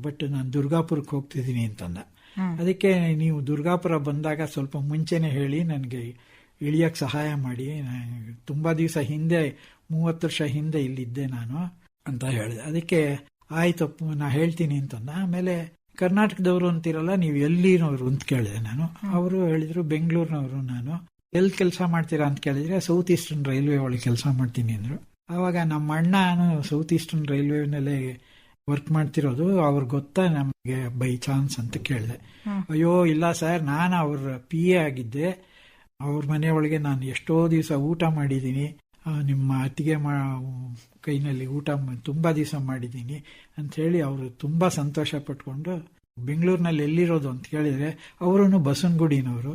S3: ಬಟ್ ನಾನು ದುರ್ಗಾಪುರಕ್ಕೆ ಹೋಗ್ತಿದ್ದೀನಿ ಅಂತಂದ. ಅದಕ್ಕೆ ನೀವು ದುರ್ಗಾಪುರ ಬಂದಾಗ ಸ್ವಲ್ಪ ಮುಂಚೆನೆ ಹೇಳಿ ನನಗೆ ಇಳಿಯಕ್ಕೆ ಸಹಾಯ ಮಾಡಿ, ತುಂಬಾ ದಿವಸ ಹಿಂದೆ 30 ವರ್ಷ ಹಿಂದೆ ಇಲ್ಲಿದ್ದೆ ನಾನು ಅಂತ ಹೇಳಿದೆ. ಅದಕ್ಕೆ ಆಯ್ತಪ್ಪ ನಾ ಹೇಳ್ತೀನಿ ಅಂತಂದ. ಆಮೇಲೆ ಕರ್ನಾಟಕದವರು ಅಂತಿರಲ್ಲ, ನೀವು ಎಲ್ಲಿನವರು ಅಂತ ಕೇಳಿದೆ ನಾನು. ಅವರು ಹೇಳಿದ್ರು ಬೆಂಗಳೂರಿನವರು. ನಾನು ಎಲ್ಲಿ ಕೆಲಸ ಮಾಡ್ತೀರಾ ಅಂತ ಕೇಳಿದ್ರೆ ಸೌತ್ ಈಸ್ಟರ್ನ್ ರೈಲ್ವೆ ಒಳಗೆ ಕೆಲಸ ಮಾಡ್ತೀನಿ ಅಂದ್ರು. ಆವಾಗ ನಮ್ಮ ಅಣ್ಣನು ಸೌತ್ ಈಸ್ಟರ್ನ್ ರೈಲ್ವೆನಲ್ಲೇ ವರ್ಕ್ ಮಾಡ್ತಿರೋದು, ಅವ್ರಿಗೆ ಗೊತ್ತಾ ನಮಗೆ ಬೈ ಚಾನ್ಸ್ ಅಂತ ಕೇಳಿದೆ. ಅಯ್ಯೋ ಇಲ್ಲ ಸರ್, ನಾನು ಅವ್ರ PA ಆಗಿದ್ದೆ. ಅವ್ರ ಮನೆಯೊಳಗೆ ನಾನು ಎಷ್ಟೋ ದಿವಸ ಊಟ ಮಾಡಿದ್ದೀನಿ. ನಿಮ್ಮ ಅತ್ತಿಗೆ ಕೈನಲ್ಲಿ ಊಟ ತುಂಬಾ ದಿವಸ ಮಾಡಿದ್ದೀನಿ ಅಂತ ಹೇಳಿ ಅವರು ತುಂಬಾ ಸಂತೋಷ ಪಟ್ಕೊಂಡು, ಬೆಂಗಳೂರಿನಲ್ಲಿ ಎಲ್ಲಿರೋದು ಅಂತ ಕೇಳಿದ್ರೆ ಅವರು ಬಸವನಗುಡಿನವರು,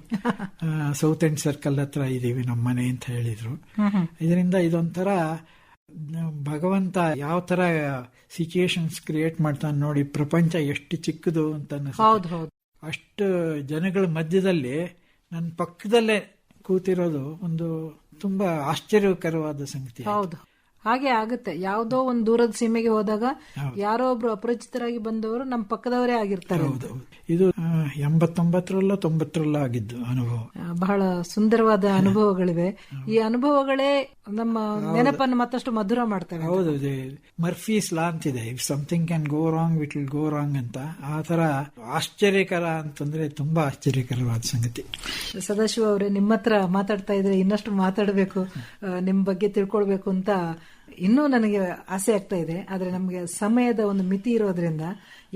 S3: ಸೌತ್ ಎಂಡ್ ಸರ್ಕಲ್ ಹತ್ರ ಇದೀವಿ ನಮ್ಮ ಮನೆ ಅಂತ ಹೇಳಿದ್ರು. ಇದರಿಂದ ಇದೊಂಥರ ಭಗವಂತ ಯಾವ ತರ ಸಿಚುಯೇಷನ್ಸ್ ಕ್ರಿಯೇಟ್ ಮಾಡ್ತಾನೆ ನೋಡಿ, ಪ್ರಪಂಚ ಎಷ್ಟು ಚಿಕ್ಕದು ಅಂತ ಅನಿಸುತ್ತೆ. ಅಷ್ಟು ಜನಗಳ ಮಧ್ಯದಲ್ಲಿ ನನ್ನ ಪಕ್ಕದಲ್ಲೇ ಕೂತಿರೋದು ಒಂದು ತುಂಬಾ ಆಶ್ಚರ್ಯಕರವಾದ ಸಂಗತಿ.
S2: ಹೌದು, ಹಾಗೆ ಆಗುತ್ತೆ. ಯಾವುದೋ ಒಂದು ದೂರದ ಸೀಮೆಗೆ ಹೋದಾಗ ಯಾರೋ ಒಬ್ರು ಅಪರಿಚಿತರಾಗಿ ಬಂದವರು ನಮ್ಮ ಪಕ್ಕದವರೇ ಆಗಿರ್ತಾರೆ.
S3: ಇದು 89ರಲ್ಲೋ 90ರಲ್ಲೋ ಆಗಿದ್ದು ಅನುಭವ.
S2: ಬಹಳ ಸುಂದರವಾದ ಅನುಭವಗಳಿವೆ. ಈ ಅನುಭವಗಳೇ ನಮ್ಮ ನೆನಪನ್ನು ಮತ್ತಷ್ಟು ಮಧುರ ಮಾಡ್ತವೆ.
S3: ಹೌದು, ಮರ್ಫೀಸ್ ಲಾ ಅಂತಿದೆ, if something can go wrong it will go wrong ಅಂತ. ಆ ತರ ಆಶ್ಚರ್ಯಕರ ಅಂತಂದ್ರೆ ತುಂಬಾ ಆಶ್ಚರ್ಯಕರವಾದ ಸಂಗತಿ.
S2: ಸದಾಶಿವ ಅವರೇ, ನಿಮ್ಮ ಹತ್ರ ಮಾತಾಡ್ತಾ ಇದ್ರೆ ಇನ್ನಷ್ಟು ಮಾತಾಡಬೇಕು, ನಿಮ್ ಬಗ್ಗೆ ತಿಳ್ಕೊಳ್ಬೇಕು ಅಂತ ಇನ್ನೂ ನನಗೆ ಆಸೆ ಆಗ್ತಾ ಇದೆ. ಆದ್ರೆ ನಮ್ಗೆ ಸಮಯದ ಒಂದು ಮಿತಿ ಇರೋದ್ರಿಂದ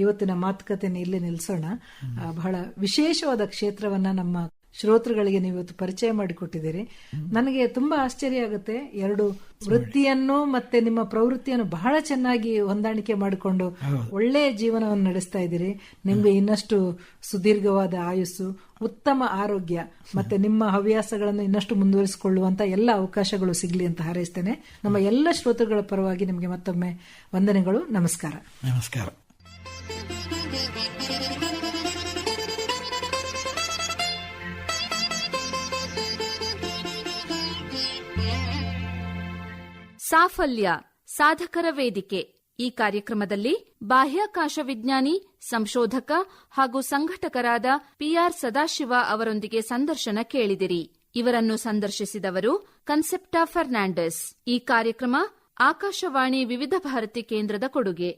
S2: ಇವತ್ತಿನ ಮಾತುಕತೆನ ಇಲ್ಲಿ ನಿಲ್ಸೋಣ. ಬಹಳ ವಿಶೇಷವಾದ ಕ್ಷೇತ್ರವನ್ನ ನಮ್ಮ ಶ್ರೋತೃಗಳಿಗೆ ನೀವು ಇವತ್ತು ಪರಿಚಯ ಮಾಡಿಕೊಟ್ಟಿದ್ದೀರಿ. ನನಗೆ ತುಂಬಾ ಆಶ್ಚರ್ಯ ಆಗುತ್ತೆ. ಎರಡು ವೃತ್ತಿಯನ್ನು ಮತ್ತೆ ನಿಮ್ಮ ಪ್ರವೃತ್ತಿಯನ್ನು ಬಹಳ ಚೆನ್ನಾಗಿ ಹೊಂದಾಣಿಕೆ ಮಾಡಿಕೊಂಡು ಒಳ್ಳೆಯ ಜೀವನವನ್ನು ನಡೆಸ್ತಾ ಇದ್ದೀರಿ. ನಿಮ್ಗೆ ಇನ್ನಷ್ಟು ಸುದೀರ್ಘವಾದ ಆಯುಸ್ಸು, ಉತ್ತಮ ಆರೋಗ್ಯ ಮತ್ತೆ ನಿಮ್ಮ ಹವ್ಯಾಸಗಳನ್ನು ಇನ್ನಷ್ಟು ಮುಂದುವರಿಸಿಕೊಳ್ಳುವಂತ ಎಲ್ಲ ಅವಕಾಶಗಳು ಸಿಗ್ಲಿ ಅಂತ ಹಾರೈಸ್ತೇನೆ. ನಮ್ಮ ಎಲ್ಲ ಶ್ರೋತೃಗಳ ಪರವಾಗಿ ನಿಮಗೆ ಮತ್ತೊಮ್ಮೆ ವಂದನೆಗಳು. ನಮಸ್ಕಾರ.
S3: ನಮಸ್ಕಾರ.
S1: ಸಾಫಲ್ಯ ಸಾಧಕರ ವೇದಿಕೆ. ಈ ಕಾರ್ಯಕ್ರಮದಲ್ಲಿ ಬಾಹ್ಯಾಕಾಶ ವಿಜ್ಞಾನಿ, ಸಂಶೋಧಕ ಹಾಗೂ ಸಂಘಟಕರಾದ ಪಿಆರ್ ಸದಾಶಿವ ಅವರೊಂದಿಗೆ ಸಂದರ್ಶನ ಕೇಳಿದಿರಿ. ಇವರನ್ನು ಸಂದರ್ಶಿಸಿದವರು ಕನ್ಸೆಪ್ಟಾ ಫರ್ನಾಂಡಿಸ್. ಈ ಕಾರ್ಯಕ್ರಮ ಆಕಾಶವಾಣಿ ವಿವಿಧ ಭಾರತಿ ಕೇಂದ್ರದ ಕೊಡುಗೆ.